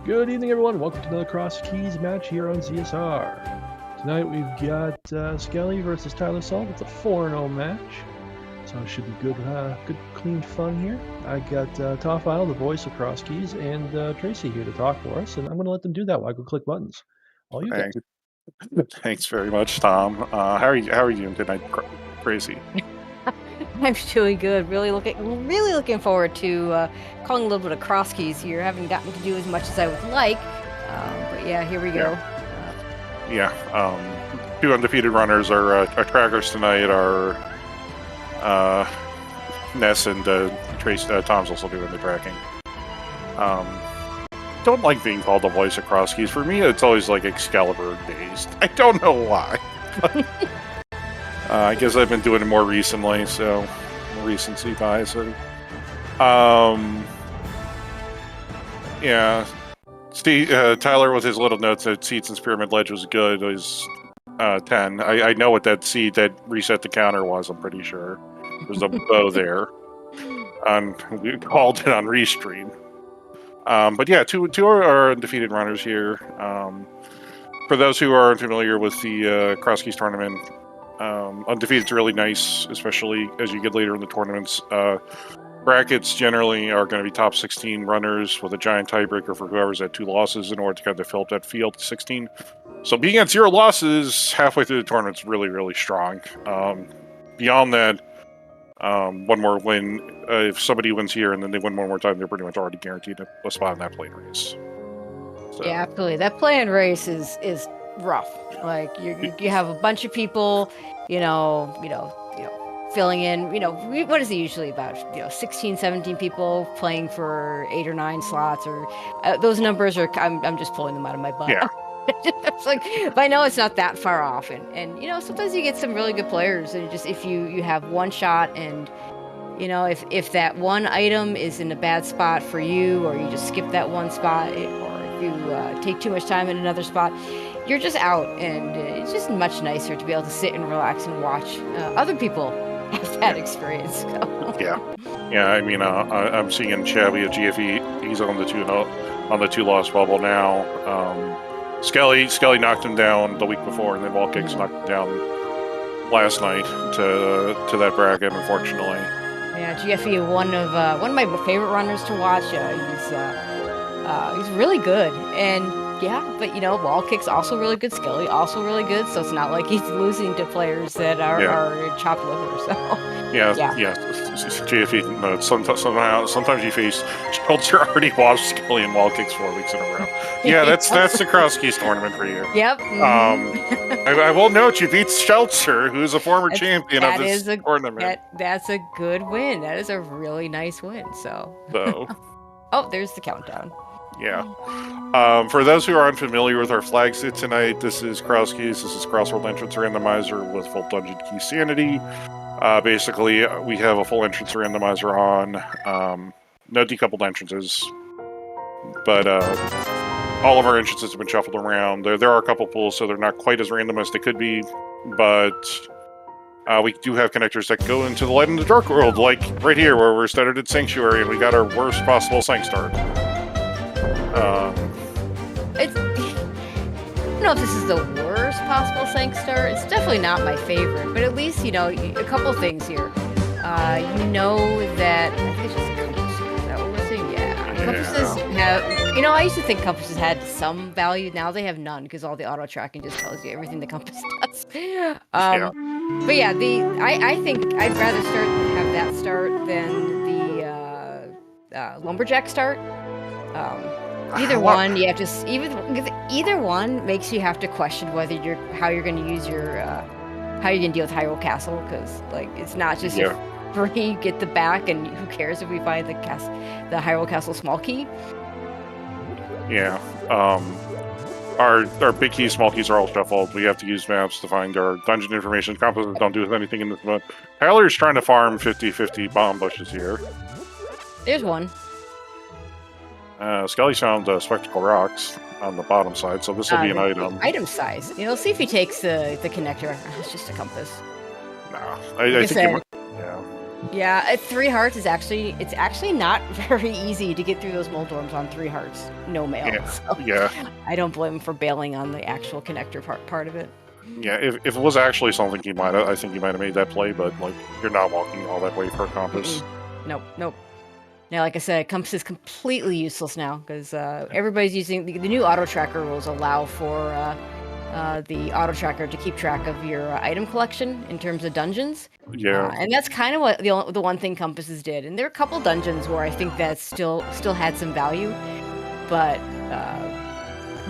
Good evening, everyone. Welcome to another Crosskeys match here on CSR. Tonight we've got Skele versus Tylersalt. It's a 4-0 match, so it should be good, good, clean fun here. I got Toffile, the voice of Crosskeys, and Tracy here to talk for us, and I'm going to let them do that while I go click buttons. All you guys. Thanks very much, Tom. How are you doing tonight, Tracy? I'm doing good. Really looking forward to calling a little bit of Crosskeys here. Haven't gotten to do as much as I would like, but yeah, here we go. Two undefeated runners are trackers tonight. Are Ness and Trace. Tom's also doing the tracking. Don't like being called the voice of Crosskeys. For me, it's always like Excalibur based. I don't know why. I guess I've been doing it more recently, so recency bias. Steve, Tyler with his little notes that Seatson's Pyramid Ledge was good was 10. I know what that seed that reset the counter was, I'm pretty sure. There's a bow there. We called it on Restream. But yeah, two are undefeated runners here. For those who are unfamiliar with the Crosskeys tournament, undefeated's really nice, especially as you get later in the tournaments. Brackets generally are going to be top 16 runners with a giant tiebreaker for whoever's at 2 losses in order to kind of fill up that field to 16. So being at 0 losses halfway through the tournament is really, really strong. Beyond that, one more win, if somebody wins here and then they win one more time, they're pretty much already guaranteed a spot in that play-in race. So. Yeah, absolutely. That play-in race is rough. Like you have a bunch of people, filling in, what is it usually about? 16, 17 people playing for 8 or 9 slots, or those numbers are, I'm just pulling them out of my butt. Yeah. It's like, but I know it's not that far off, and sometimes you get some really good players, and just if you have one shot, and if that one item is in a bad spot for you, or you just skip that one spot, or if you take too much time in another spot, you're just out, and it's just much nicer to be able to sit and relax and watch other people have that experience. So. Yeah. I mean, I'm seeing in chat we have GFE. He's on the 2-loss bubble now. Skele knocked him down the week before, and then Wallkicks knocked him down last night to that bracket, unfortunately. Yeah, GFE, one of my favorite runners to watch. He's really good, and but Wallkicks also really good, Skele also really good. So it's not like he's losing to players that are chopped liver. So GFE. No, sometimes you face Schultzer already watched Skele and Wallkicks 4 weeks in a row. Yeah, that's the Crosskeys tournament for you. Yep. I will note you beat Schultzer, who's a former champion of this tournament. That's a good win. That is a really nice win. So. Oh, there's the countdown. Yeah. For those who are unfamiliar with our flag sit tonight, this is Crosskeys. This is Crossworld Entrance Randomizer with full Dungeon Key Sanity. Basically, we have a full entrance randomizer on. No decoupled entrances. But all of our entrances have been shuffled around. There are a couple pools, so they're not quite as random as they could be. But we do have connectors that go into the light and the dark world, like right here, where we're started at Sanctuary, and we got our worst possible Sanct start. I don't know if this is the worst possible Sanct start. It's definitely not my favorite, but at least, a couple things here. That, I think it's just a compass here. Is that what we're saying? Yeah. Compasses have, I used to think compasses had some value. Now they have none, because all the auto tracking just tells you everything the compass does. But yeah, I think I'd rather have that start than the Lumberjack start. Either one, you have to either one makes you have to question whether how you're going to use your how you're going to deal with Hyrule Castle, because it's not just free, get the back, and who cares if we find the Hyrule Castle small key. Yeah. Our big keys, small keys are all shuffled. We have to use maps to find our dungeon information. Compasses don't do anything in this mode. Tyler's trying to farm 50-50 bomb bushes here. There's one. Skele's found Spectacle Rocks on the bottom side, so this will be an item. Item size. See if he takes the connector. It's just a compass. Nah, I think Yeah, at 3 hearts is it's actually not very easy to get through those Moldorms on 3 hearts, no mail. Yeah, So yeah, I don't blame him for bailing on the actual connector part of it. yeah. If it was actually something I think he might have made that play, but like you're not walking all that way for a compass. Nope, nope. Now, like I said, compass is completely useless now because everybody's using the new auto tracker rules allow for the auto tracker to keep track of your item collection in terms of dungeons. Yeah, And that's kind of what the one thing compasses did. And there are a couple dungeons where I think that still had some value, but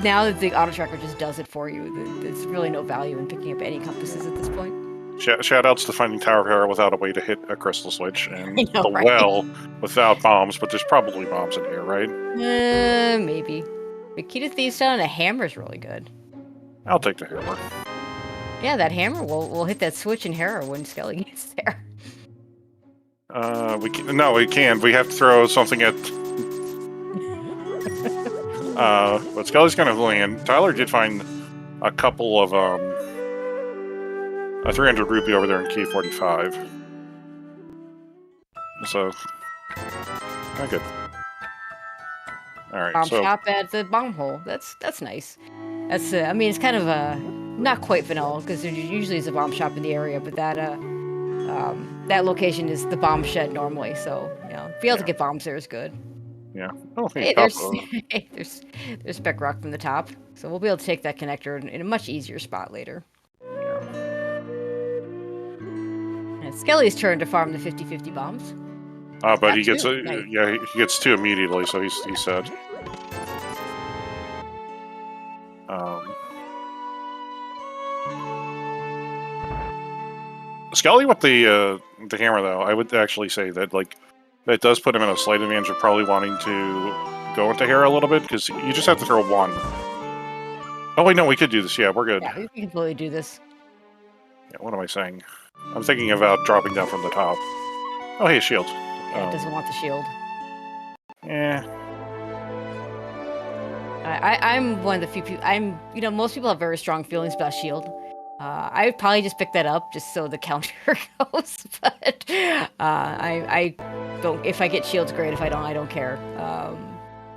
now that the auto tracker just does it for you, there's really no value in picking up any compasses at this point. shout outs to finding Tower of Terror without a way to hit a crystal switch, and I know, the right? well without bombs. But there's probably bombs in here, right? Maybe. The key to Thieves' Stone and a hammer is really good. I'll take the hammer. Yeah, that hammer will hit that switch in Hera when Skele gets there. We can, no, we can't. We have to throw something at. But Skele's kind of land. Tyler did find a couple of a 300 rupee over there in key 45. So, not good. All right, Bomb so shop at the bomb hole. That's nice. That's I mean, it's kind of not quite vanilla because there usually is a bomb shop in the area, but that location is the bomb shed normally. So be able to get bombs there is good. yeah. Oh, Hey, there's spec rock from the top, so we'll be able to take that connector in a much easier spot later. And it's Skele's turn to farm the 50-50 bombs. But he gets nice. he gets 2 immediately, so he's sad. Skele with the hammer, though, I would actually say that that does put him in a slight advantage of probably wanting to go into Hera a little bit, because you just have to throw 1. Oh wait, no, we could do this. Yeah, we're good. Yeah, we can completely do this. Yeah, what am I saying? I'm thinking about dropping down from the top. Oh, hey, shield. Yeah, it doesn't want the shield. Yeah. I'm one of the few people. Most people have very strong feelings about shield. I would probably just pick that up just so the counter goes. But I don't. If I get shields, great. If I don't, I don't care.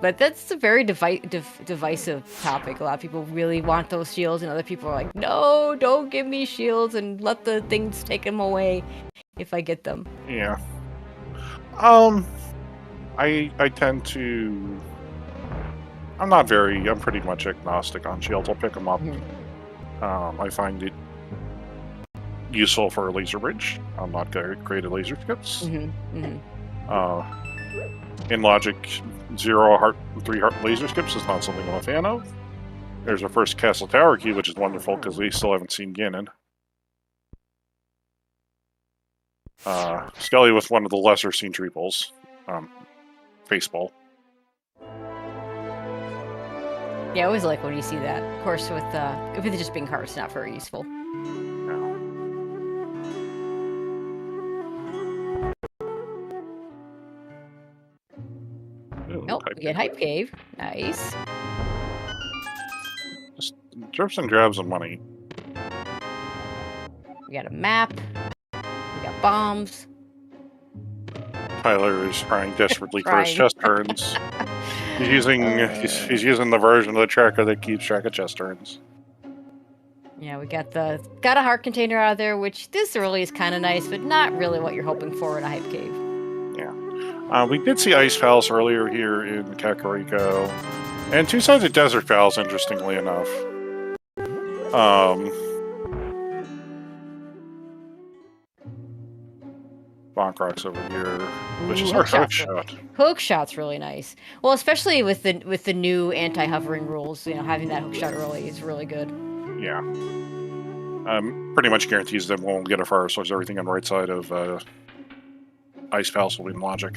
But that's a very divisive topic. A lot of people really want those shields, and other people are like, no, don't give me shields and let the things take them away if I get them. Yeah. I tend to. I'm pretty much agnostic on shields. I'll pick them up. Mm-hmm. I find it useful for a laser bridge. I'm not great at laser skips. Mm-hmm. Mm-hmm. In Logic, 0 heart, 3 heart laser skips is not something I'm a fan of. There's our first Castle Tower key, which is wonderful because we still haven't seen Ganon. Skele with one of the lesser seen triples. Baseball. Yeah, I always like when you see that. Of course, with it just being cards, not very useful. Nope, we get Hype Cave. Nice. Just drips and drabs of money. We got a map. We got bombs. Tyler is trying desperately for his chest turns. He's using the version of the tracker that keeps track of chest turns. Yeah, we got a heart container out of there, which this early is kind of nice, but not really what you're hoping for in a Hype Cave. Yeah. We did see Ice Palace earlier here in Kakariko, and 2 sides of Desert Palace, interestingly enough. Bonk Rocks over here, which is our hook shot. Hook shot's really nice. Well, especially with the new anti-hovering rules, having that hook shot early is really good. Yeah. Pretty much guarantees that we won't get a fire source. Everything on the right side of Ice Palace will be in Logic.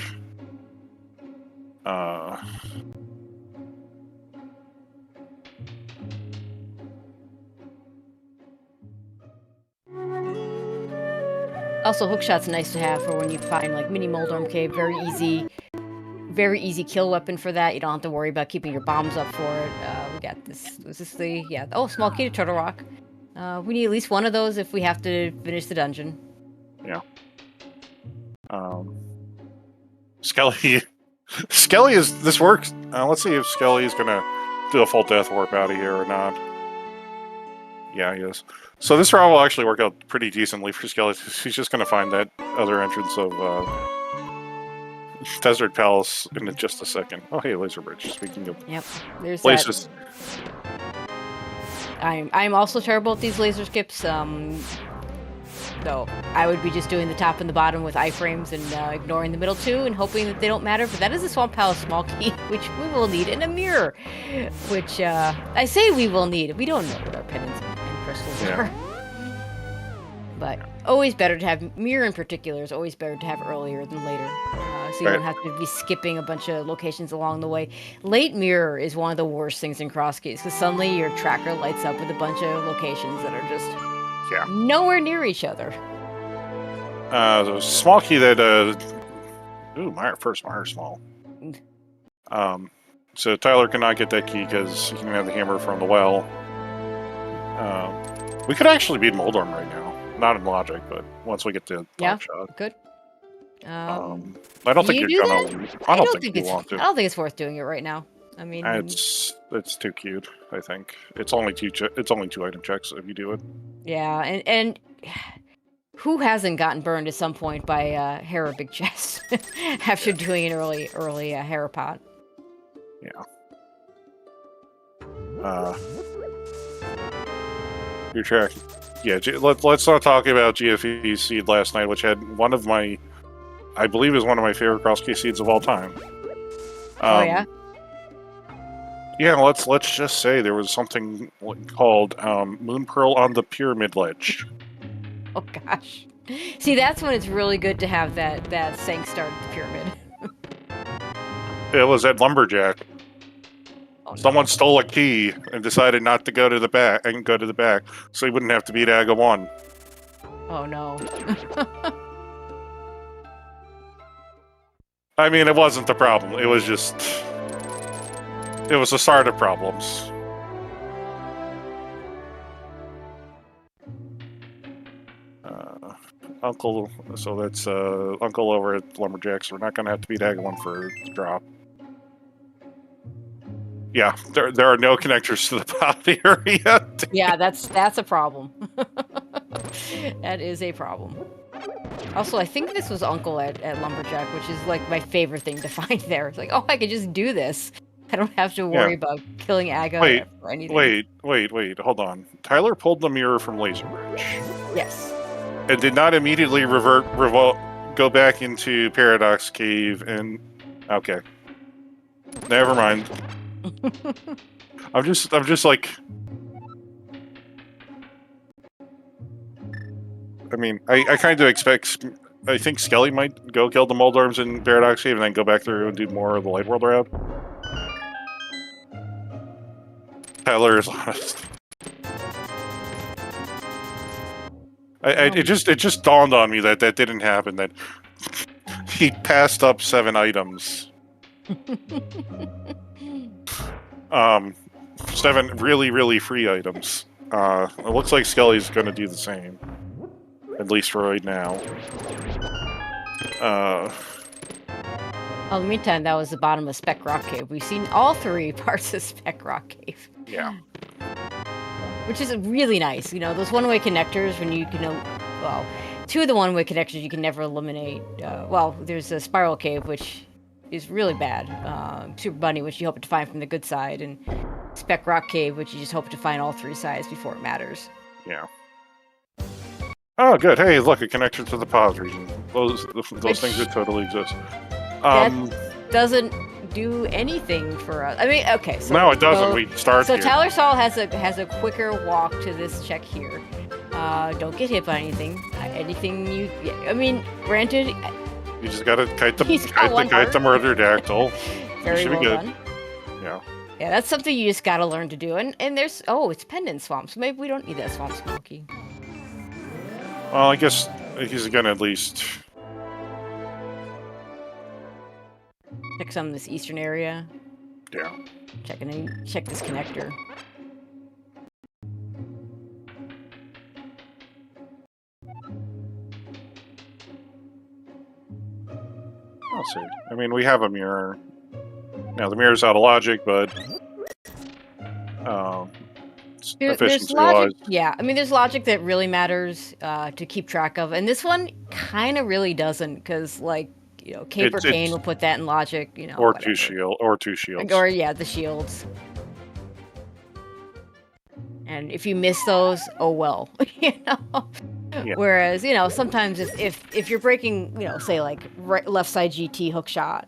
Also, hookshot's nice to have for when you find like mini Moldorm Cave. Very easy kill weapon for that. You don't have to worry about keeping your bombs up for it. We got this. Was this the small key to Turtle Rock? We need at least one of those if we have to finish the dungeon. Yeah. Skele. Skele is. This works. Let's see if Skele is gonna do a full death warp out of here or not. Yeah, he is. So this route will actually work out pretty decently for Skele. He's just gonna find that other entrance of Desert Palace in just a second. Oh, hey, Laser Bridge. Speaking of there's places. I'm also terrible at these laser skips. So I would be just doing the top and the bottom with iframes and ignoring the middle two and hoping that they don't matter. But that is a Swamp Palace small key, which we will need, and a mirror, which I say we will need. We don't know what our pendants and crystals are. But always better to have mirror in particular is always better to have earlier than later. So you don't have to be skipping a bunch of locations along the way. Late mirror is one of the worst things in Crosskeys because suddenly your tracker lights up with a bunch of locations that are just nowhere near each other. The small key that first Mire small. So Tyler cannot get that key because he can have the hammer from the well. We could actually beat Moldorm right now. Not in logic, but once we get to top shot. Good. I don't think you're gonna. I don't think you want to. I don't think it's worth doing it right now. I mean, it's too cute. I think it's only two item checks if you do it. Yeah, and who hasn't gotten burned at some point by Hera Big Chest after doing an early Hera pot? Yeah. Your track. Yeah, let's not talk about GFE's seed last night, which had one of my, I believe, is one of my favorite Crosskey seeds of all time. Oh yeah. Yeah, let's just say there was something called Moon Pearl on the Pyramid Ledge. Oh gosh. See, that's when it's really good to have that Sank start at the pyramid. It was at Lumberjack. Oh, no. Someone stole a key and decided not to go to the back so he wouldn't have to beat Aga 1. Oh no. I mean, it wasn't the problem. It was just... It was the start of problems. Uncle... So that's Uncle over at Lumberjacks. We're not going to have to beat Aga 1 for the drop. Yeah, there are no connectors to the pot area. Yeah, that's a problem. That is a problem. Also, I think this was Uncle at Lumberjack, which is like my favorite thing to find there. It's like, oh, I could just do this. I don't have to worry about killing Aga or anything. Wait, hold on. Tyler pulled the mirror from Laser Bridge. Yes. And did not immediately go back into Paradox Cave and... Okay. Never mind. I'm just like... I mean, I kind of expect... I think Skele might go kill the Moldorms in Paradox Cave and then go back through and do more of the Light World route. Tyler is honest. It just dawned on me that didn't happen, that he passed up 7 items. 7 really, really free items. It looks like Skele's going to do the same. At least for right now. In the meantime, that was the bottom of Spec Rock Cave. We've seen all 3 parts of Spec Rock Cave. Yeah. Which is really nice. You know, those one-way connectors, when you can... Well, 2 of the one-way connectors you can never eliminate. Well, there's a Spiral Cave, which is really bad. Super Bunny, which you hope to find from the good side. And Spec Rock Cave, which you just hope to find all 3 sides before it matters. Yeah. Oh, good. Hey, look, a connector to the pause region. Those things would totally exist. That doesn't do anything for us. I mean, okay. So, no, it doesn't. We start So here. Tylersalt has a quicker walk to this check here. Don't get hit by anything. I mean, granted. You just gotta kite the murder dactyl. Very should well be good. done. Yeah. Yeah, that's something you just gotta learn to do. And there's it's Pendant Swamp, so maybe we don't need that Swamp Smoky. Well, I guess he's gonna at least check some of this eastern area. Yeah. Check this connector. Let's see. I mean, we have a mirror. Now, the mirror's out of logic, but... There's efficiency-wise... logic. Yeah, I mean, there's logic that really matters to keep track of, and this one kind of really doesn't, because, like, you know, Cape or Kane will put that in logic, you know, or whatever. two shields. Or, yeah, the shields. And if you miss those, oh well, you know? Yeah. Whereas, you know, sometimes if you're breaking, you know, say, like, left side GT hook shot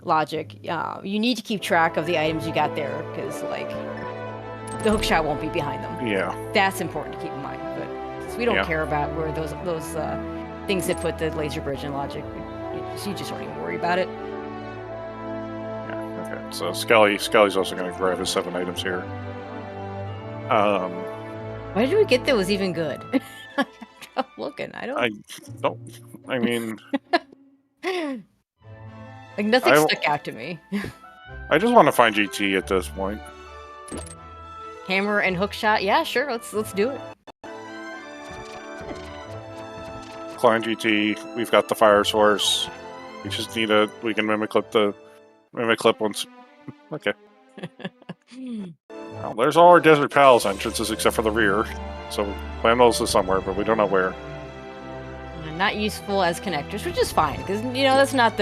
logic, you need to keep track of the items you got there, because, like, the hook shot won't be behind them. Yeah. That's important to keep in mind. But since we don't care about where those things that put the laser bridge in logic, you just don't even worry about it. Yeah, okay. So Skele's also going to grab his 7 items here. Why did we get that was even good? I'm looking. I mean... like, nothing stuck out to me. I just want to find GT at this point. Hammer and hook shot? Yeah, sure. Let's do it. Klein GT. We've got the fire source. We just need we can mimic clip once. Okay. Well, there's all our Desert Palace entrances except for the rear. So plan those is somewhere, but we don't know where. Not useful as connectors, which is fine, because, you know, that's not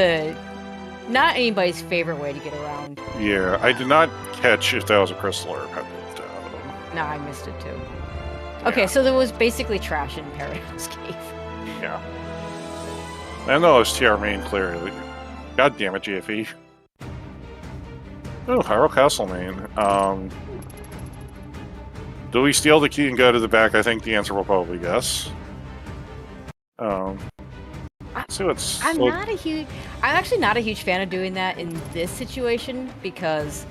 anybody's favorite way to get around. Yeah, I did not catch if that was a crystal or a pebble. No, I missed it too. Okay, so there was basically trash in Paradise Cave. Yeah. I know it's TR main clearly. God damn it, GFE. Oh, Hyrule Castle main. Do we steal the key and go to the back? I think the answer will probably yes. Let's see what's... I'm actually not a huge fan of doing that in this situation, because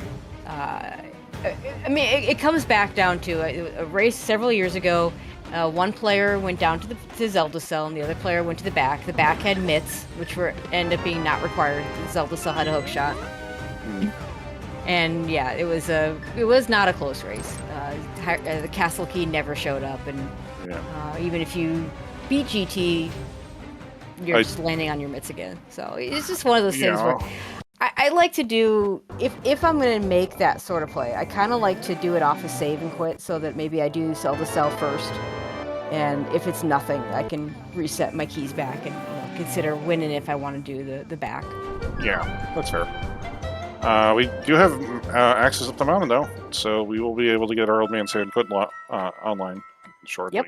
I mean, it comes back down to a race several years ago. One player went down to Zelda Cell, and the other player went to the back. The back had mitts, which ended up being not required. Zelda Cell had a hook shot. And yeah, it was not a close race. The castle key never showed up, and even if you beat GT, you're just landing on your mitts again. So it's just one of those things where I like to do, if I'm going to make that sort of play, I kind of like to do it off a save and quit, so that maybe I do Zelda Cell first, and if it's nothing, I can reset my keys back and, you know, consider winning if I want to do the back. Yeah, that's fair. We do have access up the mountain, though, so we will be able to get our old man Sand put online shortly. Yep.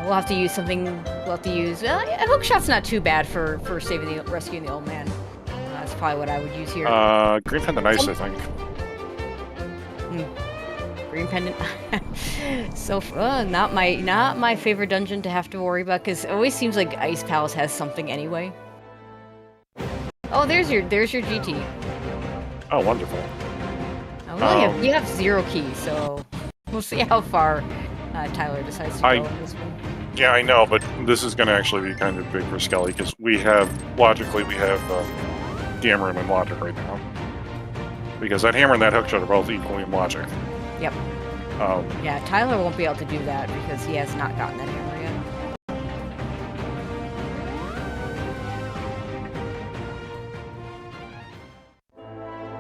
We'll have to use something. We'll have to use. A hook shot's not too bad for rescuing the old man. That's probably what I would use here. Green Pendant Ice, I think. Green Pendant. So not my favorite dungeon to have to worry about, because it always seems like Ice Palace has something anyway. Oh, there's your GT. Oh, wonderful. Oh, you have 0 keys, so we'll see how far Tyler decides to go in this one. Yeah, I know, but this is going to actually be kind of big for Skele, because we have the hammer and logic right now. Because that hammer and that hook shot are both equally in logic. Yep. Yeah, Tyler won't be able to do that because he has not gotten that hammer yet.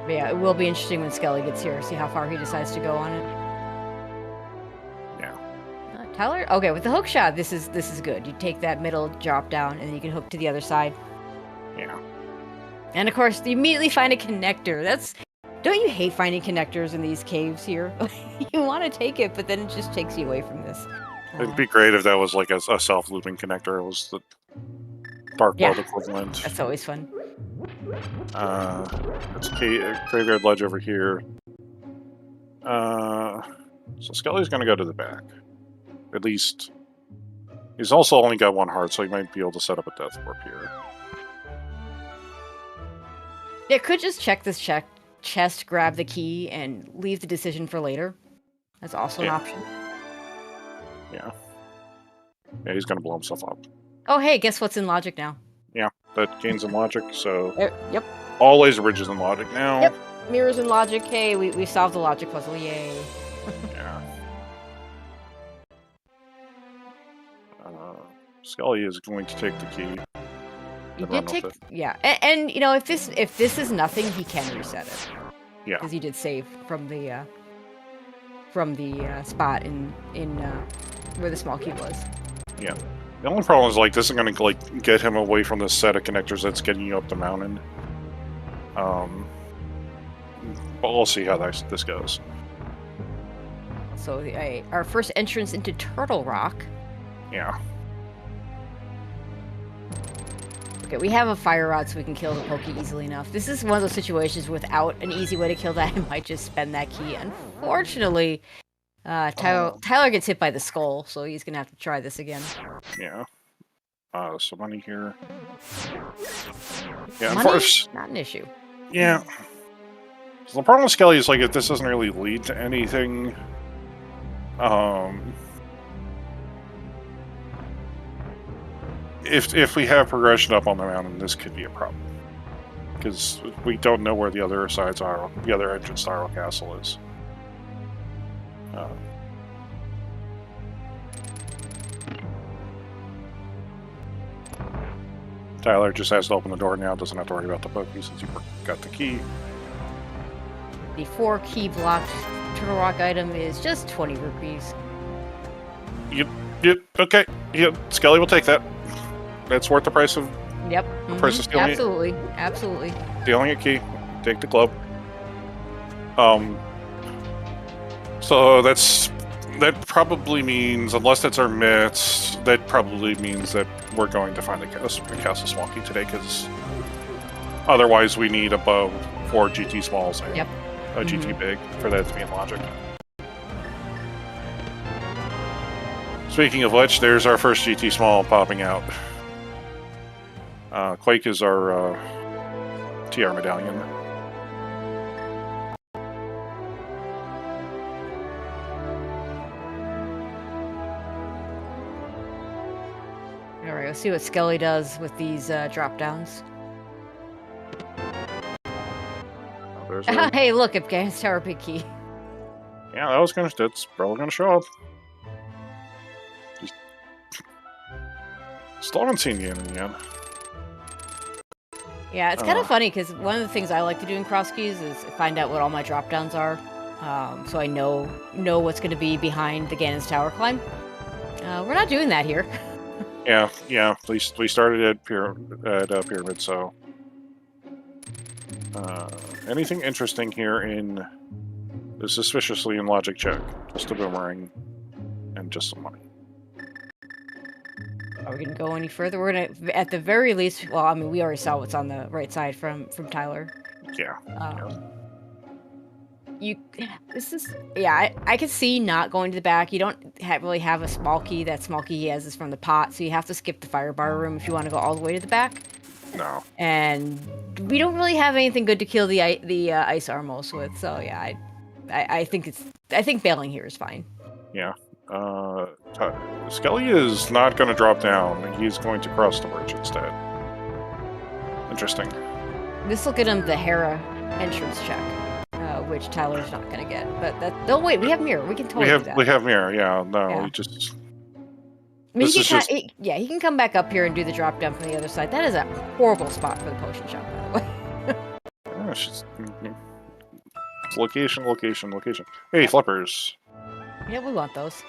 But yeah, it will be interesting when Skele gets here, see how far he decides to go on it. Yeah. Tyler? Okay, with the hook shot, this is good. You take that middle drop down, and then you can hook to the other side. Yeah. And of course, you immediately find a connector. Don't you hate finding connectors in these caves here? You want to take it, but then it just takes you away from this. It'd be great if that was like a self-looping connector. It was the Dark World equivalent. That's always fun. It's a graveyard ledge over here. So Skele's going to go to the back. At least, he's also only got 1 heart, so he might be able to set up a death warp here. Yeah, could just check this chest, grab the key, and leave the decision for later. That's also an option. Yeah. Yeah, he's going to blow himself up. Oh, hey, guess what's in logic now? Yeah, that gains in logic, so... Yep. All laser bridges in logic now. Yep. Mirrors in logic. Hey, we solved the logic puzzle. Yay. Yeah. Skele is going to take the key. You and did run take, with it. yeah, and you know, if this is nothing, he can reset it. Yeah. Because he did save from the spot in where the small key was. Yeah. The only problem is like this is gonna like get him away from this set of connectors that's getting you up the mountain. But we'll see how this goes. So our first entrance into Turtle Rock. Yeah. Okay, we have a fire rod, so we can kill the Pokey easily enough. This is one of those situations without an easy way to kill that. I might just spend that key. Unfortunately, Tyler gets hit by the skull, so he's gonna have to try this again. Yeah. So money here. Yeah, Money, not an issue. yeah. So the problem with Skele is like if this doesn't really lead to anything. If we have progression up on the mountain, this could be a problem because we don't know where the other sides are. The other entrance to Spiral Castle is. Tyler just has to open the door now. Doesn't have to worry about the Pokey since you got the key. The 4 key blocked Turtle Rock item is just 20 rupees. Yep. Okay. Yep. Skele will take that. That's worth the price of. Yep. The price of stealing absolutely. Absolutely. Stealing a key. Take the globe. So that probably means, unless that's our mitts, that probably means that we're going to find a Castle Small Key today, because otherwise we need above 4 GT Smalls and a GT Big for that to be in logic. Speaking of which, there's our first GT Small popping out. Quake is our TR medallion. Alright, let's see what Skele does with these drop downs. Oh, hey, look, it gains Tower Big Key. Yeah, that's probably gonna show up. Still haven't seen the enemy yet. Yeah, it's kind of funny because one of the things I like to do in Crosskeys is find out what all my drop downs are, so I know what's going to be behind the Ganon's Tower climb. We're not doing that here. Yeah. We started at Pyramid, so anything interesting here in is suspiciously in logic check. Just a boomerang and just some money. Are we gonna go any further? We're gonna, at the very least. Well, I mean, we already saw what's on the right side from Tyler. Yeah. I could see not going to the back. You don't really have a small key. That small key he has is from the pot, so you have to skip the fire bar room if you want to go all the way to the back. No. And we don't really have anything good to kill the ice armos with. So yeah, I think bailing here is fine. Yeah. Skele is not going to drop down. He's going to cross the bridge instead. Interesting. This will get him the Hera entrance check, which Tyler's not going to get. But they'll wait. We have mirror. We can totally do that. We have mirror. Yeah. No. Yeah. We just. I mean, he can come back up here and do the drop down from the other side. That is a horrible spot for the potion shop, by the way. Yeah, it's location. Hey, flippers. Yeah, we want those.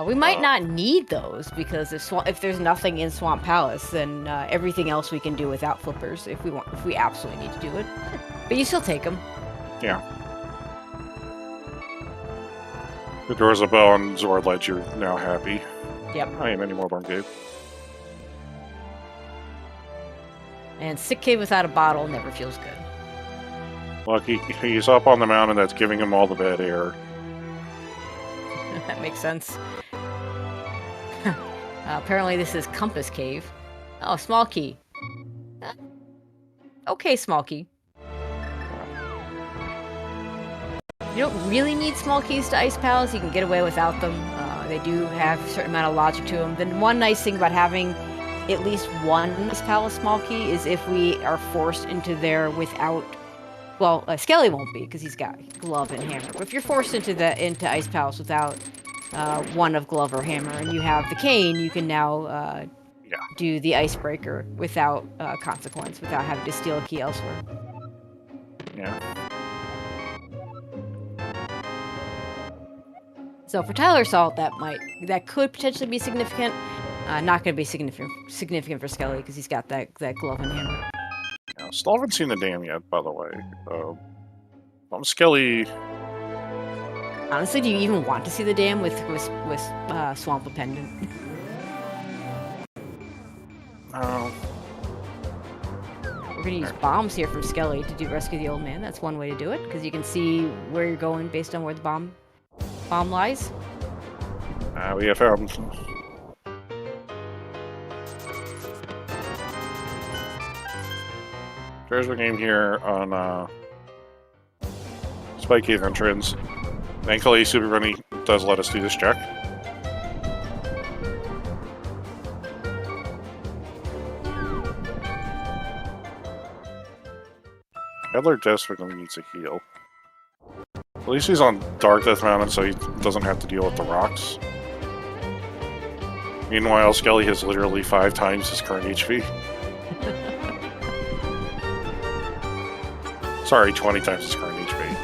We might not need those because if there's nothing in Swamp Palace, then everything else we can do without flippers if we absolutely need to do it. But you still take them. Yeah. The doors of Bell and Zord Ledge, you're now happy. Yep. I am anymore Barn Cave. And Sick Cave without a bottle never feels good. Look, he's up on the mountain that's giving him all the bad air. That makes sense. Apparently this is Compass Cave. Oh, small key. Okay, small key. You don't really need small keys to Ice Palace. You can get away without them. They do have a certain amount of logic to them. Then one nice thing about having at least one Ice Palace small key is if we are forced into there without... Well, Skele won't be because he's got glove and hammer. But if you're forced into Ice Palace without one of glove or hammer, and you have the cane, you can now do the icebreaker without consequence, without having to steal a key elsewhere. Yeah. So for Tylersalt, that could potentially be significant. Not going to be significant for Skele because he's got that glove and hammer. Yeah, still haven't seen the dam yet, by the way. I'm Skele. Honestly, do you even want to see the dam with Swamp Pendant? Oh. We're gonna use bombs here from Skele to rescue the old man. That's one way to do it, because you can see where you're going based on where the bomb lies. We have found. There's a game here on Spike Cave entrance. Thankfully, Super Bunny does let us do this check. Peddler desperately needs a heal. At least he's on Dark Death Mountain, so he doesn't have to deal with the rocks. Meanwhile, Skele has literally 5 times his current HP. Sorry, 20 times his current HP.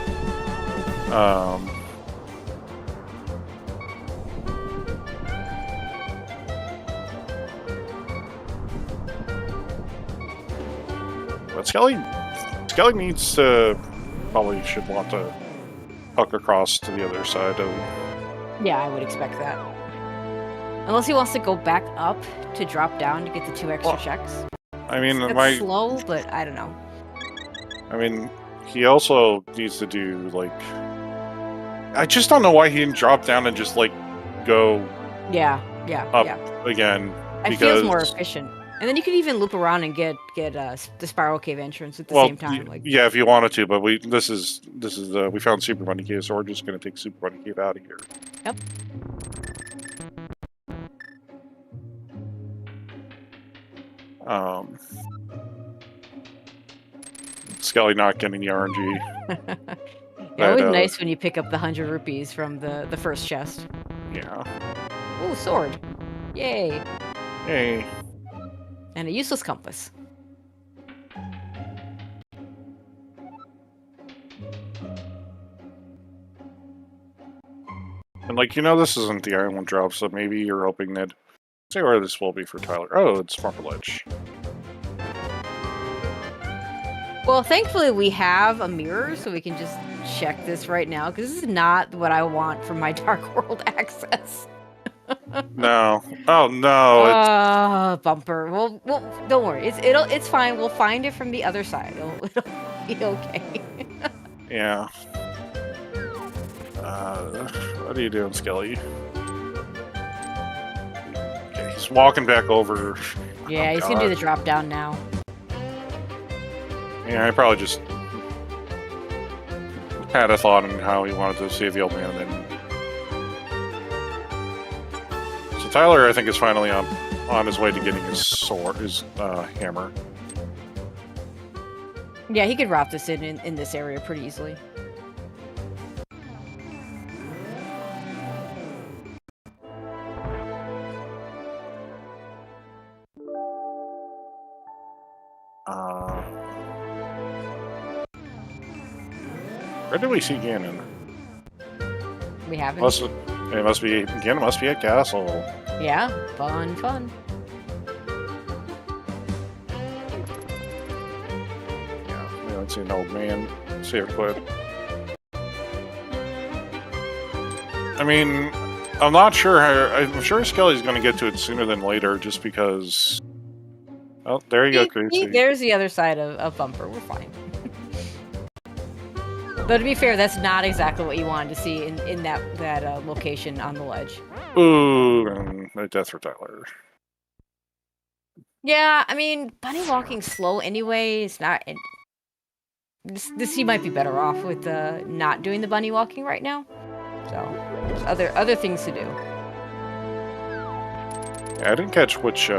But Skele needs to... probably should want to hook across to the other side of... Yeah, I would expect that. Unless he wants to go back up to drop down to get the 2 extra checks. I mean, it's slow, but I don't know. I mean, he also needs to do, like... I just don't know why he didn't drop down and just, like, go... up again. It feels more efficient. And then you could even loop around and get the Spiral Cave entrance at the same time. Yeah, if you wanted to, but we found Super Bunny Cave, so we're just gonna take Super Bunny Cave out of here. Yep. Skele not getting the RNG. Yeah, always nice when you pick up the 100 rupees from the first chest. Yeah. Ooh, sword. Yay. Hey. And a useless compass. And this isn't the island drop, so maybe you're hoping that... Say where this will be for Tyler. Oh, it's Marble Ledge. Well, thankfully we have a mirror, so we can just check this right now, because this is not what I want for my Dark World access. No. Oh no. Bumper. Well, don't worry. It's fine. We'll find it from the other side. It'll be okay. Yeah. What are you doing, Skele? Okay, he's walking back over. Yeah, he's gonna do the drop down now. Yeah, I probably just had a thought on how he wanted to save the old man, and then. So Tyler, I think, is finally on his way to getting his sword, his hammer. Yeah, he could wrap this in this area pretty easily. Where did we see Ganon? We haven't. Ganon must be at castle. Yeah, fun. Yeah, we haven't seen an old man. See her quit. I mean, I'm not sure I'm sure Skele's going to get to it sooner than later, just because. Oh, there you go, Chrissy. There's the other side of Bumper. We're fine. But to be fair, that's not exactly what you wanted to see in that location on the ledge. Ooh, and a death for Tyler. Yeah, I mean, bunny walking slow anyway. It's not. This he might be better off with not doing the bunny walking right now. So there's other things to do. Yeah, I didn't catch which.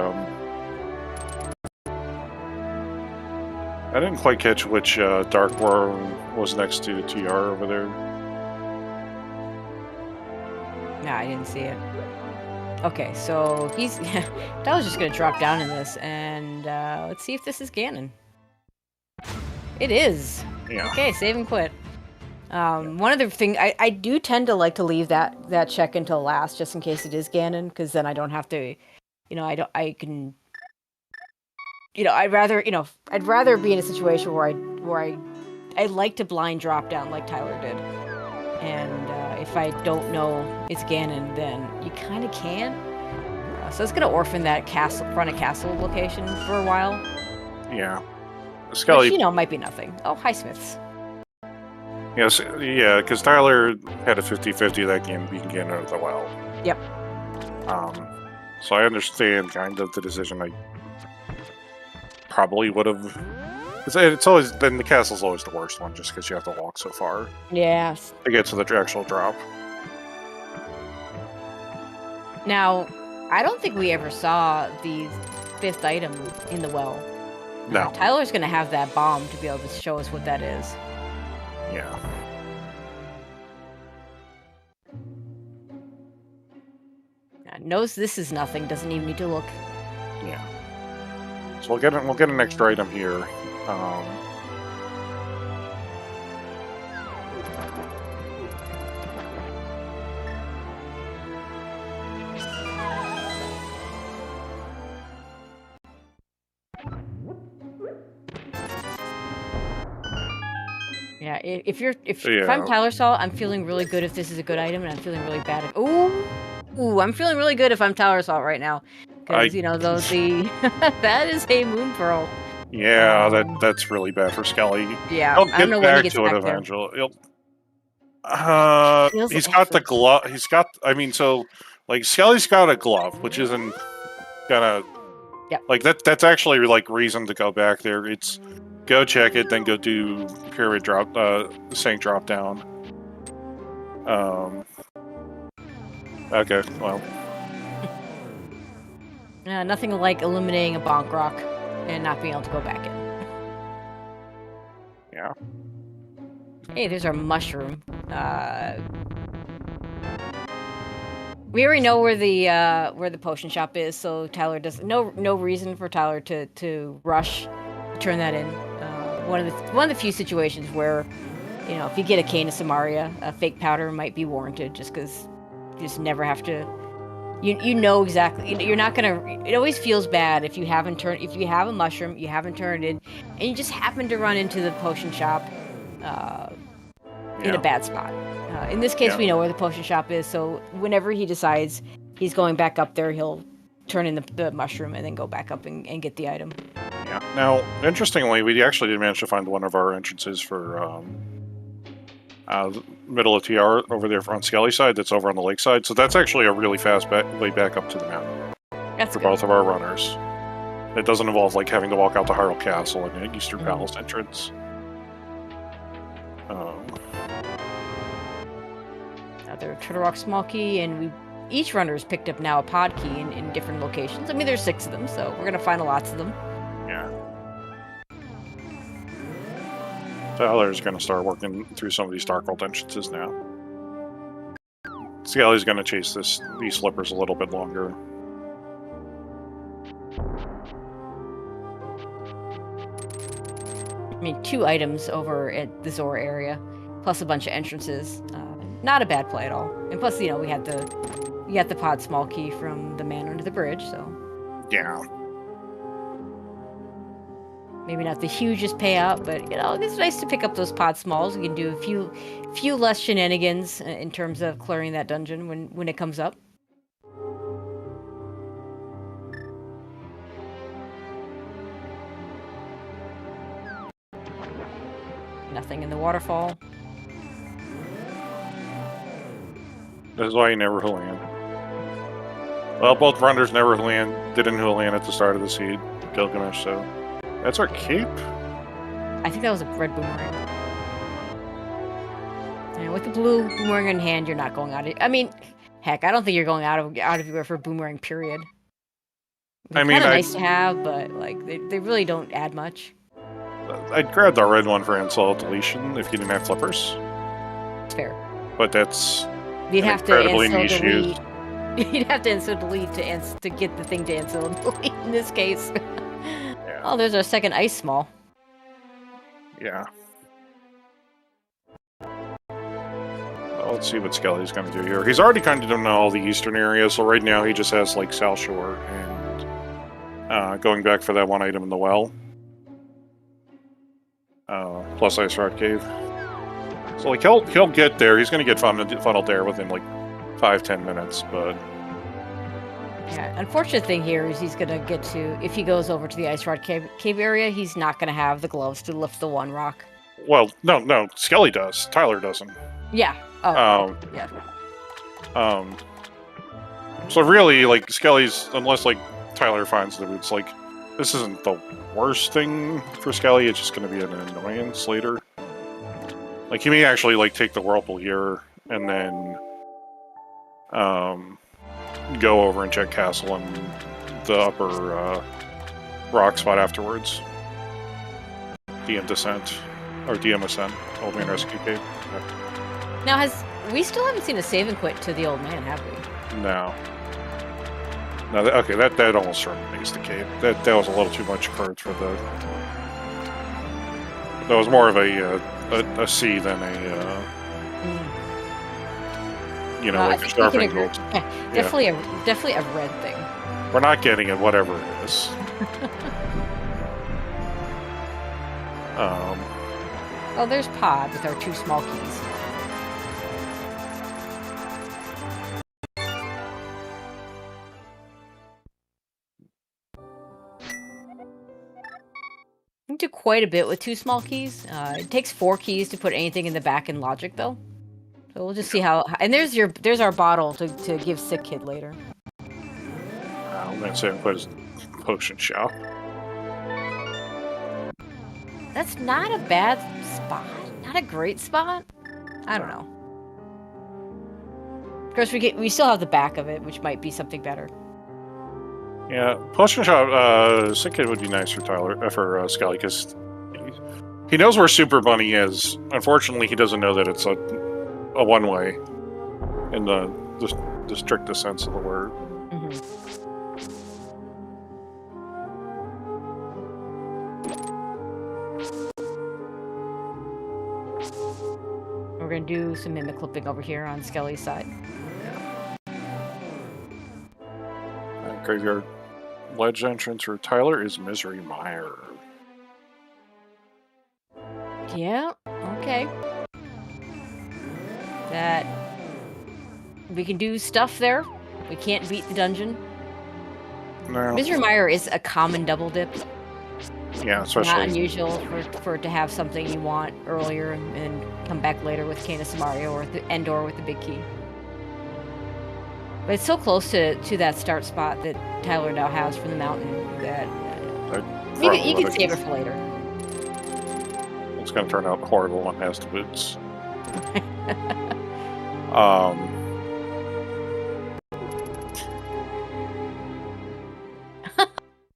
I didn't quite catch which Dark World was next to TR over there. No, I didn't see it. Okay, so he's... Tyler's just going to drop down in this, and let's see if this is Ganon. It is. Yeah. Okay, save and quit. One other thing, I do tend to like to leave that check until last, just in case it is Ganon, because then I don't have to, I can, I'd rather be in a situation where I like to blind drop down like Tyler did. And if I don't know it's Ganon, then you kind of can. So it's gonna orphan that front of castle location for a while. Yeah. Skele, Which, might be nothing. Oh, hi, Smiths. Yes, yeah, because Tyler had a 50-50 that game being Ganon out of the well. Yep. So I understand kind of the decision. I probably would have. It's always then the castle's always the worst one, just because you have to walk so far. Yes. To get to the actual drop. Now, I don't think we ever saw the 5th item in the well. No. Tyler's gonna have that bomb to be able to show us what that is. Yeah. Knows this is nothing. Doesn't even need to look. Yeah. So we'll get an extra item here. Yeah, if I'm Tylersalt, I'm feeling really good if this is a good item, and I'm feeling really bad if... Ooh, I'm feeling really good if I'm Tylersalt right now. Because, that is a moon pearl. Yeah, that's really bad for Skele. Yeah, He'll I don't know when he gets to it back there. eventually. Feels He's like got the effort. glove. Skele's got a glove, which isn't gonna. Yep. Like that's actually like reason to go back there. It's go check it, then go do pyramid drop, sank drop down. Okay, well. Nothing like eliminating a bonk rock and not being able to go back in. Yeah. Hey, there's our mushroom. We already know where the potion shop is, so Tyler does no reason for Tyler to rush to turn that in. One of the few situations where, if you get a cane of Samaria, a fake powder might be warranted, just because you just never have to. You know exactly. You're not gonna. It always feels bad if you have a mushroom, you haven't turned it in, and you just happen to run into the potion shop in a bad spot. In this case, we know where the potion shop is, so whenever he decides he's going back up there, he'll turn in the mushroom and then go back up and get the item. Yeah. Now, interestingly, we actually did manage to find one of our entrances for middle of TR over there on Skele's side. That's over on the lake side. So that's actually a really fast way back up to the mountain. That's for good. both of our runners. It doesn't involve like having to walk out to Hyrule Castle and the Eastern Palace entrance. Another Turtle Rock small key, and each runner's picked up now a pod key in different locations. I mean, there's 6 of them, so we're gonna find lots of them. Yeah. Tyler's gonna start working through some of these Darkhold entrances now. Skele's gonna chase these slippers a little bit longer. I mean, 2 items over at the Zora area, plus a bunch of entrances. Not a bad play at all. And plus, we got the pod small key from the man under the bridge, so Yeah. maybe not the hugest payout, but it's nice to pick up those pod smalls. We can do a few less shenanigans in terms of clearing that dungeon when it comes up. Nothing in the waterfall. That's why you never Hulian. Well, both runners never didn't Hulian at the start of the seed, Gilgamesh, so that's our cape? I think that was a red boomerang. And with the blue boomerang in hand, you're not going out of... I mean, heck, I don't think you're going out of here for a boomerang, period. They're kind of nice to have, but like they really don't add much. I'd grab the red one for install deletion if you didn't have flippers. It's fair. But that's You'd have to incredibly install niche delete. use. You'd have to insert delete to get the thing to insert delete in this case. Yeah. Oh, there's our second ice small. Yeah. Well, let's see what Skele's going to do here. He's already kind of done all the eastern areas, so right now he just has like South Shore and going back for that one item in the well. Plus Ice Rod Cave. So like he'll get there. He's going to get funneled there within like 5-10 minutes, but. Yeah, unfortunate thing here is he's gonna get to, if he goes over to the Ice Rod cave area, he's not gonna have the gloves to lift the one rock. Well, no, Skele does. Tyler doesn't. Yeah. Oh. Yeah. So really, like Skele's, unless like Tyler finds the boots, like this isn't the worst thing for Skele. It's just gonna be an annoyance later. Like he may actually like take the whirlpool here and then, go over and check Castle and the upper rock spot afterwards. DM Descent. Or DM Ascent. Old Man Rescue Cave. Yeah. Now we still haven't seen a save and quit to the old man, have we? No. No, okay, that almost certainly makes the cave. That was a little too much curved for the... That was more of a C than a... You know, like sharpening bolts. Definitely a red thing. We're not getting it, whatever it is. Oh, there's Pod with our 2 small keys. You can do quite a bit with 2 small keys. It takes 4 keys to put anything in the back in logic, though. So we'll just see how. And there's our bottle to give Sick Kid later. I'm gonna say put his potion shop. That's not a bad spot. Not a great spot. I don't know. Of course, we still have the back of it, which might be something better. Yeah, potion shop. Sick Kid would be nice for Tyler for Skele because he knows where Super Bunny is. Unfortunately, he doesn't know that it's a one-way in the strictest sense of the word. We're gonna do some mimic clipping over here on Skele's side. Graveyard ledge entrance for Tyler is Misery Mire. Yeah, okay. That we can do stuff there. We can't beat the dungeon. No. Misery Mire is a common double dip. Yeah, especially not unusual for it to have something you want earlier and come back later with Canis Mario or the Endor with the big key. But it's so close to that start spot that Tyler now has from the mountain that you can save it for later. It's going to turn out horrible when it has the boots.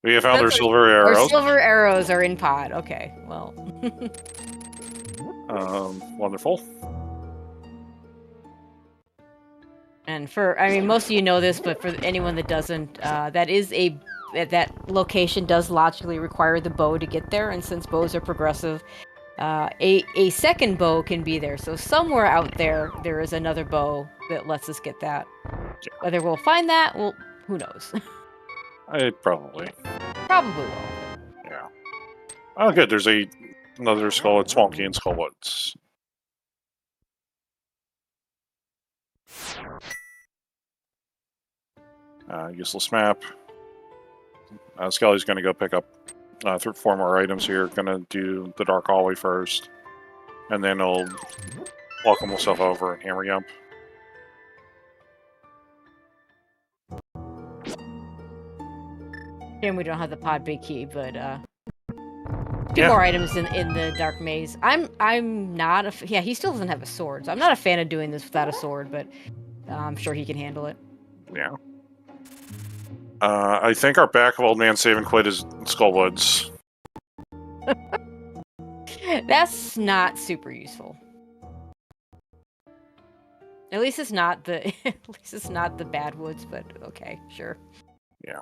We have found our silver arrows. Our silver arrows are in Pod. Okay, well. Wonderful. And most of you know this, but for anyone that doesn't, that location does logically require the bow to get there, and since bows are progressive, a second bow can be there. So somewhere out there is another bow that lets us get that. Whether we'll find that, who knows? Probably. Probably will. Yeah. Oh, good. There's another skull at Swamp Key and Skull Woods. Useless map. Skele's going to go pick up 4 more items here. Going to do the Dark Hallway first. And then he'll welcome himself over and hammer jump. And we don't have the Pod big key, but 2 more items in the Dark Maze. I'm not he still doesn't have a sword, so I'm not a fan of doing this without a sword, but I'm sure he can handle it. Yeah. I think our back of Old Man Save and Quit is Skull Woods. That's not super useful. At least it's not the at least it's not the bad woods, but okay, sure. Yeah.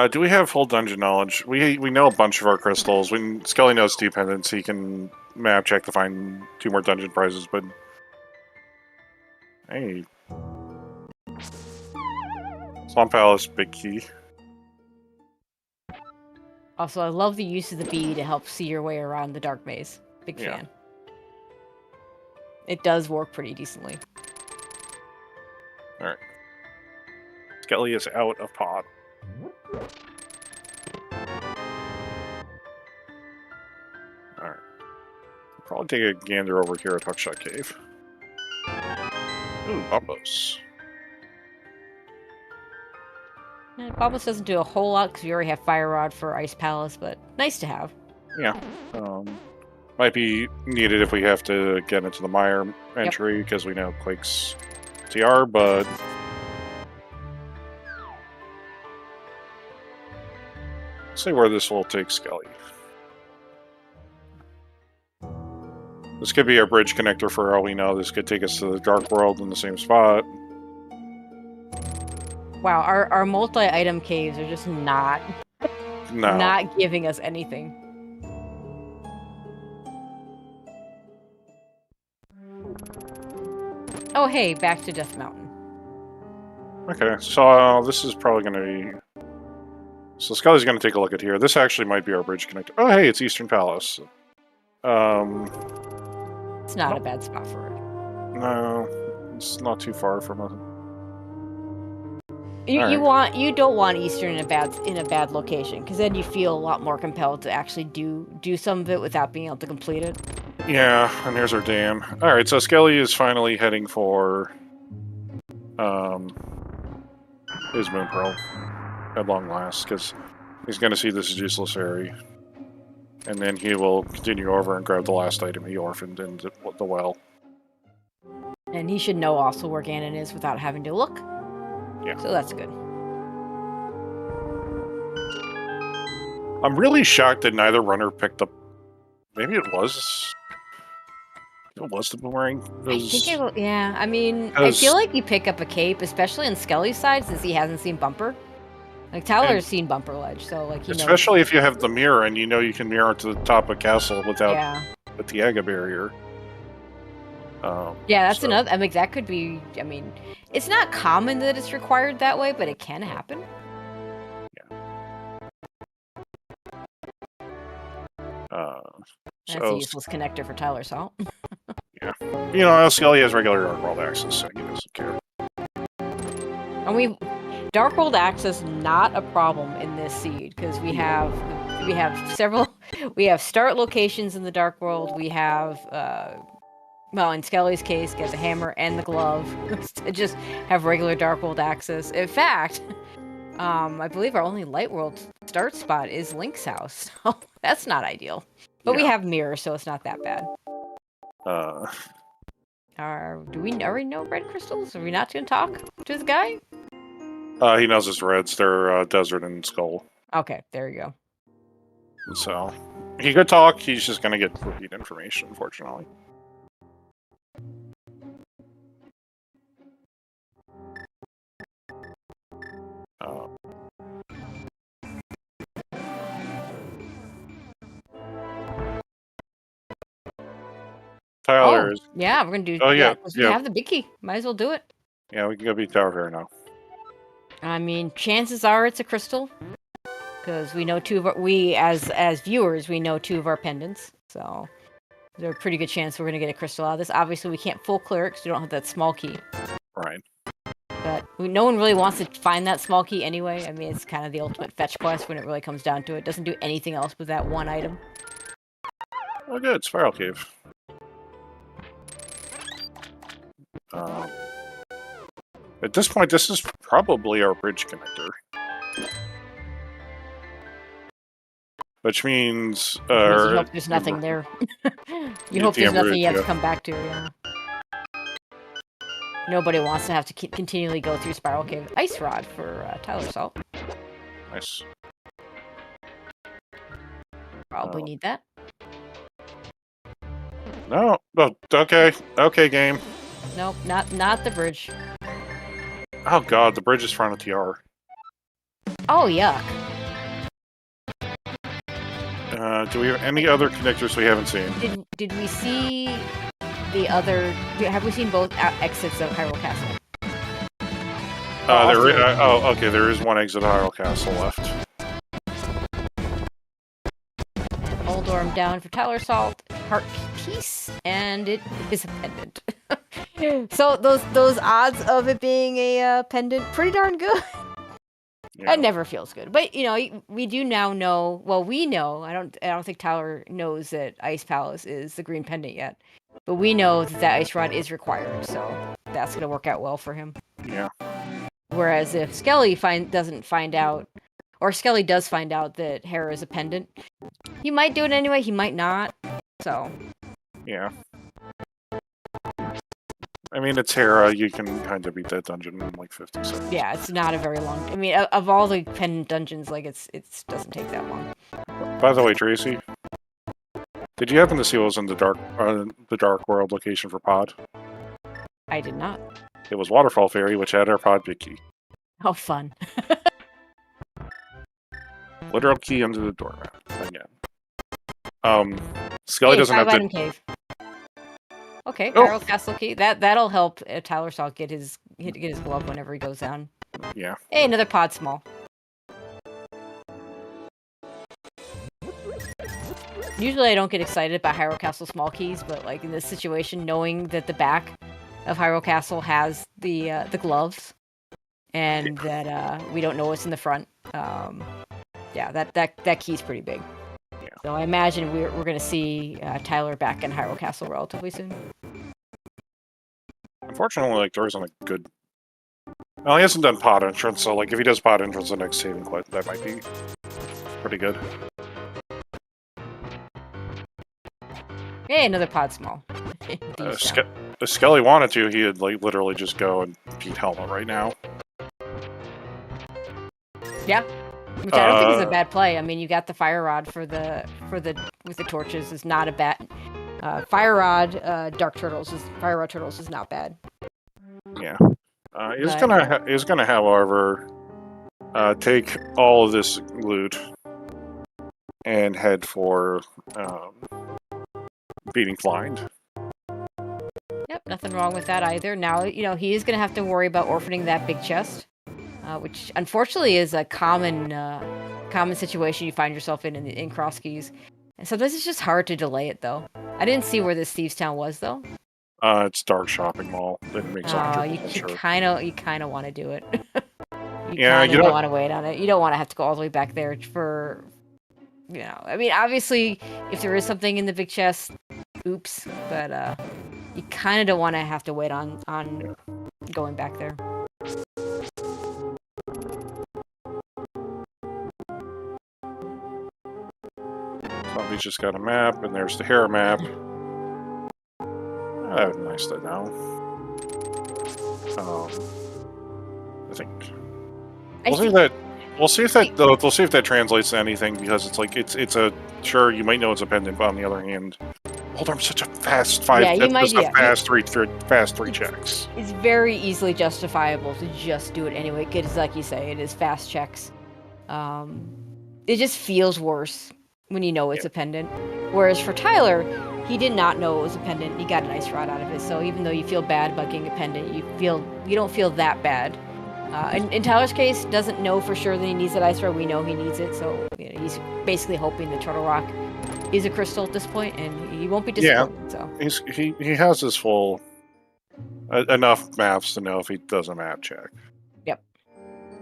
Do we have full dungeon knowledge? We know a bunch of our crystals. When Skele knows dependence, he can map check to find 2 more dungeon prizes, but hey. Swamp Palace, big key. Also, I love the use of the bee to help see your way around the dark maze. Big Yeah. fan. It does work pretty decently. Alright. Skele is out of pot. Alright. Probably take a gander over here at Hookshot Cave. Ooh, Bombos. Bombos doesn't do a whole lot because we already have Fire Rod for Ice Palace, but nice to have. Yeah. Might be needed if we have to get into the Mire entry, because we know Quake's TR, but... Let's see where this will take Skele. This could be our bridge connector for all we know. This could take us to the Dark World in the same spot. Wow, our multi-item caves are just not giving us anything. Oh hey, back to Death Mountain. Okay, so this is probably going to be... So Skele's going to take a look at here. This actually might be our bridge connector. Oh hey, it's Eastern Palace. It's not a bad spot for it. No, it's not too far from us. You don't want Eastern in a bad location, because then you feel a lot more compelled to actually do some of it without being able to complete it. Yeah, and there's our dam. Alright, so Skele is finally heading for his Moon Pearl at long last, because he's going to see this is useless area. And then he will continue over and grab the last item he orphaned in the well. And he should know also where Ganon is without having to look. Yeah. So that's good. I'm really shocked that neither runner picked up... Maybe it was... It was the boomerang. Yeah, I mean, I feel like you pick up a cape, especially on Skele's side, since he hasn't seen Bumper. Like, Tyler's seen Bumper Ledge, so, like, he knows. Especially if you have the mirror, and you know you can mirror to the top of castle without the Tiaga barrier. Yeah, that's another... I mean, that could be... I mean, it's not common that it's required that way, but it can happen. That's a useless connector for Tylersalt. Yeah. You know, Skele has regular Dark World access, so he doesn't care. And Dark World access not a problem in this seed, because we have several... We have start locations in the Dark World, we have... well, in Skele's case, get the hammer and the glove. Just have regular Dark World access. In fact, I believe our only Light World start spot is Link's house. So that's not ideal. But we have mirrors, so it's not that bad. Do we already know red crystals? Are we not going to talk to this guy? He knows his reds. They're Desert and Skull. Okay, there you go. So, he could talk. He's just going to get repeat information, unfortunately. Tyler is... Yeah, we're gonna do... Oh, yeah. We have the big key. Might as well do it. Yeah, we can go beat Tower Fair now. I mean, chances are it's a crystal. Because we know two of our... as viewers, we know two of our pendants. So, there's a pretty good chance we're gonna get a crystal out of this. Obviously, we can't full clear it because we don't have that small key. Right. But no one really wants to find that small key anyway. I mean, it's kind of the ultimate fetch quest when it really comes down to it. It doesn't do anything else with that one item. Oh, good. Spiral Cave. At this point, this is probably our bridge connector. Which means... you hope there's nothing there. You hope there's nothing you have to come back to, yeah. Nobody wants to have to continually go through Spiral Cave. Ice Rod for Tylersalt. Nice. Probably need that. No. Oh, okay. Okay, game. Nope, not the bridge. Oh god, the bridge is front of TR. Oh, yuck. Do we have any other connectors we haven't seen? Did we see the other... Have we seen both exits of Hyrule Castle? Okay, there is one exit of Hyrule Castle left. Oldorm down for Tylersalt, heart piece, and it is a pendant. So those odds of it being a pendant, pretty darn good. Yeah. It never feels good, but you know we do now know. Well, we know. I don't think Tyler knows that Ice Palace is the green pendant yet, but we know that Ice Rod is required, so that's gonna work out well for him. Yeah. Whereas if Skele doesn't find out, or Skele does find out that Hera is a pendant, he might do it anyway. He might not. So. Yeah. I mean, it's Hera. You can kind of beat that dungeon in like 50 seconds. Yeah, it's not a very long. I mean, of all the pendant dungeons, like it doesn't take that long. By the way, Tracy, did you happen to see what was in the dark world location for Pod? I did not. It was Waterfall Fairy, which had our Pod big key. How fun! Literal key under the doormat again. Skele doesn't have to. Cave. Okay, Oh. Hyrule Castle key. That'll help Tylersalt get his glove whenever he goes down. Yeah. Hey, another pod small. Usually I don't get excited about Hyrule Castle small keys, but like in this situation, knowing that the back of Hyrule Castle has the gloves, and that we don't know what's in the front, yeah, that key's pretty big. Yeah. So I imagine we're going to see Tyler back in Hyrule Castle relatively soon. Unfortunately, like there isn't a good. Well, he hasn't done pod entrance, so like if he does pod entrance, the next saving quest that might be pretty good. Hey, another pod small. If Skele wanted to, he'd like literally just go and beat Helma right now. Yeah. Which I don't think is a bad play. I mean, you got the fire rod with the torches is not a bad. Fire rod, fire rod turtles is not bad. Yeah, he's gonna, however, take all of this loot and head for beating Blind. Yep, nothing wrong with that either. Now he is gonna have to worry about orphaning that big chest. Which unfortunately is a common situation you find yourself in Crosskeys. And sometimes it's just hard to delay it, though. I didn't see where this Thieves' Town was, though. It's Dark Shopping Mall. That makes you kind of want to do it. you don't want to wait on it. You don't want to have to go all the way back there for, I mean, obviously, if there is something in the big chest, oops. But you kind of don't want to have to wait on going back there. Somebody's just got a map, and there's the Hera map. I have nice to know. I think we'll see if that translates to anything, because it's like it's a sure you might know it's a pendant, but on the other hand, I'm such a fast fast three checks. It's very easily justifiable to just do it anyway, because like you say, it is fast checks. It just feels worse when you know it's a pendant. Whereas for Tyler, he did not know it was a pendant. He got a nice rod out of it. So even though you feel bad about getting a pendant, you don't feel that bad. In Tyler's case, doesn't know for sure that he needs that ice rod. We know he needs it, so he's basically hoping the Turtle Rock is a crystal at this point, and he won't be disappointed. Yeah, so he has his full enough maps to know if he does a map check. Yep.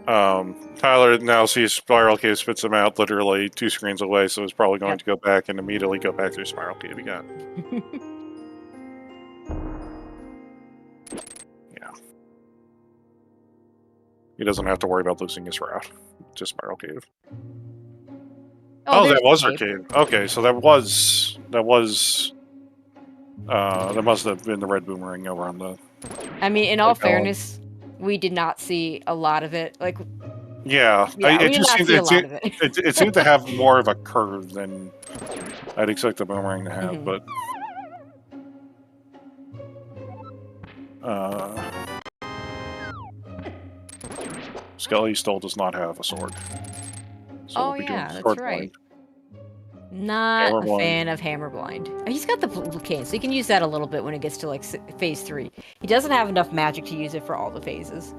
Tyler now sees Spiral Cave, spits him out literally 2 screens away, so he's probably going to go back and immediately go back through Spiral Cave again. Yeah. He doesn't have to worry about losing his route. Just Spiral Cave. Oh, that was our cave. Okay, so that must have been the red boomerang over on the... I mean, in all fairness, we did not see a lot of it. Like, it seemed to have more of a curve than I'd expect the boomerang to have, but Skele still does not have a sword. So Oh we'll be doing yeah, that's sword right. blind. Not Hammer a blind. fan of hammer blind. He's got the blue cane, so he can use that a little bit when it gets to like phase 3. He doesn't have enough magic to use it for all the phases.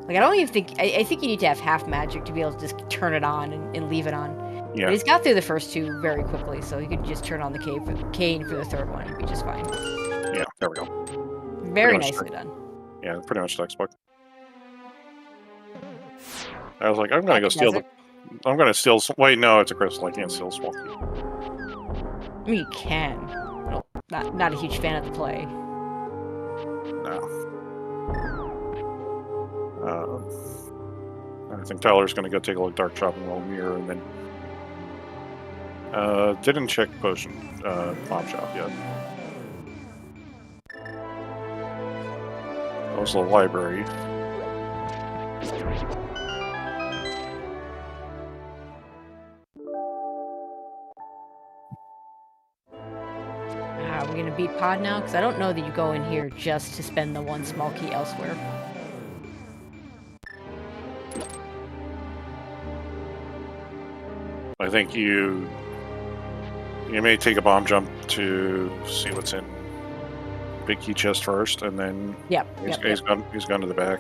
Like I don't even think I think you need to have half magic to be able to just turn it on and leave it on. Yeah. But he's got through the first 2 very quickly, so he could just turn on the cane for the 3rd one and be just fine. Yeah, there we go. Very much nicely done. Yeah, pretty much textbook. I was like, I'm gonna go steal the. I'm gonna steal. Wait, no, it's a crystal. I can't steal small key. I mean, you can. Well, not a huge fan of the play. No. I think Tyler's gonna go take a look at Dark Shopping Mall mirror and then. Didn't check potion bomb shop yet. That was the library. Are we gonna beat Pod now? Because I don't know that you go in here just to spend the 1 small key elsewhere. I think you may take a bomb jump to see what's in big key chest first, and then Yep. he's gone to the back.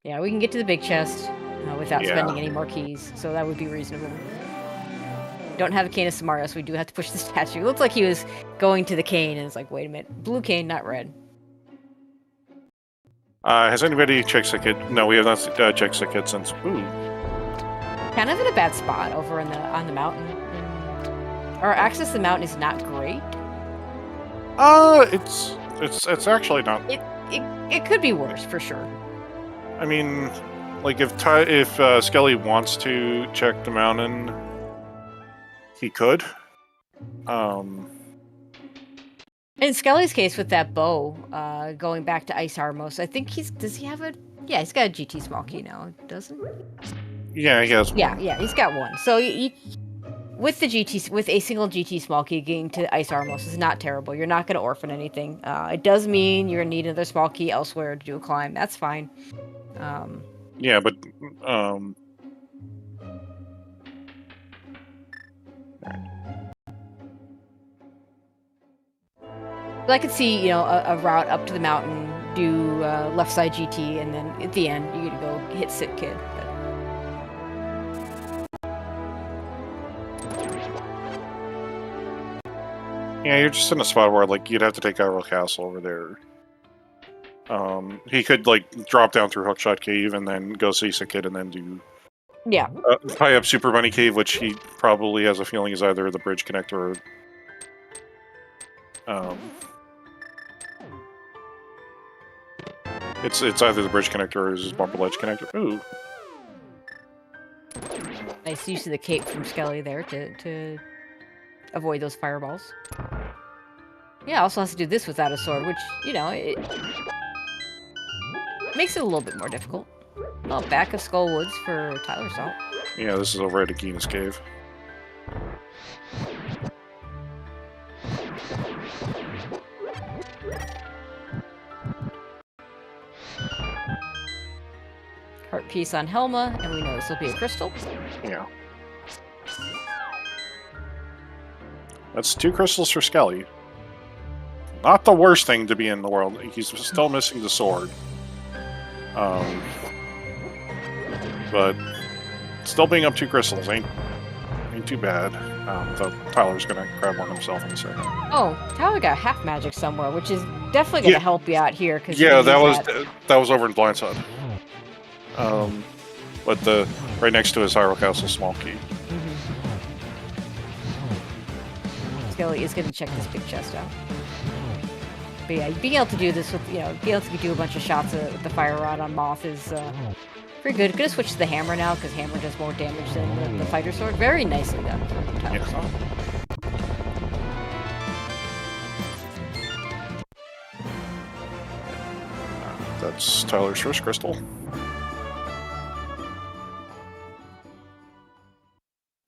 Yeah, we can get to the big chest without Yeah. spending any more keys, so that would be reasonable. Don't have a cane of Samaria, so we do have to push the statue. It looks like he was going to the cane, and it's like, wait a minute, blue cane, not red. Has anybody checked the kit? No, we have not checked the kit since. Ooh. Kind of in a bad spot over on the mountain. Our access to the mountain is not great. It's actually not. It could be worse for sure. I mean, like if Skele wants to check the mountain, he could. In Skelly's case with that bow, going back to Ice Armos, I think does he have a? Yeah, he's got a GT small key now, doesn't he? Yeah, he has. Yeah, he's got one. So with a single GT small key, getting to Ice Armos is not terrible. You're not going to orphan anything. It does mean you're going to need another small key elsewhere to do a climb. That's fine. Yeah, but I could see, a route up to the mountain, do left side GT, and then at the end you're gonna go hit Sick Kid. yeah, you're just in a spot where like you'd have to take Hyrule Castle over there. He could like drop down through Hookshot Cave and then go see Sick Kid and then do tie up Super Bunny Cave, which he probably has a feeling is either the bridge connector or it's either the bridge connector or his bumper ledge connector. Ooh. Nice use of the cape from Skele there to avoid those fireballs. Yeah, also has to do this without a sword, which, it makes it a little bit more difficult. Oh, back of Skull Woods for Tylersalt. Yeah, this is over at Agina's Cave. Heart piece on Helma, and we know this will be a crystal. Yeah. That's 2 crystals for Skele. Not the worst thing to be in the world. He's still missing the sword. But still being up 2 crystals ain't too bad. Though Tyler's gonna grab one himself in a second. Oh, Tyler got half magic somewhere, which is definitely gonna help you out here. Cause yeah, that was over in Blindside. But right next to his Hyrule Castle small key. Skele is gonna check this big chest out. But yeah, being able to do this with, being able to do a bunch of shots with the fire rod on Moth is pretty good. Gonna switch to the hammer now, because hammer does more damage than the fighter sword. Very nicely done from Tylersalt. That's Tyler's first crystal.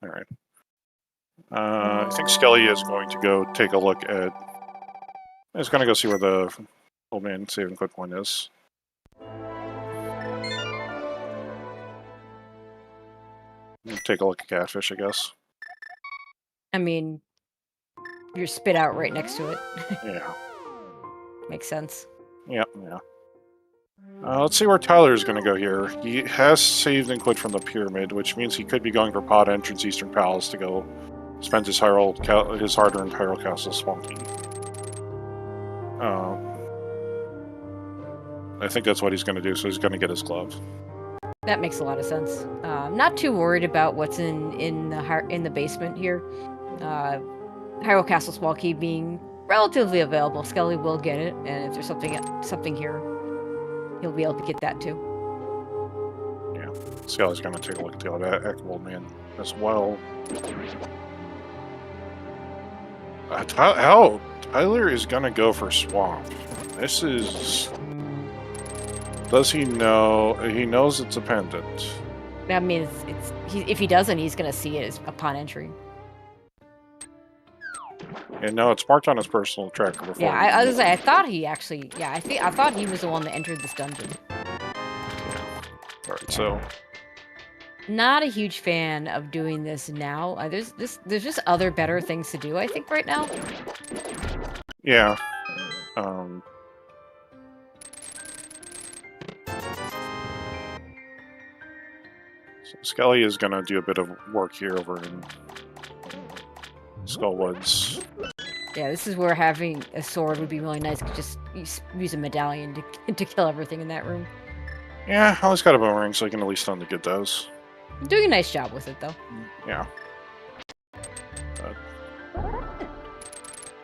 Alright. I think Skele is going to go take a look at I was gonna go see where the old man saving quit point is. Take a look at Catfish, I guess. I mean, you're spit out right next to it. Yeah. Makes sense. Yeah, yeah. Let's see where Tyler's going to go here. He has saved and quit from the pyramid, which means he could be going for pod entrance Eastern Palace to go spend his hard-earned Hyrule Castle Swanky. I think that's what he's going to do, so he's going to get his glove. That makes a lot of sense. Not too worried about what's in the basement here. Hyrule Castle Swanky being relatively available. Skele will get it, and if there's something here, he'll be able to get that too. Yeah, Skele's going to take a look at the other old man as well. Tyler is going to go for Swamp. This is... Does he know? He knows it's a pendant. I mean, if he doesn't, he's going to see it upon entry. And no, it's marked on his personal tracker before. Yeah, I was gonna say, I thought he actually... Yeah, I thought he was the one that entered this dungeon. Yeah. Alright, so... Not a huge fan of doing this now. There's just other better things to do, I think, right now. Yeah. So Skele is gonna do a bit of work here over in Skullwoods. Yeah, this is where having a sword would be really nice. Just use a medallion to kill everything in that room. Yeah, well, he's got a boomerang, so he can at least only get those. Doing a nice job with it, though. Yeah.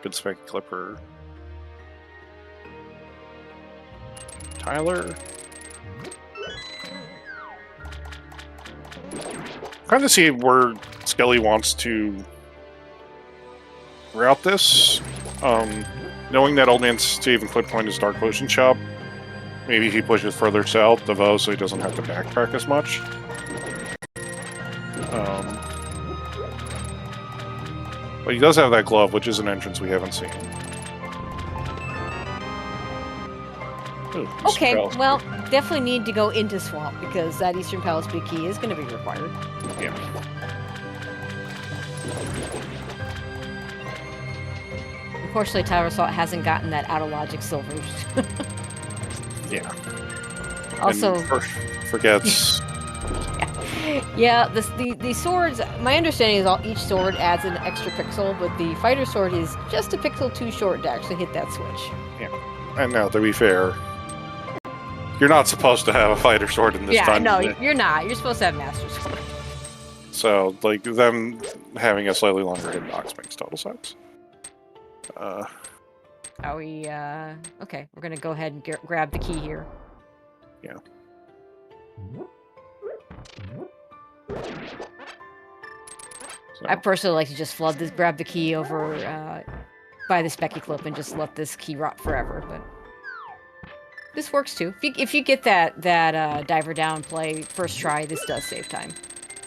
Good spec clipper. Tyler. Kind of see where Skele wants to route this. Knowing that old man's save and quit point is Dark Potion Shop, maybe he pushes further south, Devo, so he doesn't have to backtrack as much. But he does have that glove, which is an entrance we haven't seen. Ooh, Okay, well, definitely need to go into Swamp, because that Eastern Palace big key is going to be required. Yeah. Unfortunately, Tylersalt hasn't gotten that out of logic silver. Yeah. Also, and forgets. yeah, the swords. My understanding is each sword adds an extra pixel, but the fighter sword is just a pixel too short to actually hit that switch. Yeah. And now, to be fair, you're not supposed to have a fighter sword in this dungeon. No, you're not. You're supposed to have master sword. So, like, them having a slightly longer hitbox makes total sense. Are we, okay, we're gonna go ahead and grab the key here. Yeah. So. I personally like to just grab the key over, by the specky clip and just let this key rot forever, but... This works too. If you get that diver down play first try, this does save time.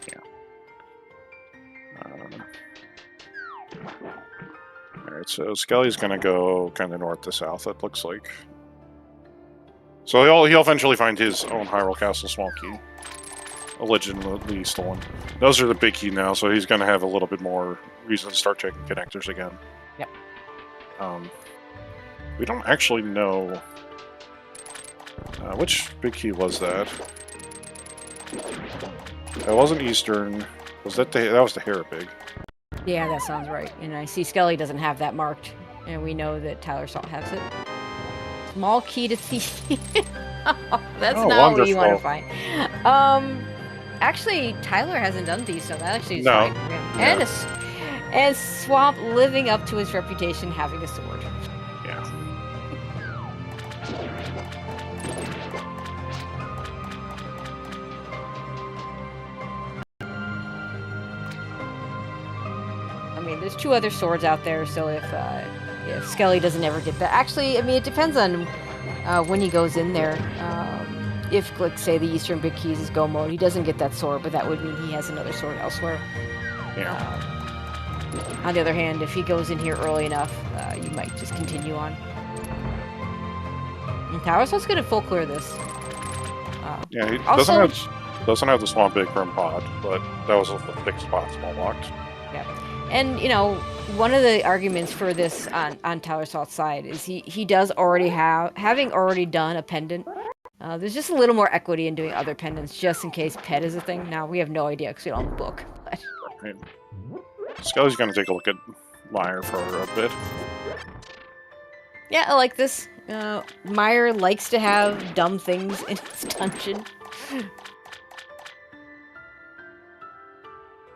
Yeah. Alright, so Skele's gonna go kind of north to south, it looks like. So he'll eventually find his own Hyrule Castle Swamp Key. Allegedly stolen. Those are the big key now, so he's gonna have a little bit more reason to start checking connectors again. Yep. We don't actually know... which big key was that? That wasn't Eastern. Was that that was the Harabig? Yeah, that sounds right. And I see Skele doesn't have that marked, and we know that Tylersalt has it. Small key to see. That's not wonderful. what you want to find. Actually, Tyler hasn't done these, so that actually is fine. Yeah. And Swamp living up to his reputation having a sword. Yeah. I mean, there's two other swords out there, so if Skele doesn't ever get that... Actually, I mean, it depends on when he goes in there. If, like, say, the Eastern Big Keys is go mode, he doesn't get that sword, but that would mean he has another sword elsewhere. Yeah. On the other hand, if he goes in here early enough, you might just continue on. And Tylersalt's gonna full clear this. Yeah, he Also- doesn't have the Swamp Big from Pod, but that was a fixed spot small locked. And one of the arguments for this on Tylersalt's side is he does already having already done a pendant. There's just a little more equity in doing other pendants just in case pet is a thing. Now we have no idea because we don't have the book. But... Right. Skelly's gonna take a look at Meyer for a bit. Yeah, I like this. Meyer likes to have dumb things in his dungeon.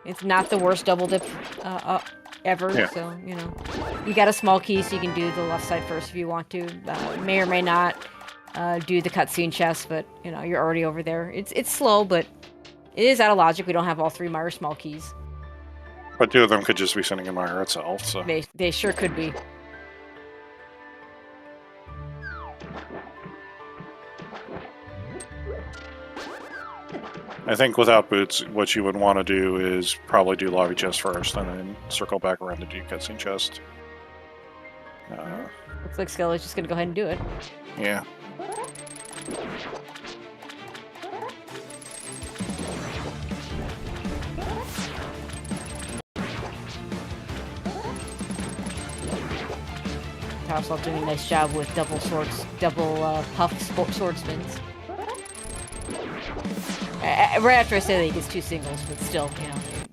It's not the worst double dip ever, Yeah. so, You got a small key, so you can do the left side first if you want to. May or may not do the cutscene chest, but, you're already over there. It's slow, but it is out of logic. We don't have all 3 Meyer small keys. But 2 of them could just be sending in Meyer itself, so... They sure could be. I think without boots, what you would want to do is probably do lobby chest first, and then circle back around to do cutscene chest. Looks like Skele's just gonna go ahead and do it. Yeah. Tylersalt doing a nice job with double puff sword spins. Right after I say that he gets 2 singles, but still,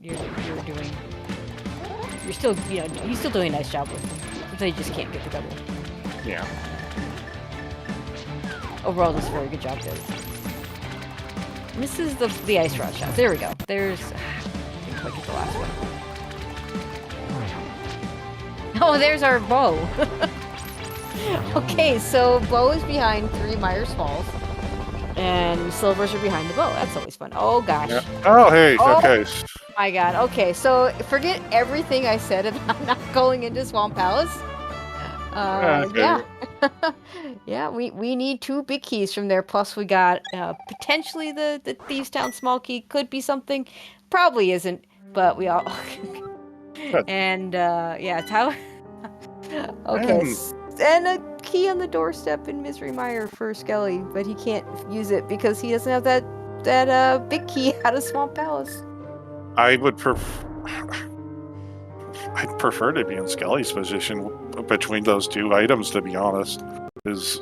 you're still, he's still doing a nice job with them. Until you just can't get the double. Yeah. Overall, does a very good job there. Misses the ice rod shot. There we go. There's, I didn't quite get the last one. Oh, there's our bow. Okay, so bow is behind 3 Myers Falls. And silvers are behind the bow. That's always fun. Oh, gosh. Yeah. Oh, hey, Oh. okay. My God. Okay, so forget everything I said about not going into Swamp Palace. Okay. Yeah. Yeah, we need 2 big keys from there. Plus, we got potentially the Thieves Town small key. Could be something. Probably isn't, but we all... And, yeah, Tyler... Okay, and a key on the doorstep in Misery Mire for Skele, but he can't use it because he doesn't have that big key out of Swamp Palace. I'd prefer to be in Skelly's position between those 2 items, to be honest. Is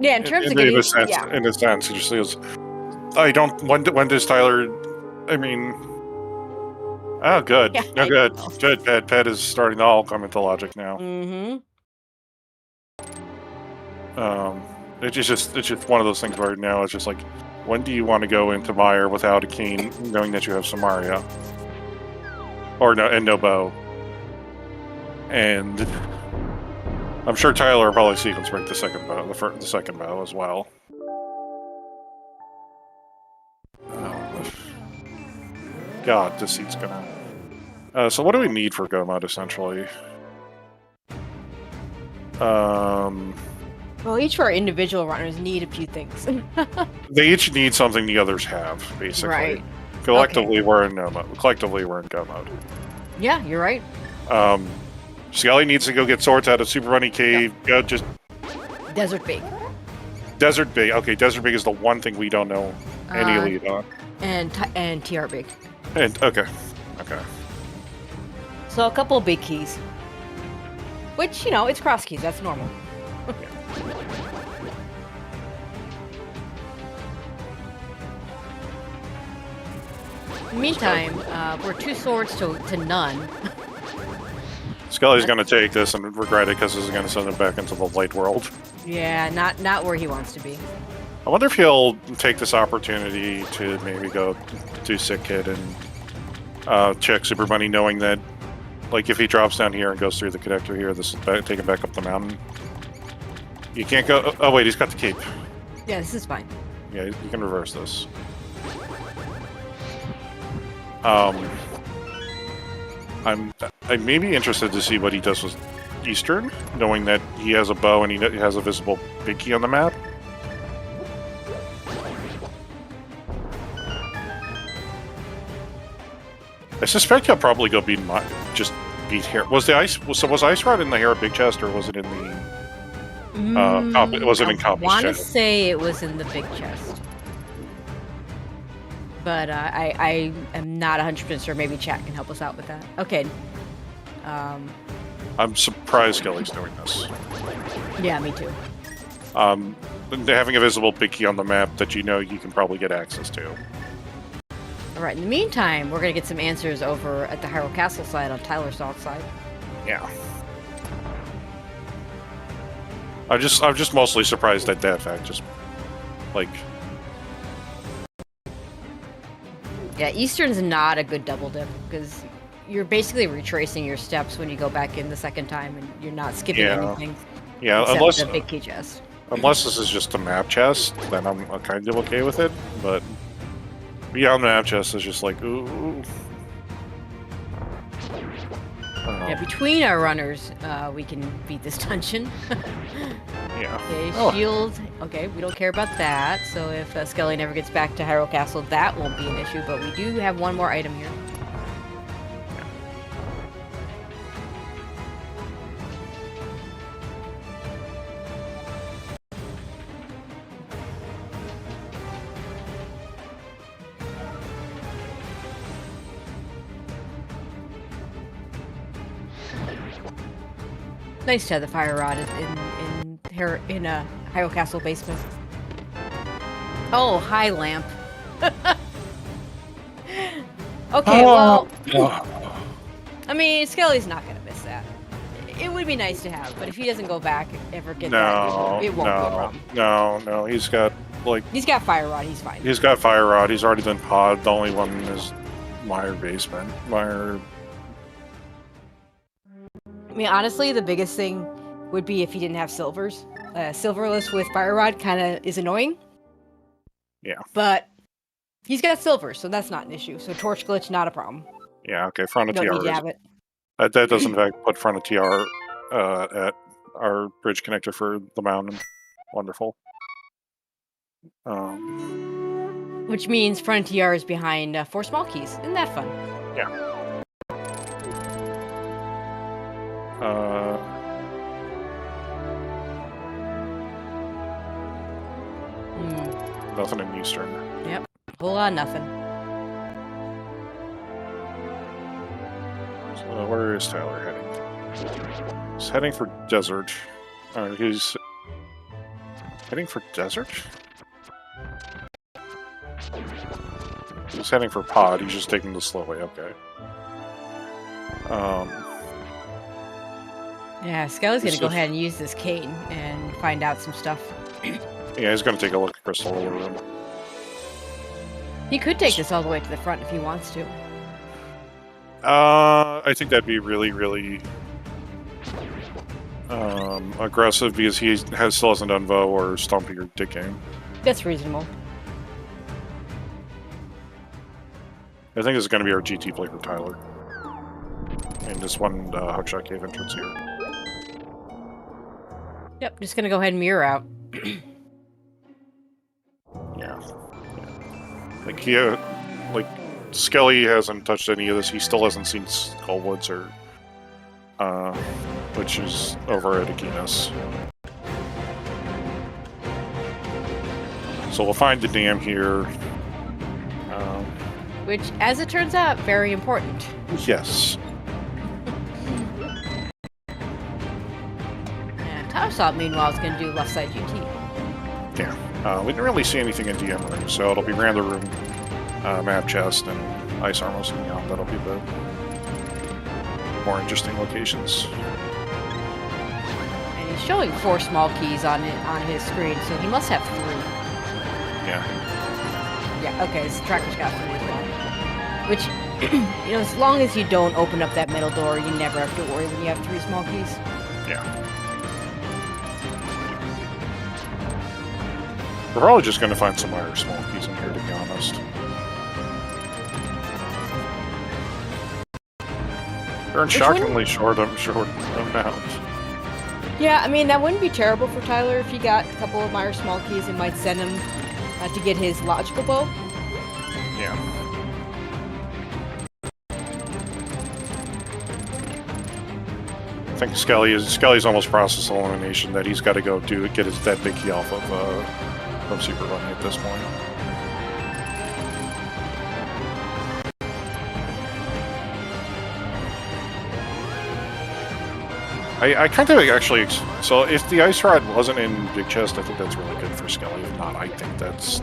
Yeah, in terms of in getting... a sense, Yeah. in a sense, it just feels. I don't. When does Tyler? I mean. Oh, good. Yeah, No, I good. know. Good. Pet is starting to all come into logic now. Mm-hmm. It's just one of those things where now it's just like, when do you want to go into Meyer without a cane, knowing that you have Samaria, or no bow, and I'm sure Tyler will probably sequence break the second bow, the second bow as well. God, this seat's gonna. So what do we need for go mode essentially? Well, each of our individual runners need a few things. They each need something the others have, basically. Right. Collectively, we're in no mode. Collectively, we're in go mode. Yeah, you're right. Skele needs to go get swords out of Super Bunny Cave. Go just Desert Big. Desert Big. Okay, Desert Big is the one thing we don't know any lead on. And TR Big. And okay. So a couple of big keys. Which, it's cross keys. That's normal. Meantime, we're 2 swords to none. Skele's going to take this and regret it because this is going to send him back into the light world. Yeah, not where he wants to be. I wonder if he'll take this opportunity to maybe go do Sick Kid and check Super Bunny, knowing that, like, if he drops down here and goes through the connector here, this will take him back up the mountain. You can't go... Oh, wait, he's got the cape. Yeah, this is fine. Yeah, you can reverse this. I may be interested to see what he does with Eastern, knowing that he has a bow and he has a visible big key on the map. I suspect he'll probably go beat just beat Hera. Was Ice Rod in the Hera Big Chest, or was it in the Was it in Compass I want to chest? say it was in the big chest. But I am not 100% sure. Maybe chat can help us out with that. Okay. I'm surprised Skele's doing this. Yeah, me too. Having a visible big key on the map that you can probably get access to. All right. In the meantime, we're gonna get some answers over at the Hyrule Castle side on Tylersalt side. Yeah. I'm just mostly surprised at that fact. Just like. Yeah, Eastern's not a good double dip because you're basically retracing your steps when you go back in the second time, and you're not skipping anything. Yeah, except unless the big key chest. Unless this is just a map chest, then I'm kind of okay with it. But beyond the map chest, it's just like, ooh. Yeah, between our runners, we can beat this dungeon. Yeah. Okay, shield. Okay, we don't care about that. So if Skele never gets back to Hyrule Castle, that won't be an issue. But we do have one more item here. Nice to have the fire rod in a Hyrule Castle basement. Oh, hi, lamp. Okay, well, I mean, Skele's not gonna miss that. It would be nice to have, but if he doesn't go back ever get that, it won't be a problem. No, he's got fire rod. He's fine. He's got fire rod. He's already done pod. The only one is Meyer basement. I mean, honestly, the biggest thing would be if he didn't have silvers. Silverless with fire rod kind of is annoying. Yeah. But he's got silver, so that's not an issue. So torch glitch, not a problem. Yeah, okay, front of Don't TR. need to have it. That does in fact put front of TR at our bridge connector for the mountain. Wonderful. Which means front of TR is behind 4 small keys. Isn't that fun? Yeah. Nothing in Eastern. Yep. Whole lot of nothing. So where is Tyler heading? He's heading for desert. He's heading for desert? He's heading for pod. He's just taking the slow way. Okay. Yeah, Skele's gonna go ahead and use this cane and find out some stuff. Yeah, he's gonna take a look at Crystal Room. He could take this all the way to the front if he wants to. I think that'd be really, really aggressive because he still hasn't done Vo or Stumpy or Dick Game. That's reasonable. I think this is going to be our GT play for Tyler. And just one Hookshot Cave entrance here. Yep, just gonna go ahead and mirror out. Yeah. Like Skele hasn't touched any of this. He still hasn't seen Skullwoods or which is over at Aquinas. So we'll find the dam here. Which, as it turns out, very important. Yes. And Tylersalt, meanwhile, is going to do left side GT. Yeah. We didn't really see anything in DM room, so it'll be random room, map chest, and ice armor and beyond. That'll be the more interesting locations. And he's showing 4 small keys on his screen, so he must have 3. Yeah. Yeah, okay, his tracker's got 3 as well. Which, you know, as long as you don't open up that middle door, you never have to worry when you have 3 small keys. Yeah. We're probably just going to find some other small keys in here, to be honest. They're in shockingly short amount. Yeah, I mean, that wouldn't be terrible for Tyler if he got a couple of Meyer small keys. It might send him to get his logical bow. Yeah. think Skelly's almost process elimination that he's got to go get that big key off of from Speedrun at this point. I kind of actually, so if the ice rod wasn't in Big Chest, I think that's really good for Skele. If not, I think that's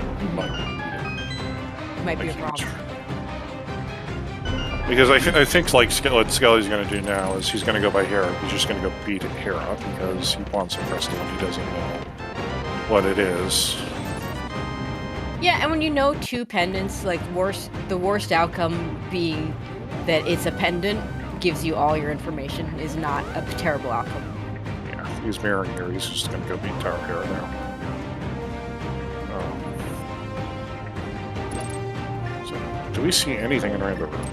Might be a problem. Because I think like what Skele's going to do now is he's going to go by Hera. He's just going to go beat Hera because he wants to press when he doesn't know what it is. Yeah, and when you know two pendants, like the worst outcome being that it's a pendant gives you all your information is not a terrible outcome. Yeah, he's mirroring here. He's just going to go beat Tower Hera now. So, do we see anything in Rainbow Room?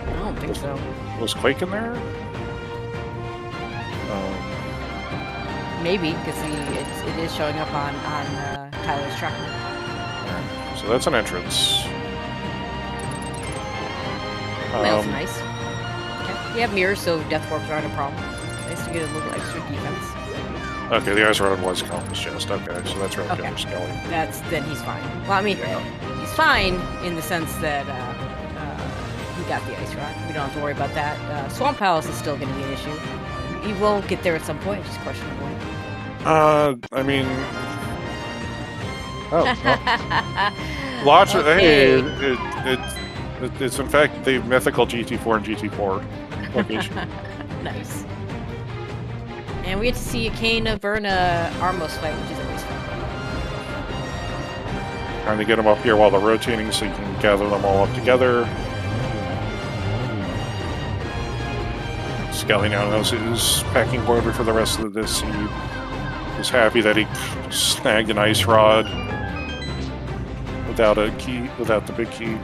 I don't think so. Was Quake in there? Maybe, because it is showing up on Tyler's tracker. Right. So that's an entrance. That's nice. Okay. We have mirrors, so death warps aren't a problem. Nice to get a little extra defense. Okay, the ice rod was Colin's chest. Okay, so that's really good for Skele. Then he's fine. Well, I mean, he's fine in the sense that he got the ice rod. We don't have to worry about that. Swamp Palace is still going to be an issue. He will get there at some point, just questionable. I mean... Oh, lots of... Hey, it's in fact the mythical GT4 and GT4 location. Nice. And we get to see a Kane burn a Armos fight, which is always fun. Trying to get them up here while they're rotating so you can gather them all up together. Skele now knows his packing order for the rest of this. He's happy that he snagged an ice rod without a key, without the big key.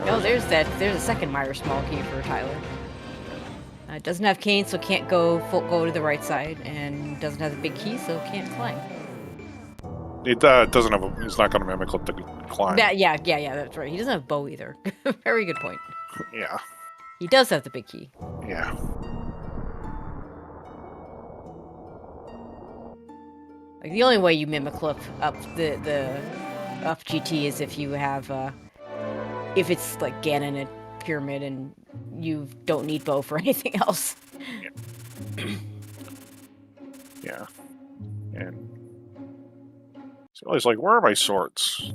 Oh, there's a second Meyer small key for Tyler. It doesn't have Kane, so can't go to the right side, and doesn't have the big key, so can't climb. It doesn't have. He's not going to mimic the climb. Yeah, that's right. He doesn't have bow either. Very good point. Yeah. He does have the big key. Yeah. Like the only way you mimic up the up GT is if you have if it's like Ganon and Pyramid and you don't need bow for anything else. Yeah. And so he's like, where are my swords?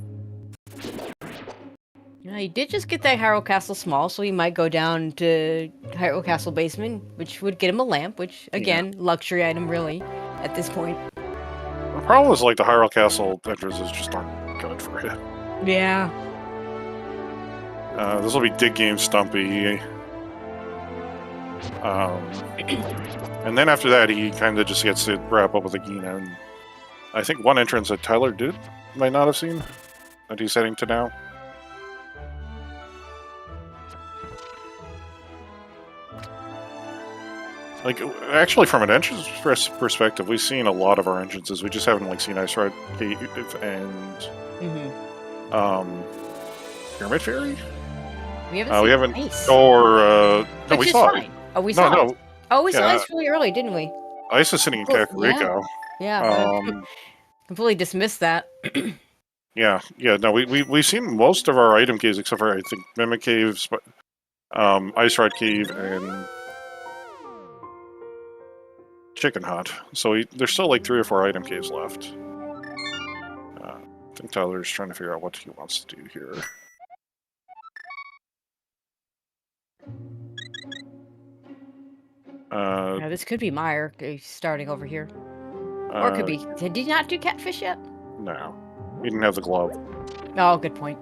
Yeah, he did just get that Hyrule Castle small, so he might go down to Hyrule Castle basement, which would get him a lamp, which, again, luxury item, really, at this point. The problem is, like, the Hyrule Castle entrances just aren't good for you. Yeah. This will be Dig Game Stumpy. And then after that, he kind of just gets to wrap up with a Ganon. I think one entrance that Tyler might not have seen, that he's heading to now. Like, actually, from an entrance perspective, we've seen a lot of our entrances. We just haven't, like, seen Ice Ride Cave and Pyramid Fairy? We haven't seen Ice. Or, no, we saw it. Oh, we saw it. Oh, we saw Yeah. Ice really early, didn't we? Ice is sitting in Kakariko. Yeah. Completely dismissed that. Yeah. No, we've seen most of our item caves except for, I think, Mimic Caves, Ice Ride Cave, and Chicken Hut. So there's still like 3 or 4 item caves left. I think Tyler's trying to figure out what he wants to do here. Yeah, this could be Meyer starting over here. Or it could be. Did he not do Catfish yet? No. He didn't have the glove. Oh, good point.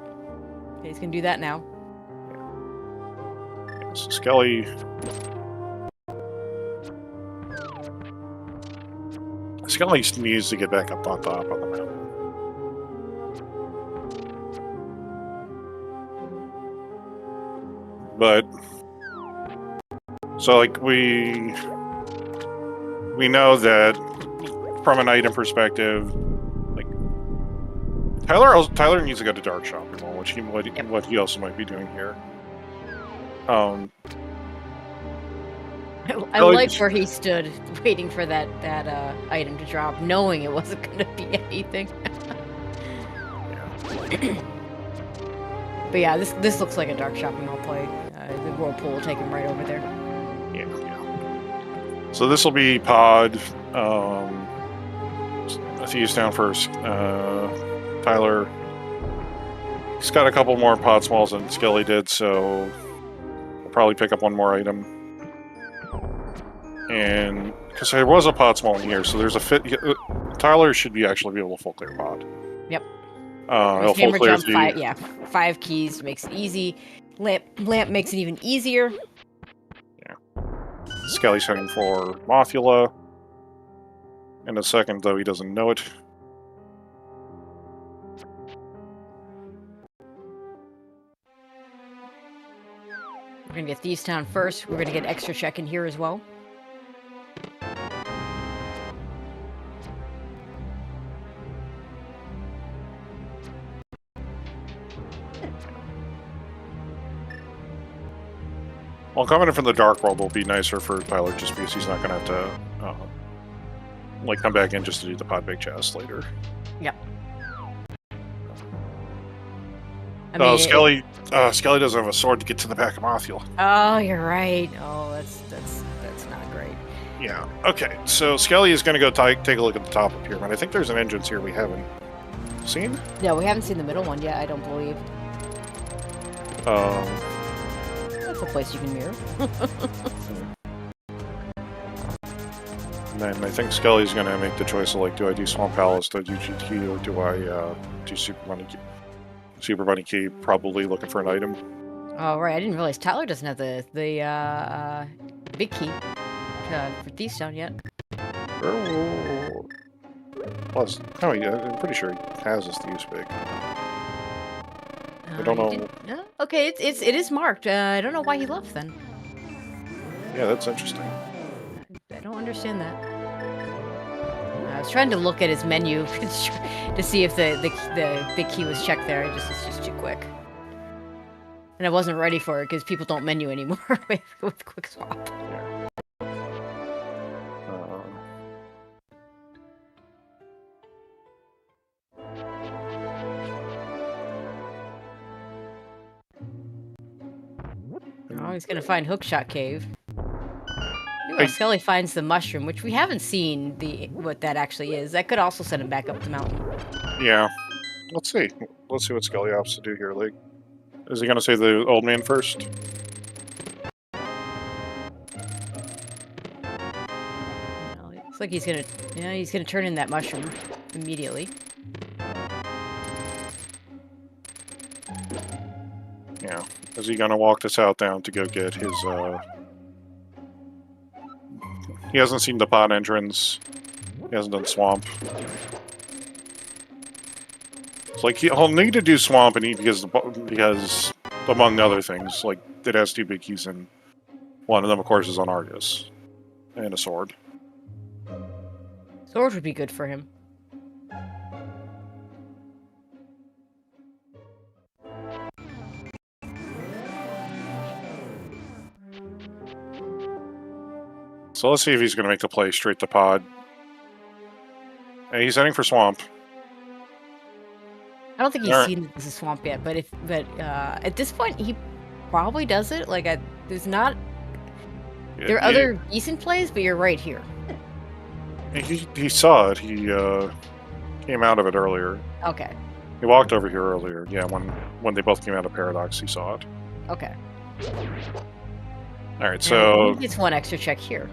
Okay, he's going to do that now. Yeah, so Skele... Skele needs to get back up on top on the mountain. But... So, like, we know that from an item perspective, like, Tyler needs to go to Dark Shopping Mall, which what he also might be doing here. I like where he stood, waiting for that item to drop, knowing it wasn't going to be anything. Yeah. But yeah, this looks like a Dark Shopping Mall play. The whirlpool will take him right over there. Yeah. So this will be pod. Thieves down first. Tyler. He's got a couple more pod smalls than Skele did, so we'll probably pick up one more item. And because there was a pod small in here, so there's a fit. Tyler should actually be able to full clear pod. Yep. He'll full Hammer clear jump, 5 keys makes it easy. Lamp makes it even easier. Yeah. Skele's heading for Mothula. In a second, though he doesn't know it. We're gonna get Thieves Town first. We're gonna get extra check in here as well. Well, coming in from the Dark World will be nicer for Tyler just because he's not going to have to like come back in just to do the pod big chest later. Yep. I mean, Skele doesn't have a sword to get to the back of Mothula. Oh, you're right. Oh, that's not great. Yeah. Okay. So Skele is going to go take a look at the top of the pyramid. I think there's an entrance here we haven't seen. No, we haven't seen the middle one yet. I don't believe. That's a place you can mirror. And then I think Skele's going to make the choice of, like, do I do Swamp Palace, do I do GT, or do I do Super Bunny Key? Super Bunny Key, probably looking for an item. Oh, right. I didn't realize Tyler doesn't have the big key for Thieves Town yet. Plus, no, I'm pretty sure he has his Thieves big. I don't know. Okay, it is marked. I don't know why he left then. Yeah, that's interesting. I don't understand that. I was trying to look at his menu to see if the big key was checked there. It's just too quick, and I wasn't ready for it because people don't menu anymore with quick swap. Yeah. Oh, he's gonna find Hookshot Cave. Skele finds the mushroom, which we haven't seen what that actually is. That could also send him back up the mountain. Yeah. Let's see. Let's see what Skele opts to do here. Like, is he gonna save the old man first? Well, looks like he's gonna turn in that mushroom immediately. Yeah. Is he gonna walk this out down to go get his He hasn't seen the pod entrance. He hasn't done swamp. It's like he'll need to do swamp because among other things, like it has 2 big keys and one of them of course is on Argus. And a sword. Sword would be good for him. So let's see if he's going to make the play straight to pod. And he's heading for swamp. I don't think he's seen that this is swamp yet, but at this point he probably does it. Like there's not. There are other decent plays, but you're right here. He saw it. He came out of it earlier. Okay. He walked over here earlier. Yeah, when they both came out of Paradox, he saw it. Okay. All right, so he gets one extra check here.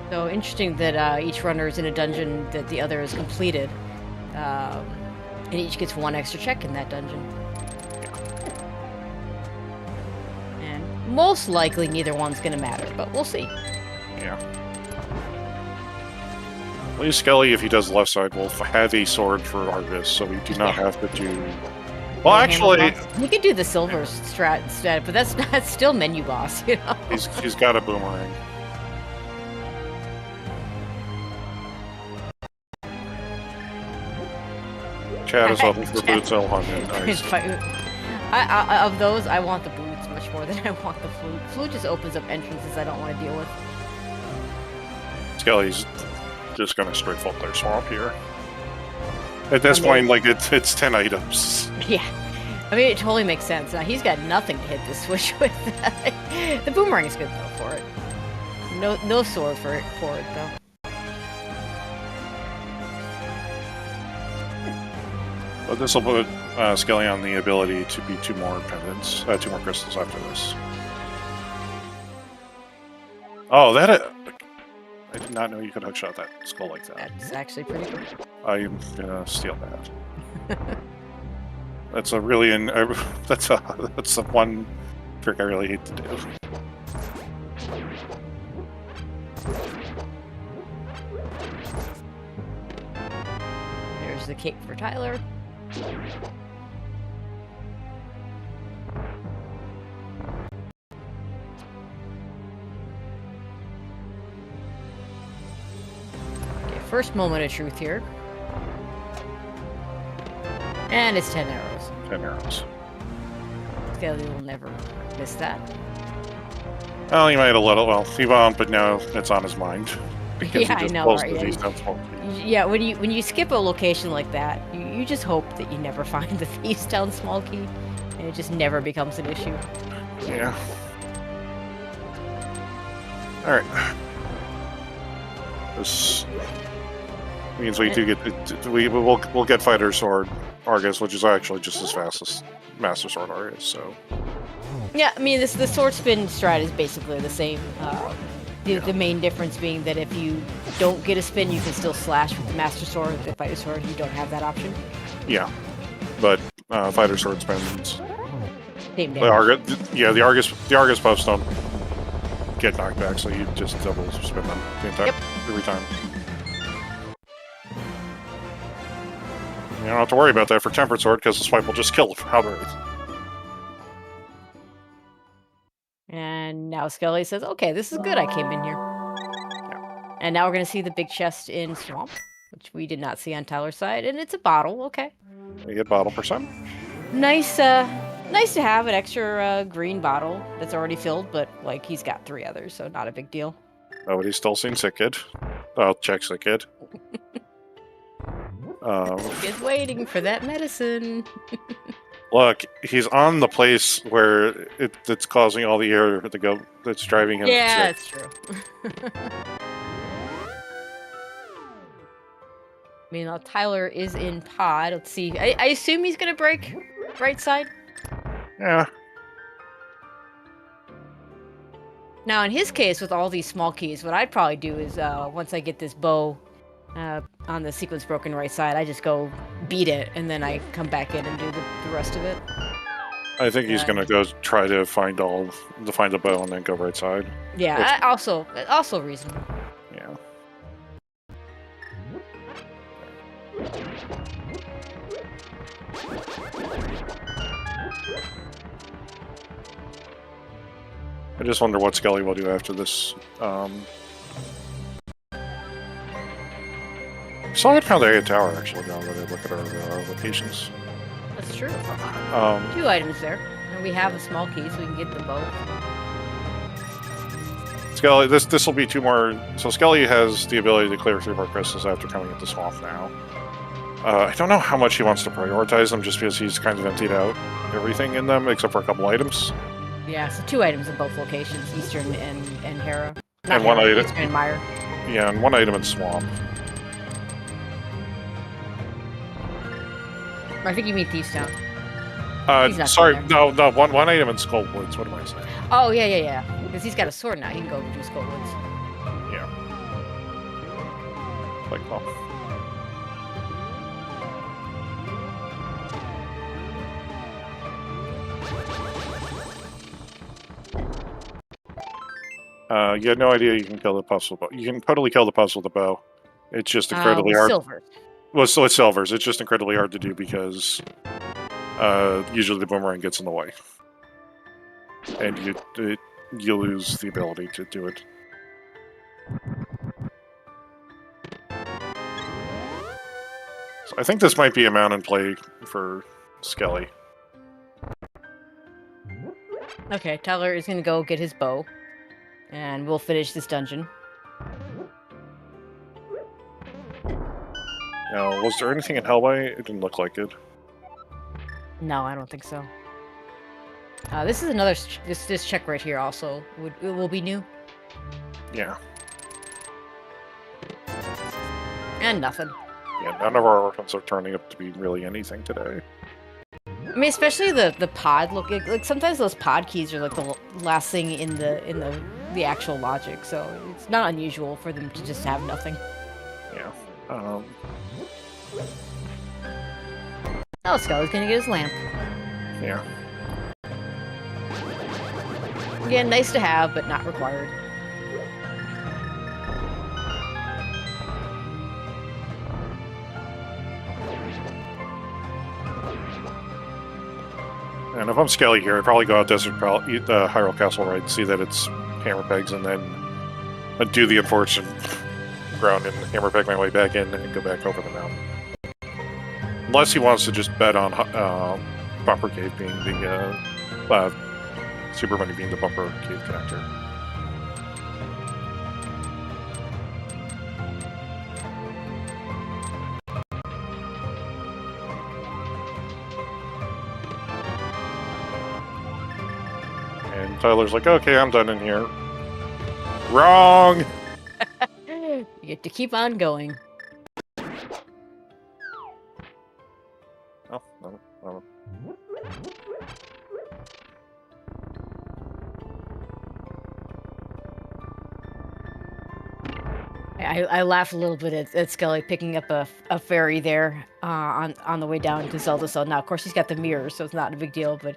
So interesting that each runner is in a dungeon that the other has completed, and each gets one extra check in that dungeon. And most likely neither one's going to matter, but we'll see. Yeah. At least Skele, if he does the left side, will have a sword for Argus, so we do not have to do... Well, actually... You could do the silver strat instead, but that's still menu boss, you know? He's got a boomerang. Chad is looking for boots, L100. Nice. Of those, I want the boots much more than I want the flute. Flute just opens up entrances I don't want to deal with. Skele's just gonna straight fault their swamp here. At this point, like, it's 10 items. Yeah. I mean, it totally makes sense. Now, he's got nothing to hit this switch with. The boomerang is good, though, for it. No sword for it, though. But this will put Skele on the ability to be 2 more pendants, 2 more crystals after this. Oh, that... I did not know you could hookshot that skull like that. That's actually pretty cool. I'm gonna steal that. That's a really that's the one trick I really hate to do. There's the cape for Tyler. First moment of truth here. And it's 10 arrows. 10 arrows. Skele will never miss that. Well, he might have let it. Well, he won't, but now it's on his mind. Because Yeah, he just I know, closed right? the Feast on Small Keys. Yeah, when you skip a location like that, you just hope that you never find the Feast on Small Key, and it just never becomes an issue. Yeah. All right. This means we do get we'll get Fighter Sword Argus, which is actually just as fast as Master Sword Argus. So. Yeah, I mean, the sword spin strat is basically the same. The main difference being that if you don't get a spin, you can still slash with the Master Sword. The Fighter Sword, you don't have that option. Yeah, but Fighter Sword spins. Same The damage. the Argus puffs don't get knocked back, so you just double spin them every time. You don't have to worry about that for Tempered Sword because the swipe will just kill it outright. And now Skele says, okay, this is good, I came in here. Yeah. And now we're going to see the big chest in Swamp, which we did not see on Tyler's side. And it's a bottle, okay. You get bottle percent. Nice to have an extra green bottle that's already filled, but, like, he's got 3 others, so not a big deal. Nobody's still seen Sick Kid. I'll check Sick Kid. He's waiting for that medicine. Look, he's on the place where it's causing all the air to go. That's driving him. Yeah, sick. that's true. I mean, Tyler is in pod. Let's see. I assume he's gonna break right side. Yeah. Now, in his case, with all these small keys, what I'd probably do is once I get this bow on the sequence broken right side, I just go beat it, and then I come back in and do the rest of it. I think he's gonna go try to find the bow and then go right side. Yeah, also reasonable. Yeah. I just wonder what Skele will do after this. Solid found the tower actually now that I look at our locations. That's true. 2 Um, items there. And we have a small key, so we can get them both. Skele, this will be 2 more. So Skele has the ability to clear 3 more crystals after coming into Swamp now. I don't know how much he wants to prioritize them, just because he's kind of emptied out everything in them except for a couple items. Yeah, so 2 items in both locations, Eastern and Hera. Not And 1 Hera, item. Eastern and Mire. Yeah, and 1 item in Swamp. I think you mean Thieves Town. He's not Sorry, there. no, one item in Skull Woods. What am I saying? Oh, yeah. Because he's got a sword now. He can go do Skull Woods. Yeah. Like, well. You had no idea you can kill the puzzle, but you can totally kill the puzzle with a bow. It's just incredibly with hard. silver. Well, so it's silvers. It's just incredibly hard to do because usually the boomerang gets in the way, and you lose the ability to do it. So I think this might be a mountain play for Skele. Okay, Tyler is gonna go get his bow, and we'll finish this dungeon. Now, was there anything in Hellway? It didn't look like it. No, I don't think so. This is another this check right here. Also, it will be new. Yeah. And nothing. Yeah, none of our orphans are turning up to be really anything today. I mean, especially the pod look. Like sometimes those pod keys are like the last thing in the actual logic. So it's not unusual for them to just have nothing. Yeah. Oh, Skele's gonna get his lamp. Yeah. Again, nice to have, but not required. And if I'm Skele here, I'd probably go out Desert eat the Hyrule Castle Ride, see that it's hammer pegs, and then do the unfortunate ground and hammer peg my way back in and go back over the mountain. Unless he wants to just bet on Bumper Cave being the Super Money being the Bumper Cave connector. And Tyler's like, okay, I'm done in here. Wrong! You get to keep on going. Oh, no. I laughed a little bit at Skele picking up a fairy there on the way down to Zelda. So now, of course, he's got the mirror, so it's not a big deal. But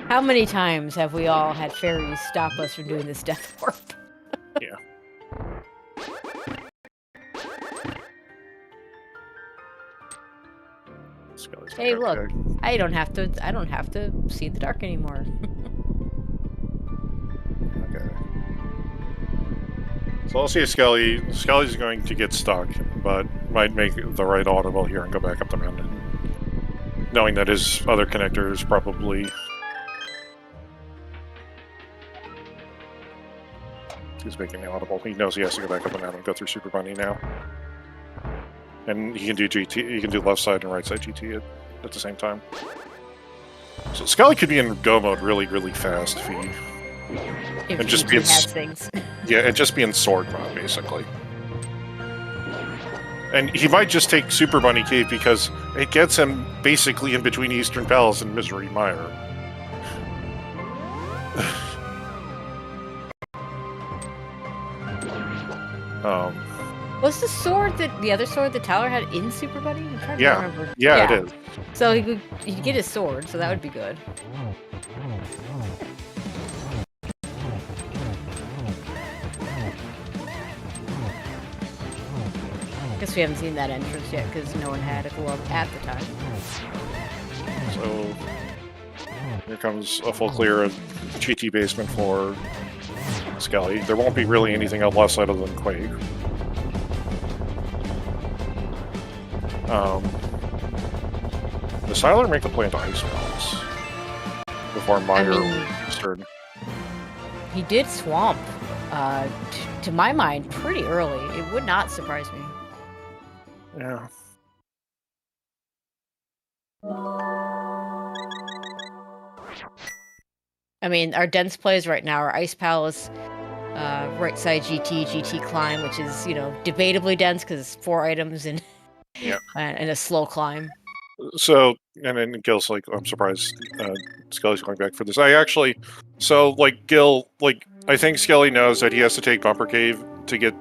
how many times have we all had fairies stop us from doing this death warp? Yeah. Hey, look! I don't have to see the dark anymore. Okay. So I'll see Skele. Skele's going to get stuck, but might make the right audible here and go back up the mountain. Knowing that his other connector is probably... He's making the audible. He knows he has to go back up the mountain and go through Super Bunny now. And he can do GT. He can do left side and right side GT at the same time. So Skele could be in Go mode really, really fast if he... If and just he be in, has things. Yeah, and just be in sword mode, basically. And he might just take Super Bunny Cave because it gets him basically in between Eastern Palace and Misery Mire. Was the other sword that Tyler had in Super Bunny? I'm trying to remember. Yeah, it is. So he could get his sword, so that would be good. Guess we haven't seen that entrance yet because no one had a glove at the time. So here comes a full clear of GT basement for Skele. There won't be really anything on the left side other than Quake. Does Tyler make a play into Ice Balls before Meyer started? He did swamp, to my mind, pretty early. It would not surprise me. Yeah. I mean, our dense plays right now are Ice Palace, right side GT, GT climb, which is, debatably dense because it's 4 items and and a slow climb. So, and then Gil's like, I'm surprised Skele's going back for this. Gil, I think Skele knows that he has to take Bumper Cave to get,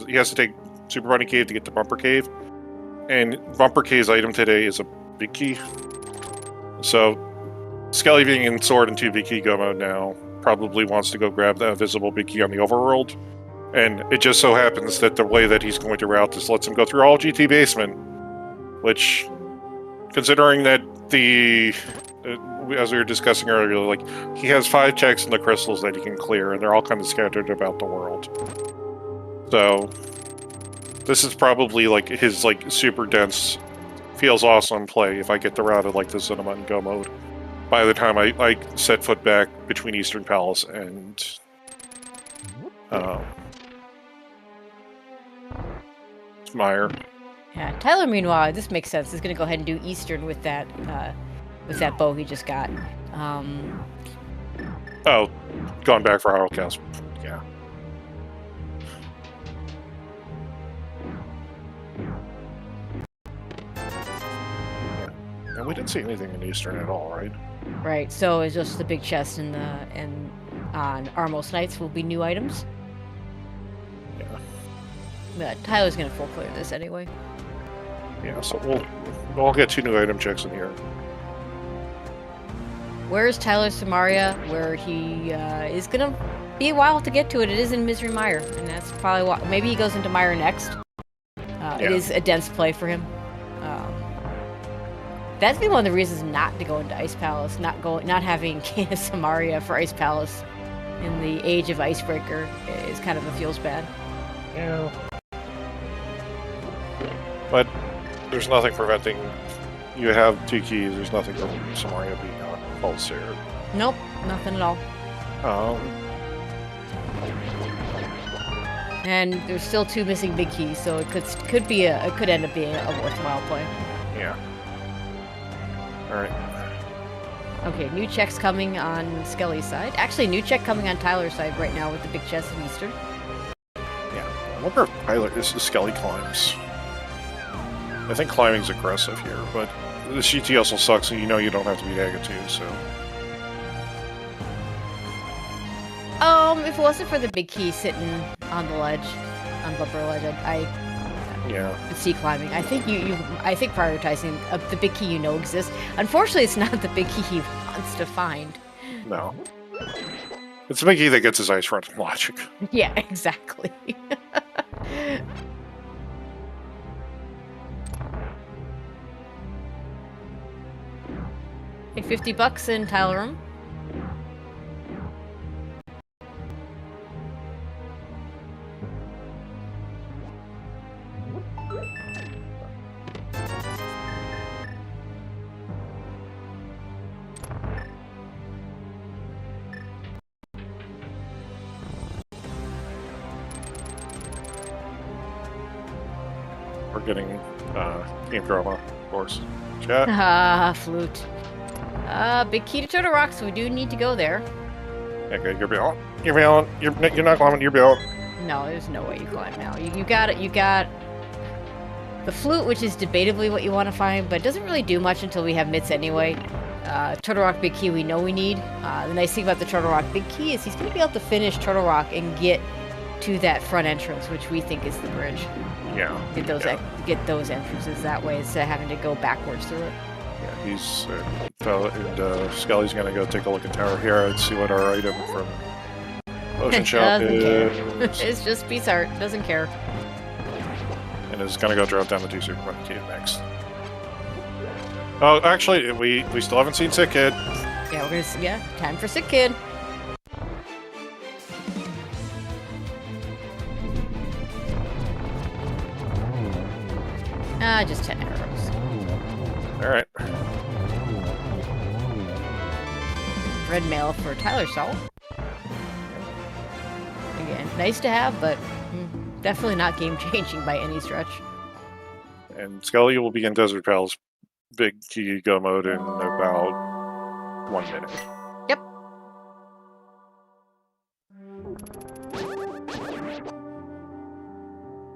he has to take Super Bunny Cave to get to Bumper Cave. And Bumper Cave's item today is a big key. So, Skele being in Sword and 2 big key go mode now, probably wants to go grab that visible big key on the overworld And it just so happens that the way that he's going to route this lets him go through all GT basement, which, considering that as we were discussing earlier, like, he has 5 checks in the crystals that he can clear, and they're all kind of scattered about the world. So, this is probably, like, his, like, super dense, feels awesome play if I get the route of, like, the cinema and go mode. By the time I set foot back between Eastern Palace and Meyer. Yeah, Tyler, meanwhile, this makes sense. He's going to go ahead and do Eastern with that bow he just got. Oh, going back for Hyrule. Yeah. And we didn't see anything in Eastern at all, right? Right, so it's just the big chest and on Armos Knights will be new items. Yeah. But Tyler's going to full clear this anyway. Yeah, so we'll get 2 new item checks in here. Where's Tyler Samaria? Where he is gonna be a while to get to it. It is in Misery Mire, and that's probably why. Maybe he goes into Mire next. It is a dense play for him. That's been one of the reasons not to go into Ice Palace. Not having Kena Samaria for Ice Palace in the age of Icebreaker is kind of a feels bad. Yeah. But there's nothing preventing. You have 2 keys. There's nothing preventing Samaria being on false here. Nope, nothing at all. And there's still 2 missing big keys, so it could end up being a worthwhile play. Yeah. All right. Okay, new checks coming on Skele's side. Actually, new check coming on Tyler's side right now with the big chest in Eastern. Yeah. I wonder if Skele climbs. I think climbing's aggressive here, but the CT also sucks, and you know you don't have to beat Agatu, so. If it wasn't for the big key sitting on the ledge, on bumper ledge, I could see climbing. I think I think prioritizing the big key exists. Unfortunately, it's not the big key he wants to find. No. It's the big key that gets his ice run logic. Yeah, exactly. Hey, $50 in tile room. We're getting game drama, of course. Chat. Flute. Big key to Turtle Rock, so we do need to go there. Okay, you're beyond. You're beyond. You're not climbing. You're beyond. No, there's no way you climb now. You got it. You got the flute, which is debatably what you want to find, but it doesn't really do much until we have mitts anyway. Turtle Rock Big Key we know we need. The nice thing about the Turtle Rock Big Key is he's going to be able to finish Turtle Rock and get to that front entrance, which we think is the bridge. Yeah. Get those entrances that way instead of having to go backwards through it. Yeah, he's Skele's gonna go take a look at Tower Hero and see what our item from Ocean Shop is. It's just piece art, doesn't care. And is gonna go drop down the 2 Supermarket Key next. Oh, actually, we still haven't seen Sick Kid. Yeah, we're gonna time for Sick Kid. Just 10 arrows. Alright. Red mail for Tylersalt. Again, nice to have, but definitely not game-changing by any stretch. And Skele will be in Desert Palace Big Key Go mode in about 1 minute. Yep.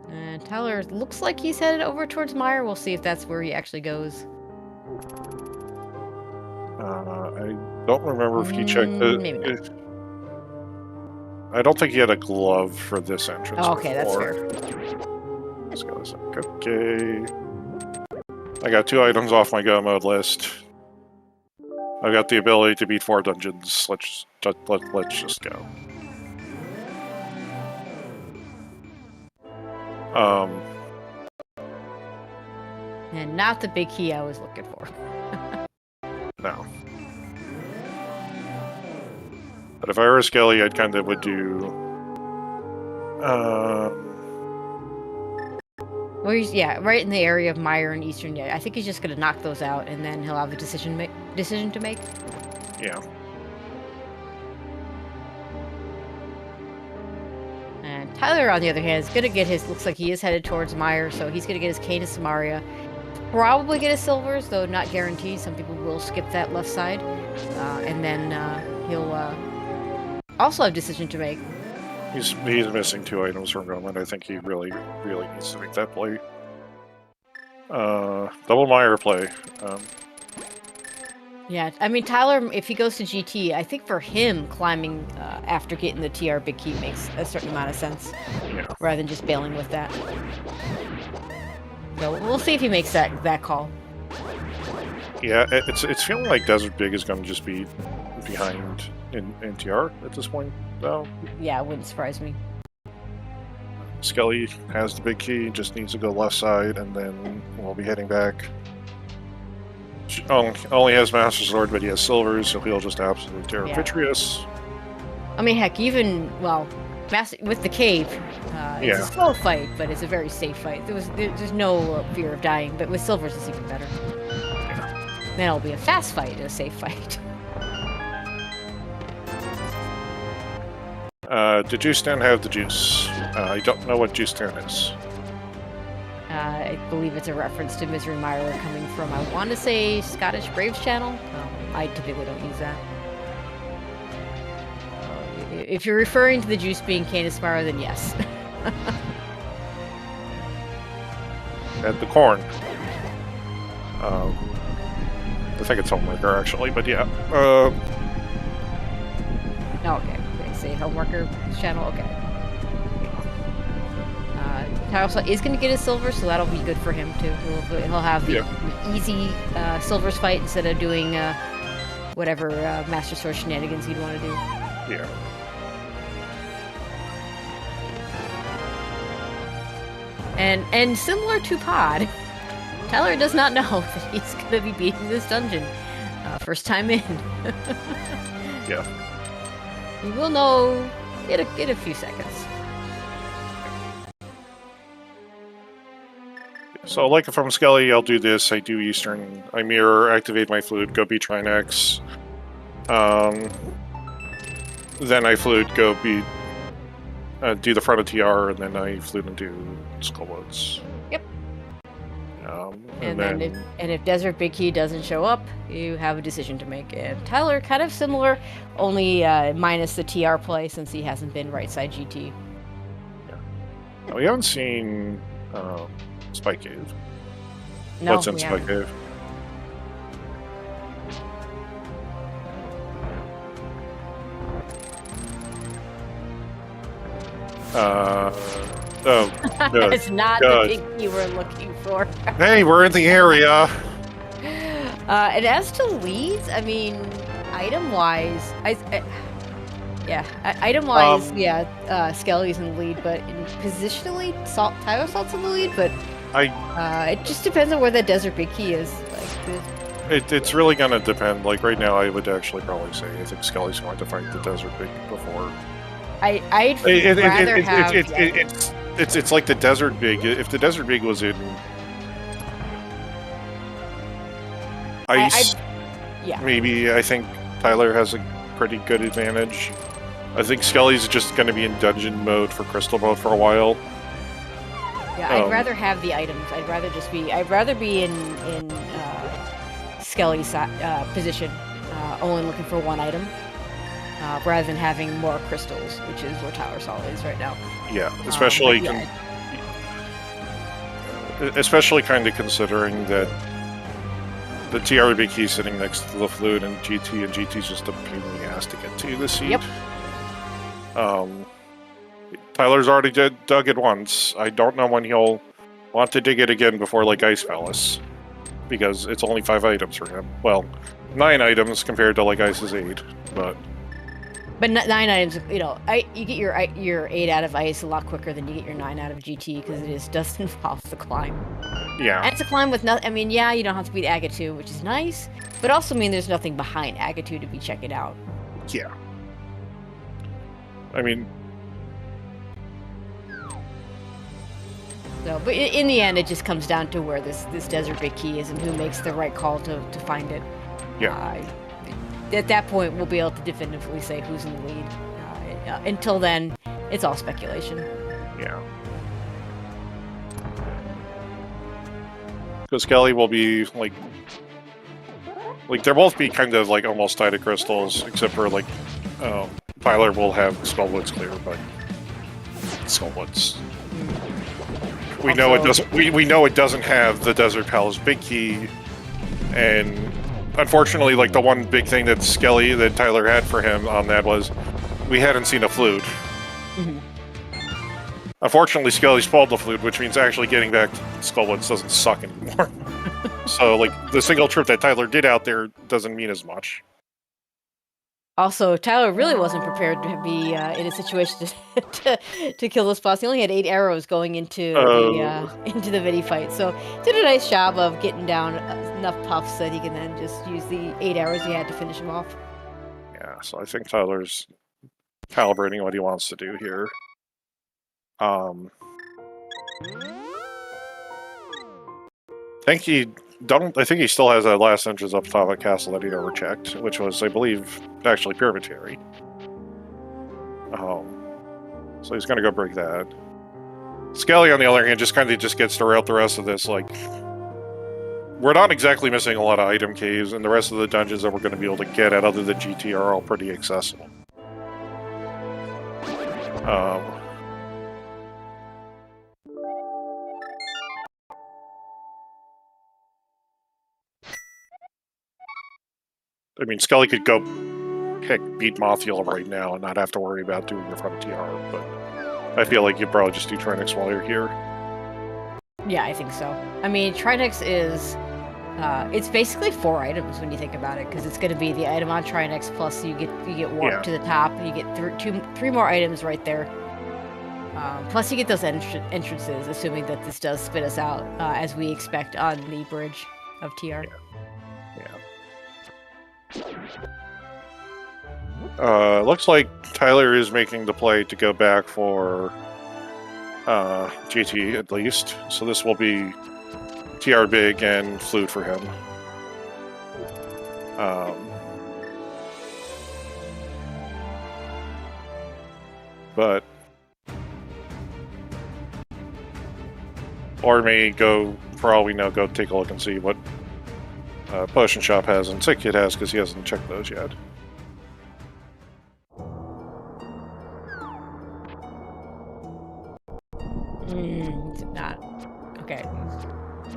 And Tyler looks like he's headed over towards Mire. We'll see if that's where he actually goes. I don't remember if you checked the... Maybe not. I don't think he had a glove for this entrance. Oh, okay, before. that's fair. Let's go. Okay. I got 2 items off my go mode list. I've got the ability to beat 4 dungeons. Let's just go. And not the big key I was looking for. No. But if I were a Skele, I'd kind of would do... Well, yeah, right in the area of Meyer and Eastern. Yeah, I think he's just going to knock those out, and then he'll have a decision to make. Yeah. And Tyler, on the other hand, is going to get his... Looks like he is headed towards Meyer, so he's going to get his Cane of Samaria. Probably get his silvers, though not guaranteed. Some people will skip that left side. And then he'll also have a decision to make. He's missing 2 items from Roman. I think he really needs to make that play. Double Meyer play. Yeah, I mean, Tyler, if he goes to GT, I think for him, climbing after getting the TR big key makes a certain amount of sense. Yeah. Rather than just bailing with that. So we'll see if he makes that call. Yeah, it's feeling like Desert Big is going to just be behind in TR at this point, though. Yeah, it wouldn't surprise me. Skele has the big key, just needs to go left side, and then we'll be heading back. Only has Master Sword, but he has silvers, so he'll just absolutely tear Vitreous. I mean, heck, even, well, with the cave, it's a slow fight, but it's a very safe fight. There's no fear of dying, but with silvers it's even better. Yeah. Then it'll be a fast fight and a safe fight. Did Juice Dan have the juice? I don't know what Juice Dan is. I believe it's a reference to Misery Mire coming from, I want to say, Scottish Braves channel. I typically don't use that. If you're referring to the juice being Cane of Samaria, then yes. And the corn. I think it's Homewrecker, actually, but yeah. Okay. Say Homeworker channel, okay. Tylersalt is going to get his silver, so that'll be good for him too. He'll have the easy silvers fight instead of doing whatever Master Sword shenanigans he'd want to do. Yeah. And similar to Pod, Tyler does not know that he's going to be beating this dungeon first time in. Yeah. You will know in a few seconds. So, like if I'm Skele, I'll do this. I do Eastern. I mirror, activate my flute, go beat Trinex. Then I flute, go beat, do the front of TR, and then I flute and do Skullwoods. Yep. And then if Desert Big Key doesn't show up, you have a decision to make. And Tyler, kind of similar, only minus the TR play since he hasn't been right side GT. Yeah. Now, we haven't seen Spike Cave. No, What's in Spike Cave? Oh, good. It's not the big key we're looking for. Hey, we're in the area. And as to leads, I mean, item-wise, item-wise, Skele's in the lead, but positionally, Tylersalt's in the lead, but it just depends on where that Desert Big Key is. It's really gonna depend. Like right now, I would actually probably say I think Skele's going to fight the Desert Big before. I'd rather have. It's like the Desert Big. If the Desert Big was in ice, maybe I think Tyler has a pretty good advantage. I think Skele's just going to be in dungeon mode for crystal mode for a while. Yeah, I'd rather have the items. I'd rather be in Skele's position, only looking for one item. Rather than having more crystals, which is where Tylersalt is right now. Yeah, especially especially kind of considering that the TRB key sitting next to the flute and GT's just a pain in the ass to get to this seed. Yep. Tyler's already dug it once. I don't know when he'll want to dig it again before like Ice Palace, because it's only 5 items for him. Well, 9 items compared to like Ice's 8, but. But 9 items, you know, you get your 8 out of ice a lot quicker than you get your 9 out of GT because it does involve the climb. Yeah. And it's a climb with nothing. I mean, yeah, you don't have to beat Aga 2, which is nice, but also mean there's nothing behind Aga 2 to be checking out. Yeah. I mean... So, but in the end, it just comes down to where this desert big key is and who makes the right call to find it. Yeah. At that point, we'll be able to definitively say who's in the lead. Until then, it's all speculation. Yeah. Because Skele will be, like, they'll both be kind of, like, almost tied to crystals, except for, like, Tyler will have Skullwoods clear, but Skullwoods. We know it doesn't. We know it doesn't have the Desert Palace big key, and unfortunately, like the one big thing that Tyler had for him on that was we hadn't seen a flute. Mm-hmm. Unfortunately, Skele spoiled the flute, which means actually getting back to Skullwoods doesn't suck anymore. So, like the single trip that Tyler did out there doesn't mean as much. Also, Tyler really wasn't prepared to be in a situation to kill this boss. He only had 8 arrows going into the Vidi fight, so did a nice job of getting down enough puffs that he can then just use the 8 arrows he had to finish him off. Yeah, so I think Tyler's calibrating what he wants to do here. I think he still has that last entrance up top of the castle that he never checked, which was, I believe, actually Pyramidary. So he's gonna go break that. Skele, on the other hand, just gets throughout the rest of this, like, we're not exactly missing a lot of item caves, and the rest of the dungeons that we're going to be able to get at other than GT are all pretty accessible. I mean, Skele could go beat Mothiel right now and not have to worry about doing the Frontier, but I feel like you'd probably just do Trinix while you're here. Yeah, I think so. I mean, Trinix is... it's basically 4 items when you think about it, because it's going to be the item on Trinix, plus you get warp to the top, and you get 3 more items right there. Plus you get those entrances, assuming that this does spit us out, as we expect on the bridge of TR. Yeah. Looks like Tyler is making the play to go back for GT at least. So this will be TR big and flute for him. But or may go, for all we know, go take a look and see what Potion Shop has and Sick Kid has, because he hasn't checked those yet. Not. Okay.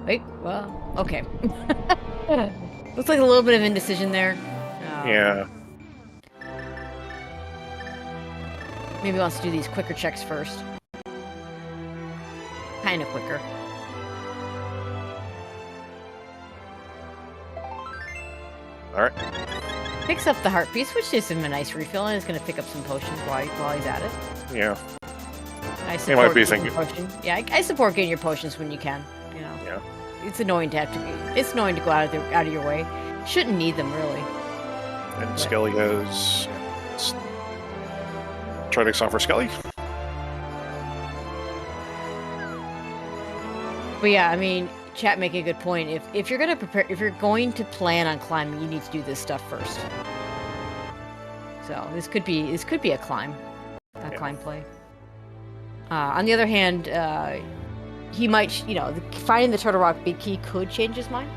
Wait, well, okay. Looks like a little bit of indecision there. Yeah. Maybe he wants to do these quicker checks first. Kind of quicker. Alright. Picks up the heart piece, which gives him a nice refill, and is going to pick up some potions while he's at it. Yeah. He might be thinking. Yeah, I support getting your potions when you can. You know. Yeah. It's annoying to have to. It's annoying to go out of your way. Shouldn't need them really. And Skele has Trinix on for Skele. But yeah, I mean, chat making a good point. If you're going to plan on climbing, you need to do this stuff first. So this could be a climb play. On the other hand, he might, finding the Turtle Rock big key could change his mind.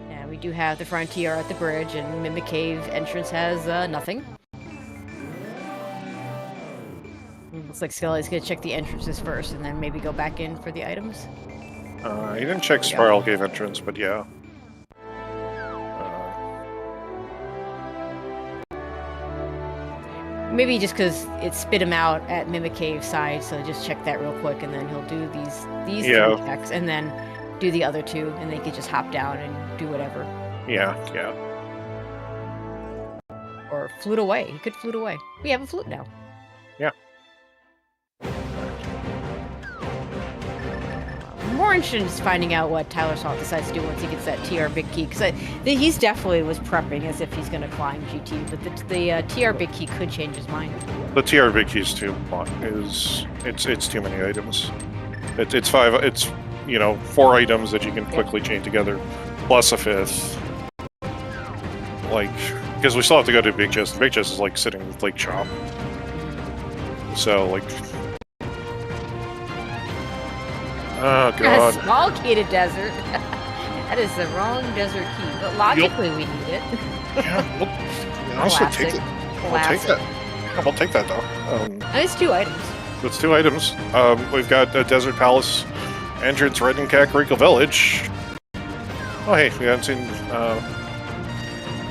Yeah, we do have the Frontier at the bridge, and Mimic Cave entrance has nothing. Looks like Skele's gonna check the entrances first, and then maybe go back in for the items. He didn't check Spiral Cave entrance, but yeah. Maybe just because it spit him out at Mimic Cave side, so just check that real quick, and then he'll do these 3 checks, and then do the other 2, and they could just hop down and do whatever. Yeah. Or flute away. He could flute away. We have a flute now. Yeah. I'm more interested in just finding out what Tylersalt decides to do once he gets that TR big key, because he's definitely was prepping as if he's going to climb GT, but the TR big key could change his mind. The TR big key is too it's too many items. It's 5. It's 4 items that you can quickly chain together, plus a 5th. Like, because we still have to go to big chest. The big chest is like sitting with like Chop. So like. Oh god. A small key to desert. That is the wrong desert key, but logically we need it. Yeah, honestly, take it. We'll take that. Yeah, we'll take that though. It's 2 items. It's 2 items. We've got a Desert Palace entrance right in Kakariko Village. Oh hey, we haven't seen.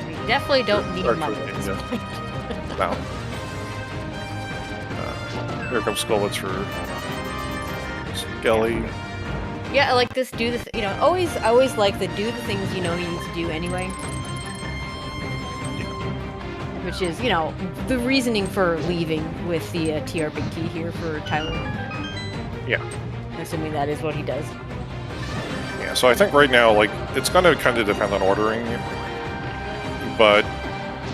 We definitely don't need money at this point. No. Here comes Skullwoods for Skele. Yeah, I like this. Do the I always like the do the things you need to do anyway. Which is the reasoning for leaving with the TR big key here for Tyler. Yeah. Assuming that is what he does. Yeah. So I think right now, like, it's going to kind of depend on ordering, but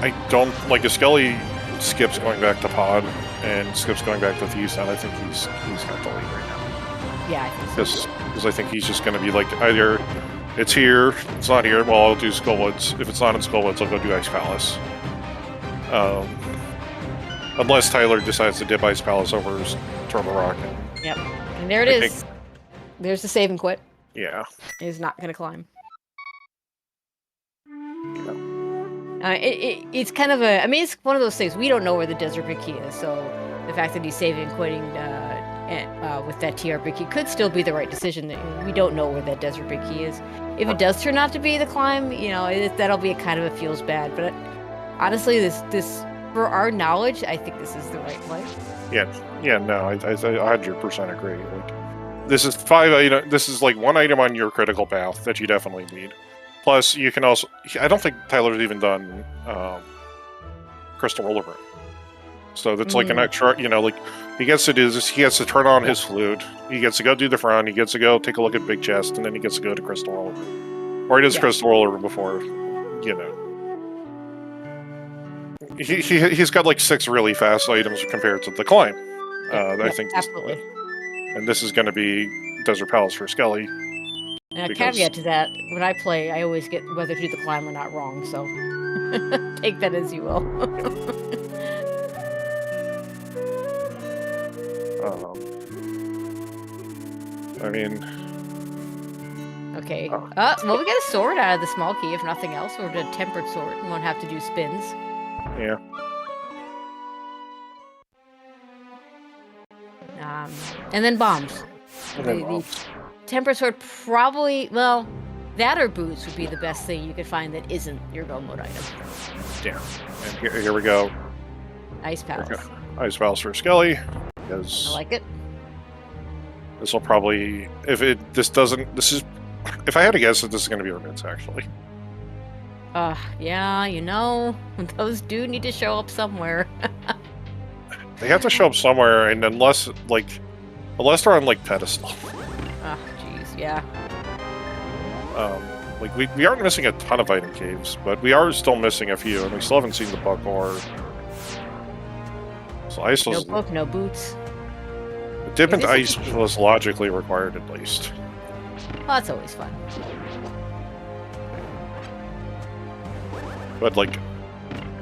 I don't like if Skele skips going back to Pod and skips going back to Thieves, and I think he's got the lead right now. Yeah, I think so. Because I think he's just going to be like, either it's here, it's not here, well, I'll do Skullwoods. If it's not in Skullwoods, I'll go do Ice Palace. Unless Tyler decides to dip Ice Palace over Turtle Rock. Yep. And there it is. There's the save and quit. Yeah. He's not going to climb. Yeah. It's kind of it's one of those things. We don't know where the Desert Big Key is, so the fact that he's saving and quitting with that TR Big Key could still be the right decision. We don't know where that Desert Big Key is. If it does turn out to be the climb, that'll be a kind of a feels bad. But honestly, this for our knowledge, I think this is the right play. Yeah, no, I 100% agree. Like, this is 5 this is like 1 item on your critical path that you definitely need. Plus, you can also, I don't think Tyler's even done Crystal Roller Room. So that's like an extra, like, he gets to do this, he gets to turn on his flute, he gets to go do the front, he gets to go take a look at Big Chest, and then he gets to go to Crystal Roller Room. Or he does Crystal Roller Room before, He's got like 6 really fast items compared to the climb. I think absolutely. And this is going to be Desert Palace for Skele. And a caveat to that, when I play, I always get whether to do the climb or not wrong, so take that as you will. I mean... Okay. Well, we get a sword out of the small key, if nothing else, or a tempered sword. We won't have to do spins. Yeah. And then bombs. The tempered sword probably, well, that or boots would be the best thing you could find that isn't your go mode item. Yeah. And here we go. Ice Palace. Ice Palace for Skele. I like it. This will probably, if I had to guess that this is going to be Remits, actually. Yeah, those do need to show up somewhere. They have to show up somewhere, and unless they're on, like, pedestal. Oh, jeez, yeah. Like, we aren't missing a ton of item caves, but we are still missing a few, and we still haven't seen the bug ore. So ice was... No book, no boots. The dip into ice was logically required, at least. Well, that's always fun. But, like,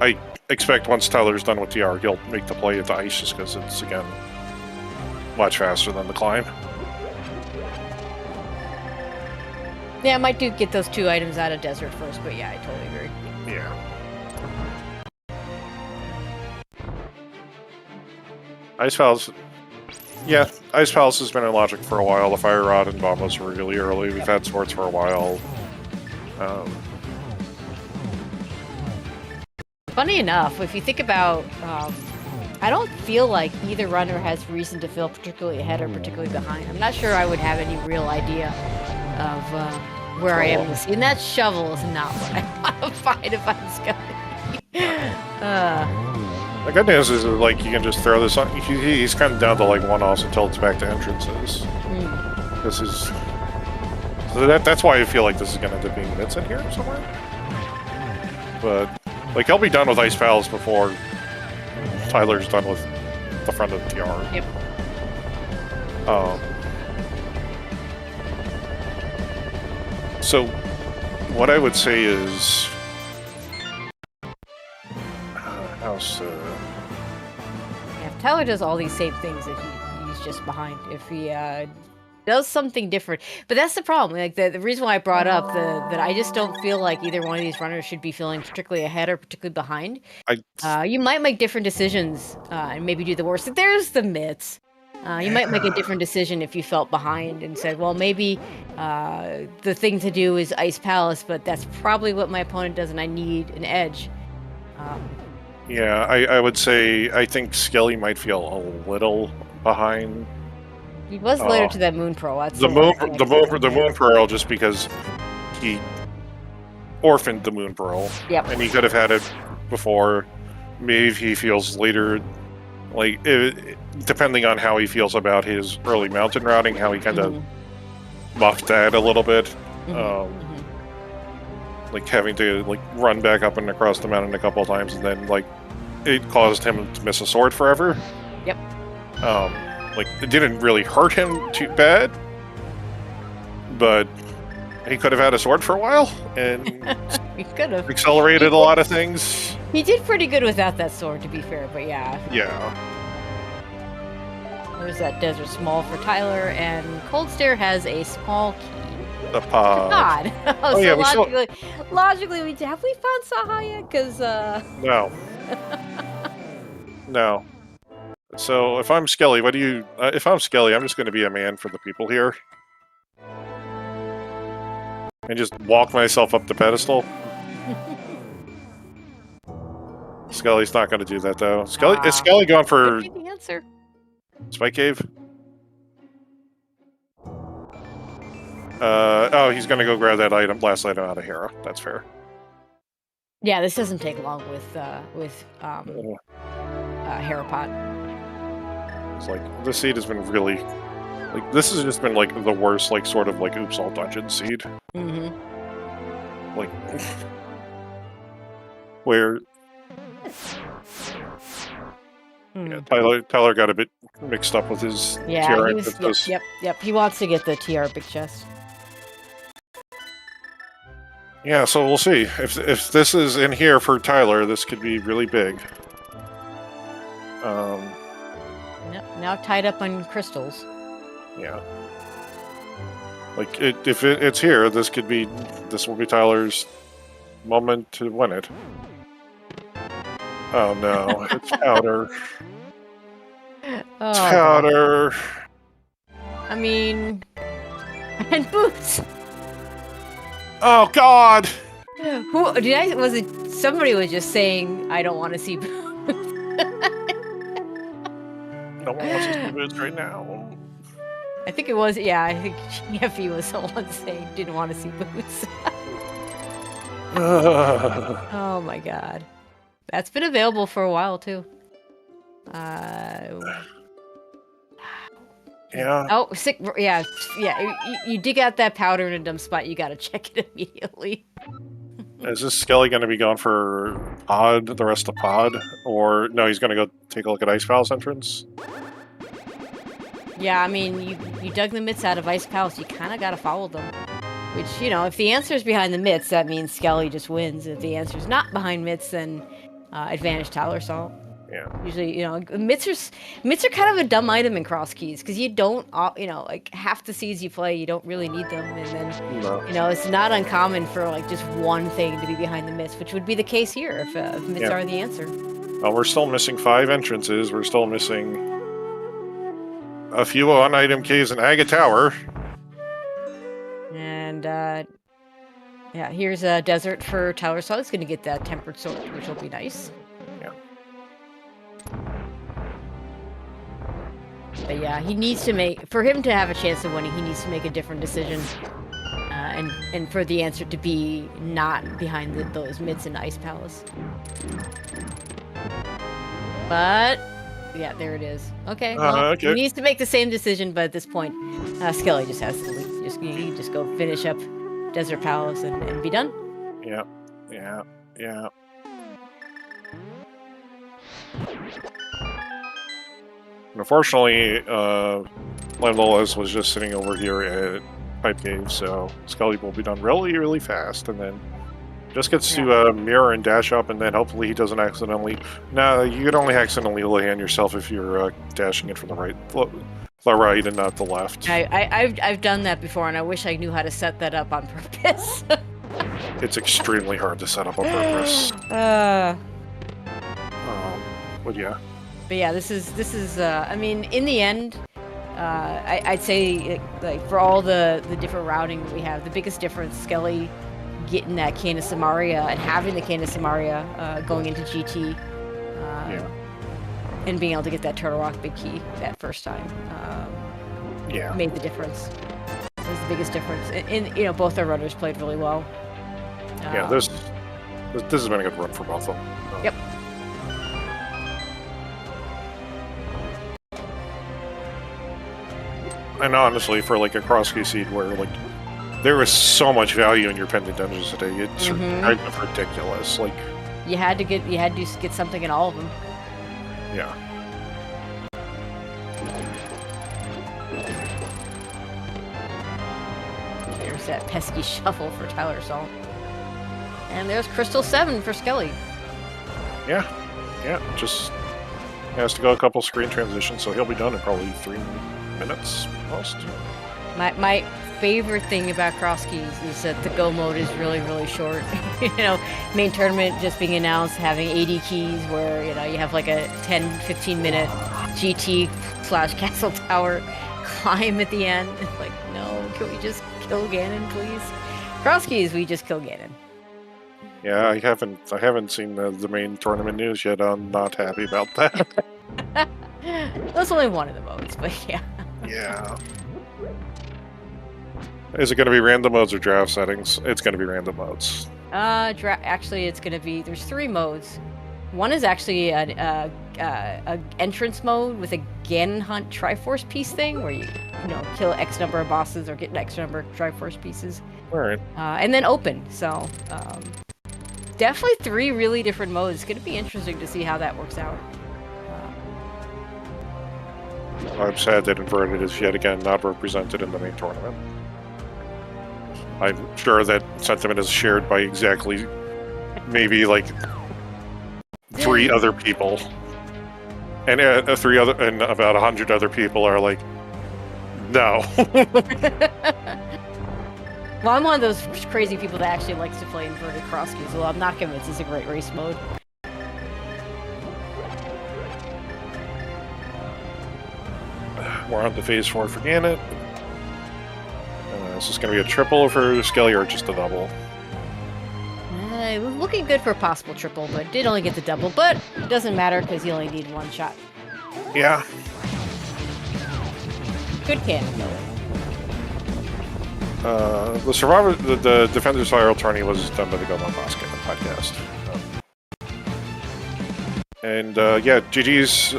I expect once Tyler's done with TR, he'll make the play at the ice just because it's, again, much faster than the climb. Yeah, I might get those 2 items out of desert first, but yeah, I totally agree. Yeah. Ice Palace... Yeah, Ice Palace has been in Logic for a while. The Fire Rod and Bombas were really early. We've had swords for a while. Funny enough, if you think about, I don't feel like either runner has reason to feel particularly ahead or particularly behind. I'm not sure I would have any real idea of where I am in the scene. That shovel is not what I want to find if I'm Skele. The good news is like you can just throw this on. He's kind of down to like one-offs until it's back to entrances. This is so that's why I feel like this is going to end up being bits in here somewhere. But like he'll be done with Ice Palace before Tyler's done with the front of the TR. Yep. So what I would say is how's Yeah, if Tyler does all these same things, that he's just behind. If he does something different, but that's the problem. Like the reason why I brought up that I just don't feel like either one of these runners should be feeling particularly ahead or particularly behind. You might make different decisions and maybe do the worst. There's the myths. You might make a different decision if you felt behind and said, well, maybe the thing to do is Ice Palace, but that's probably what my opponent does, and I need an edge. Yeah, I would say I think Skele might feel a little behind. He was later to that Moon Pearl. That's the Moon Pearl, just because he orphaned the Moon Pearl. Yep. And he could have had it before. Maybe he feels later, like depending on how he feels about his early mountain routing, how he kind of buffed that a little bit. Like having to like run back up and across the mountain a couple of times, and then like it caused him to miss a sword forever. Yep. Like it didn't really hurt him too bad, but he could have had a sword for a while, and he could have accelerated a lot of things. He did pretty good without that sword, to be fair. But yeah. Yeah. There's that desert small for Tyler, and Cold Stare has a small key. The pod. Oh, so yeah, logically, have we found Saha yet? Because no. No. So if I'm Skele, what do you? If I'm Skele, I'm just going to be a man for the people here, and just walk myself up the pedestal. Skele's not going to do that though. Is Skele going for the answer? Spike Cave? Oh, he's going to go grab that last item out of Hera. That's fair. Yeah, this doesn't take long with Herapot. It's like this seed has been really, like this has just been like the worst, like sort of like oops all dungeon seed. Like where yeah, Tyler got a bit mixed up with his TR. Yep. He wants to get the TR big chest. Yeah, so we'll see. If this is in here for Tyler, this could be really big. Now tied up on crystals. Yeah. Like if it's here, this will be Tyler's moment to win it. Oh no, it's powder. Powder. I mean, and boots. Oh God! Who did I? Was it somebody was just saying I don't want to see boots? No one wants to see boots right now. I think it was. Yeah, I think GFE was the one saying didn't want to see boots. Oh my God, that's been available for a while too. Yeah. Oh, sick. Yeah. You dig out that powder in a dumb spot, you gotta check it immediately. Is this Skele going to be going for Pod, the rest of Pod? Or, no, he's going to go take a look at Ice Palace entrance? Yeah, I mean, you dug the myths out of Ice Palace, you kind of gotta follow them. Which, you know, if the answer's behind the myths, that means Skele just wins. If the answer's not behind myths, then advantage Tylersalt. Yeah. Usually, you know, myths are kind of a dumb item in Crosskeys because you don't, you know, like half the seeds you play, you don't really need them, and then, you know, it's not uncommon for like just one thing to be behind the myths, which would be the case here if myths are the answer. Well, we're still missing 5 entrances. We're still missing a few on-item caves in Aga Tower. And yeah, here's a desert for Tylersalt. It's going to get that tempered sword, which will be nice. But yeah, he needs to for him to have a chance of winning, he needs to make a different decision. And for the answer to be not behind those myths in Ice Palace. But yeah, there it is. Okay, well, Okay. he needs to make the same decision, but at this point, Skele just has to leave. You just go finish up Desert Palace and be done. Yeah. Unfortunately, Landless was just sitting over here at Pipe Cave, so Scully will be done really, really fast, and then just gets to mirror and dash up, and then hopefully he doesn't accidentally. No, you could only accidentally land yourself if you're dashing it from the right and not the left. I've done that before, and I wish I knew how to set that up on purpose. It's extremely hard to set up on purpose. But yeah. But yeah, this is. I mean, in the end, I'd say like for all the different routing that we have, the biggest difference, Skele getting that Cane of Samaria and having the Cane of Samaria going into GT, and being able to get that Turtle Rock Big Key that first time, made the difference. It was the biggest difference. And both our runners played really well. This has been a good run for both of them. Yep. And honestly, for like a Crosskeys seed where like there was so much value in your pendant dungeons today, it's kind of ridiculous. Like you had to get something in all of them. Yeah. There's that pesky shuffle for Tylersalt. And there's Crystal 7 for Skele. Yeah, just has to go a couple screen transitions, so he'll be done in probably 3 minutes most. My favorite thing about Crosskeys is that the go mode is really, really short. Main tournament just being announced, having 80 keys where, you have like a 10-15 minute GT/Castle Tower climb at the end. It's like, no, can we just kill Ganon, please? Crosskeys, we just kill Ganon. Yeah, I haven't seen the main tournament news yet. I'm not happy about that. That's only one of the modes, but yeah. Yeah. Is it going to be random modes or draft settings? It's going to be random modes. Actually, it's going to be. There's 3 modes. One is actually a entrance mode with a Ganon Hunt Triforce piece thing, where you kill X number of bosses or get an X number of Triforce pieces. All right. And then open. So definitely 3 really different modes. It's going to be interesting to see how that works out. I'm sad that Inverted is yet again not represented in the main tournament. I'm sure that sentiment is shared by exactly maybe like 3 other people, and about 100 other people are like, no. Well, I'm one of those crazy people that actually likes to play Inverted Crosskeys, although I'm not convinced it's a great race mode. We're on to phase 4 for Ganon. Is this going to be a triple for Skele or just a double? It was looking good for a possible triple, but did only get the double. But it doesn't matter because you only need 1 shot. Yeah. Good cannon, though. The Defender's Viral tourney was done by the Ganon podcast. And GG's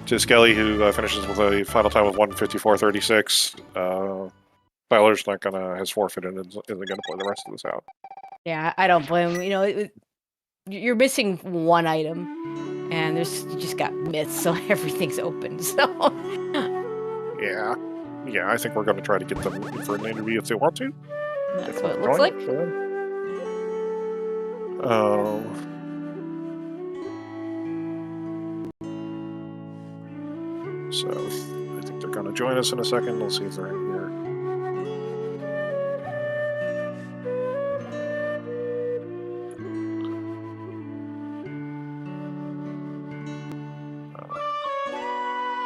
to Skele, who finishes with a final time of 1:54.36. Tyler's has forfeited and isn't going to play the rest of this out. Yeah, I don't blame him. You're missing 1 item, and you just got myths, so everything's open. So yeah, I think we're going to try to get them in for an interview if they want to. That's what it looks like. So I think they're going to join us in a second. We'll see if they're in here.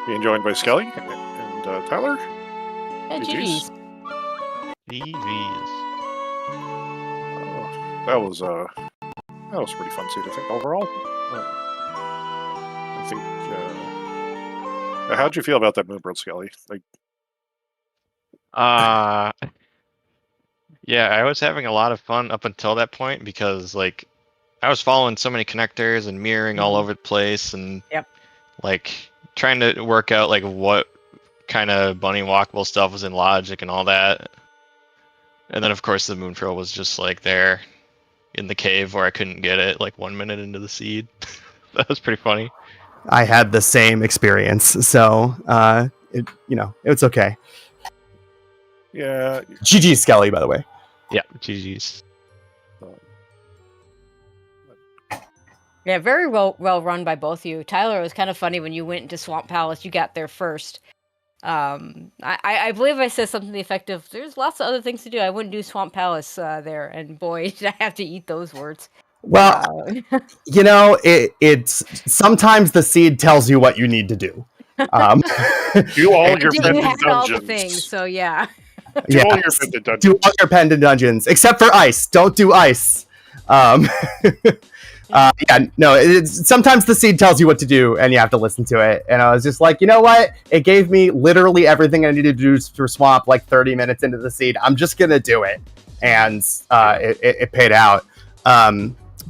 Being joined by Skele and Tyler. Yeah, GG's. GG's. That was a pretty fun seat, I think, overall. I think. How'd you feel about that Moonbird, Skele? Yeah, I was having a lot of fun up until that point because, like, I was following so many connectors and mirroring all over the place, and like trying to work out like what kind of bunny walkable stuff was in logic and all that. And then of course the moon pearl was just like there in the cave where I couldn't get it like 1 minute into the seed. That was pretty funny. I had the same experience, so it's okay. Yeah. GG Skele, by the way. Yeah, GG's. Yeah, very well run by both of you. Tyler, it was kind of funny when you went into Swamp Palace. You got there first. I believe I said something to the effect of, "There's lots of other things to do. I wouldn't do Swamp Palace there." And boy, did I have to eat those words. Well, it's sometimes the seed tells you what you need to do. Do all your you pendant had all the dungeons. things, so yeah. Do all your pendant dungeons. Do all your pendant dungeons, except for ice. Don't do ice. Sometimes the seed tells you what to do, and you have to listen to it. And I was just like, you know what? It gave me literally everything I needed to do for Swamp like 30 minutes into the seed. I'm just gonna do it, and it paid out.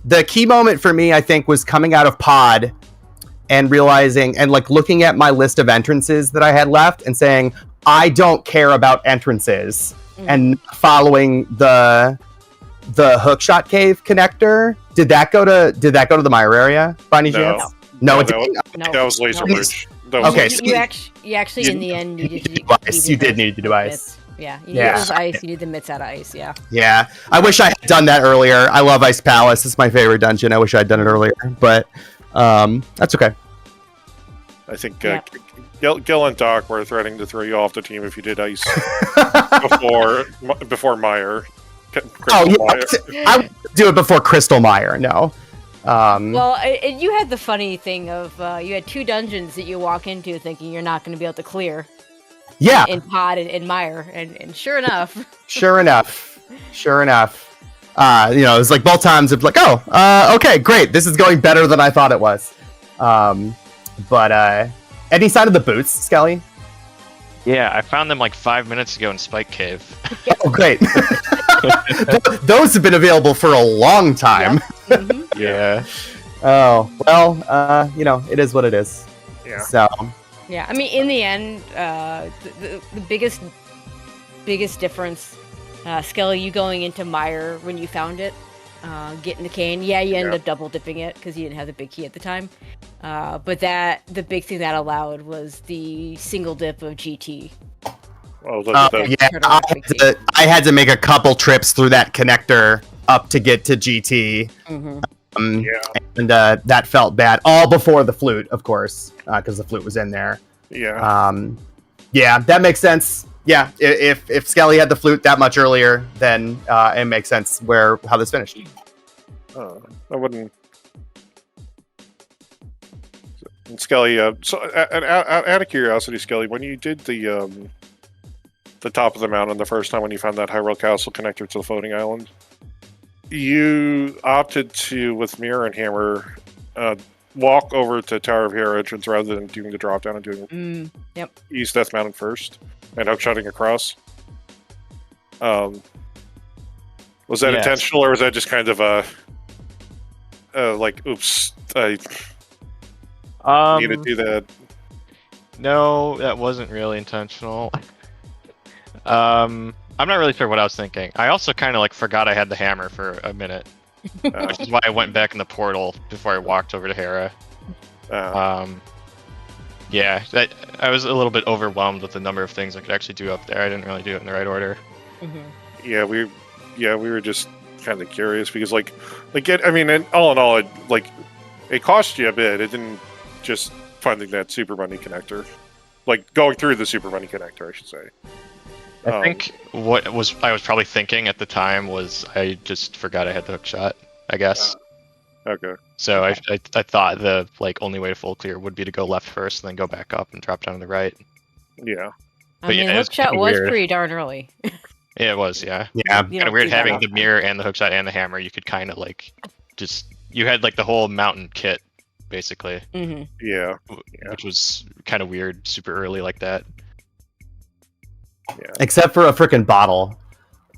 The key moment for me, I think, was coming out of Pod and realizing and like looking at my list of entrances that I had left and saying, I don't care about entrances, and following the hookshot cave connector. Did that go to the Mire area by any chance? No, it didn't. That was Laser No. Bridge. Okay, You actually in the end needed to do ice. You did need to do ice. Yeah, you need those ice. You need the mitts out of ice. Yeah. Yeah, I wish I had done that earlier. I love Ice Palace. It's my favorite dungeon. I wish I'd done it earlier, but that's okay. I think Gil and Doc were threatening to throw you off the team if you did ice before Mire. Mire. I would do it before Crystal Mire. No. Well, you had the funny thing of you had two dungeons that you walk into thinking you're not going to be able to clear. Yeah. In Pod and Mire, and sure enough. Sure enough. It was like both times it's like, okay, great. This is going better than I thought it was. But any sign of the boots, Skele? Yeah, I found them like 5 minutes ago in Spike Cave. Oh, great. Those have been available for a long time. Yep. Mm-hmm. Yeah. Oh, well, it is what it is. Yeah. So. Yeah, I mean, in the end, the biggest difference, Skele, you going into Mire when you found it, getting the cane. Yeah, you ended up double dipping it because you didn't have the big key at the time. But the big thing that allowed was the single dip of GT. I had to make a couple trips through that connector up to get to GT. Mm-hmm. And that felt bad. All before the flute, of course, because the flute was in there. Yeah. That makes sense. Yeah, if Skele had the flute that much earlier, then it makes sense how this finished. I wouldn't. Skele, so out of curiosity, Skele, when you did the top of the mountain the first time when you found that Hyrule Castle connector to the floating island, you opted to, with Mirror and Hammer, walk over to Tower of Hero entrance rather than doing the drop down and doing East Death Mountain first and hookshotting across. Was that intentional, or was that just kind of oops, I need to do that? No, that wasn't really intentional. I'm not really sure what I was thinking. I also kind of forgot I had the hammer for a minute, which is why I went back in the portal before I walked over to Hera. I was a little bit overwhelmed with the number of things I could actually do up there. I didn't really do it in the right order. Mm-hmm. Yeah, we were just kind of curious because, all in all, it cost you a bit. It didn't just finding that Super Bunny connector, going through the Super Bunny connector, I should say. I think what I was probably thinking at the time was I just forgot I had the hook shot, I guess. Okay. So I thought the only way to full clear would be to go left first and then go back up and drop down to the right. Yeah. I mean, hook shot was pretty darn early. Yeah, it was, yeah. Yeah. Kind of weird having the mirror and the hook shot and the hammer. You could kind of you had the whole mountain kit, basically. Mm-hmm. Yeah. Which was kind of weird, super early like that. Yeah. Except for a freaking bottle.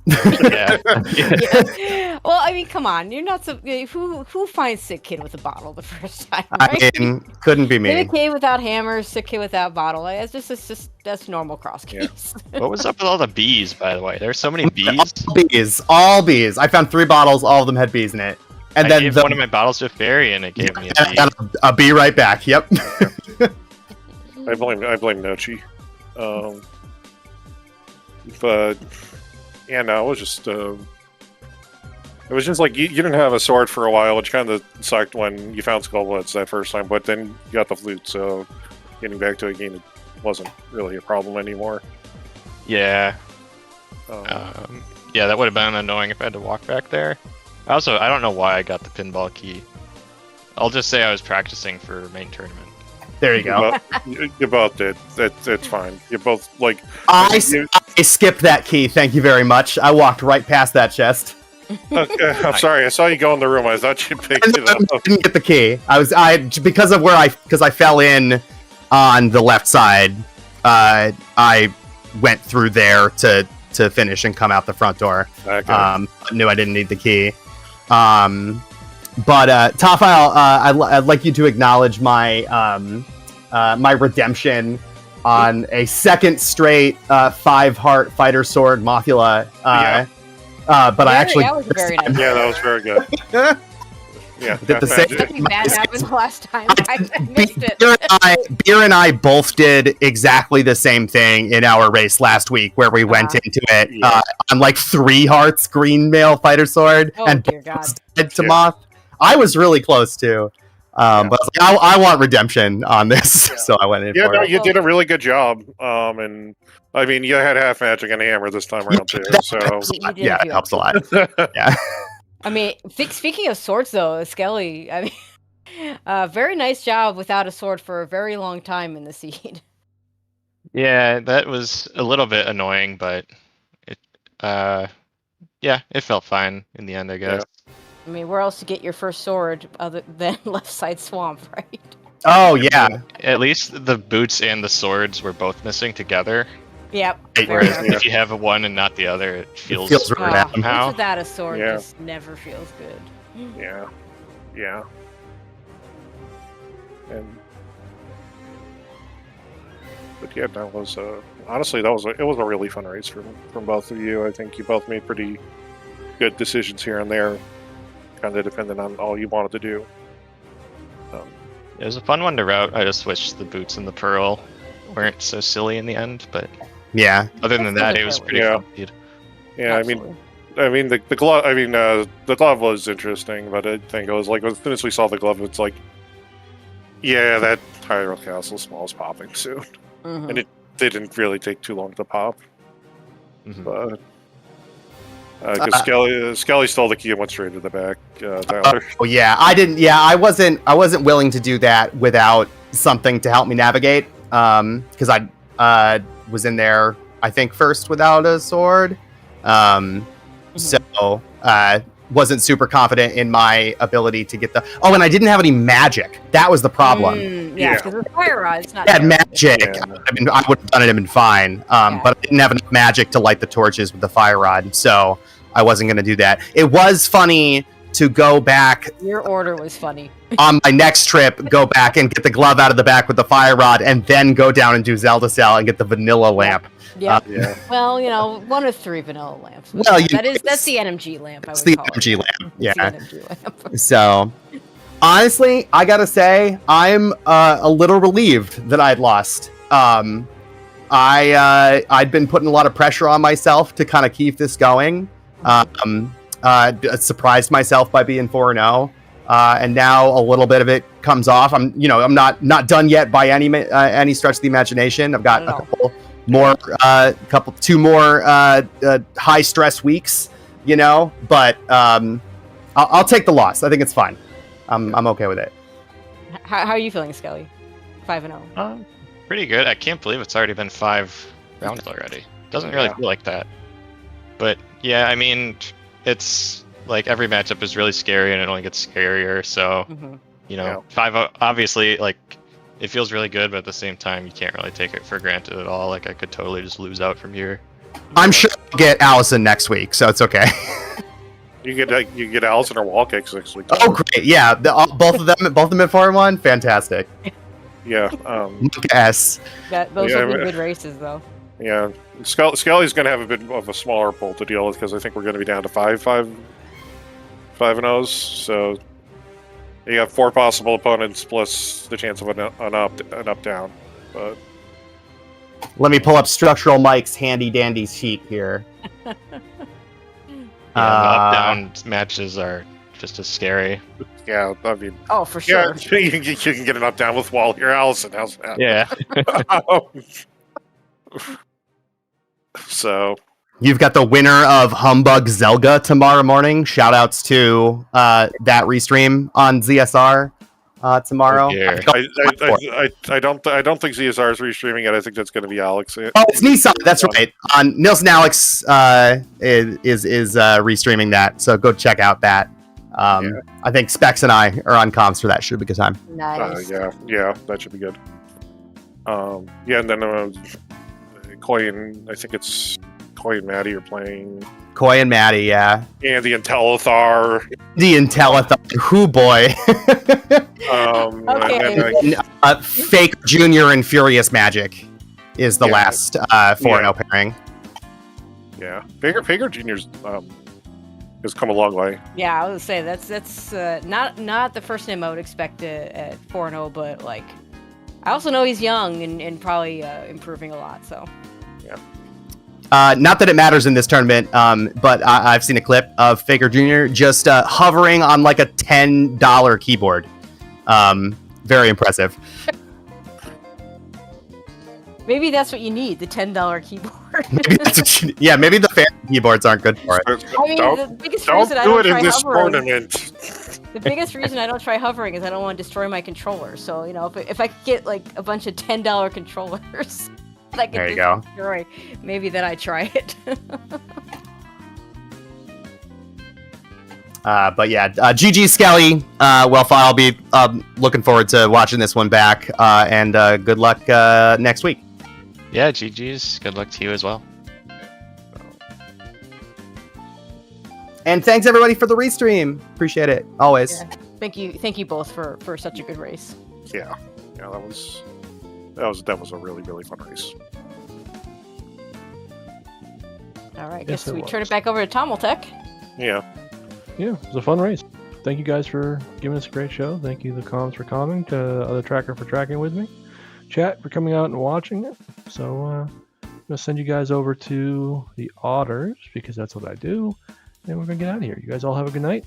Yeah. Yeah. Well, I mean, come on. You're not so. Who finds sick kid with a bottle the first time? Right? I mean, couldn't be me. Sick kid without hammers, sick kid without bottle. That's normal Crosskeys. What was up with all the bees, by the way? There's so many bees. All bees. I found 3 bottles. All of them had bees in it. And I then gave one of my bottles to Fairy, and it gave me a I bee. got a bee right back. Yep. I blame Nochi. Yeah, no, it was just like you didn't have a sword for a while, which kind of sucked when you found Skullbloods that first time. But then you got the flute, so getting back to a game it wasn't really a problem anymore. Yeah. Um, Yeah, that would have been annoying if I had to walk back there. Also, I don't know why I got the pinball key. I'll just say I was practicing for main tournament. There you go. You both did. That's fine. You both like. I skipped that key. Thank you very much. I walked right past that chest. Okay, I'm sorry. I saw you go in the room. I thought you picked it I up. didn't get the key. Because I fell in on the left side. I went through there to finish and come out the front door. Okay. Knew I didn't need the key. But Tafile, I'd like you to acknowledge my my redemption on a second straight 5-heart fighter sword Mothula. But I actually that was very nice. Yeah, that was very good. Yeah, did the same. Something bad happened last time. I missed it. Beer and I both did exactly the same thing in our race last week, where we went into it on like 3 hearts green male fighter sword and dear God. dead to Moth. I was really close too, but I was like, I want redemption on this, so I went in for no, it. you did a really good job. And I mean, you had half magic and a hammer this time around too. So Yeah, it helps a lot. Yeah. I mean, speaking of swords, though, Skele, I mean, very nice job without a sword for a very long time in the seed. Yeah, that was a little bit annoying, but it, it felt fine in the end, I guess. I mean, where else to get your first sword other than left side swamp, right? Oh yeah. At least the boots and the swords were both missing together. Yep. Whereas if you have one and not the other, it feels really bad. somehow. Boots without a sword Yeah. just never feels good. yeah. But yeah, that was honestly it was a really fun race from both of you. I think you both made pretty good decisions here and there, kind of depending on all you wanted to do. It was a fun one to route. I just wish the boots and the pearl weren't so silly in the end, but Yeah. other than that, it was pretty Yeah. fun. Yeah, Absolutely. I mean the glove. I mean the glove was interesting, but I think it was like as soon as we saw the glove, it's like, yeah, that Hyrule Castle small is popping soon, Mhm. and it didn't really take too long to pop. Mhm. But because Skele stole the key and went straight to the back. Tyler. Oh yeah, I didn't. Yeah, I wasn't willing to do that without something to help me navigate. Because I was in there, I think, first without a sword. So wasn't super confident in my ability to get the. Oh, and I didn't have any magic. That was the problem. Yeah, because the fire rod's not. I had there. magic. Yeah. I would have done it and been fine. But I didn't have enough magic to light the torches with the fire rod, so I wasn't going to do that. It was funny to go back Your order was funny. on my next trip, go back and get the glove out of the back with the fire rod, and then go down and do Zelda Cell and get the vanilla lamp. Yeah. Yeah. Well, 1 of 3 vanilla lamps. Well, that's the NMG lamp. It's I the would call MG it. lamp. It's Yeah. the NMG lamp. So, honestly, I gotta say, I'm a little relieved that I'd lost. I'd been putting a lot of pressure on myself to kind of keep this going. Surprised myself by being 4-0. And now a little bit of it comes off. I'm not done yet by any stretch of the imagination. I've got Not at a couple more, two more high stress weeks, but I'll take the loss. I think it's fine. I'm okay with it. How are you feeling, Skele? 5-0. Pretty good. I can't believe it's already been 5 rounds already. Doesn't really Yeah. feel like that. But yeah, I mean, it's like every matchup is really scary and it only gets scarier. So, Mhm. 5 obviously, like, it feels really good, but at the same time, you can't really take it for granted at all. Like, I could totally just lose out from here. I'm sure I'll get Allison next week, so it's okay. You get Allison or wall kicks next week. Oh, great! Yeah, both of them at 4-1. Fantastic. Yeah. Yes. Those will be good races, though. Yeah. Skele's going to have a bit of a smaller pool to deal with because I think we're going to be down to 5-0s. So you have 4 possible opponents plus the chance of an up down. But Let me pull up Structural Mike's handy dandy sheet here. Yeah, the up-down matches are just as scary. yeah, I mean, Oh, for sure. yeah, you can get an up down with wall here, Allison. How's that? Yeah. So You've got the winner of Humbug Zelda tomorrow morning. Shoutouts to that restream on ZSR tomorrow. Oh, dear. I don't think ZSR is restreaming it. I think that's going to be Alex. Oh, it's Nissan. That's right. Nils and Alex is restreaming that, so go check out that. I think Specs and I are on comms for that. Should be a good time. Nice. Yeah, that should be good. Yeah, and then Koi and I think it's Koi and Maddie are playing. Koi and Maddie, yeah. And the Intellithar. The Intellithar. Whoo boy. Okay. Fake Junior and Furious Magic is the last 4-0 pairing. Yeah, Faker Junior's has come a long way. Yeah, I would say that's not the first name I would expect at 4-0, but like I also know he's young and probably improving a lot. So not that it matters in this tournament, but I've seen a clip of Faker Jr. just hovering on like a $10 keyboard. Very impressive. maybe that's what you need, the $10 keyboard. Maybe that's what maybe the fan keyboards aren't good for it. I mean, the biggest Don't reason I do don't it in try this hovering. tournament. The biggest reason I don't try hovering is I don't want to destroy my controller. So, you know, if I could get like a bunch of $10 controllers that I could There you just go. destroy, maybe then I try it. But yeah, GG Skele. Well, I'll be looking forward to watching this one back. And good luck next week. Yeah, GG's. Good luck to you as well. And thanks everybody for the restream. Appreciate it. Always. Yeah. Thank you both for such a good race. Yeah, that was a really, really fun race. All right, Yes, guess it we was. turn it back over to Tommeltech. Yeah. Yeah, it was a fun race. Thank you guys for giving us a great show. Thank you, the comms, for coming, to other tracker for tracking with me, chat for coming out and watching it. So I'm gonna send you guys over to the otters because that's what I do, and we're gonna get out of here. You guys all have a good night.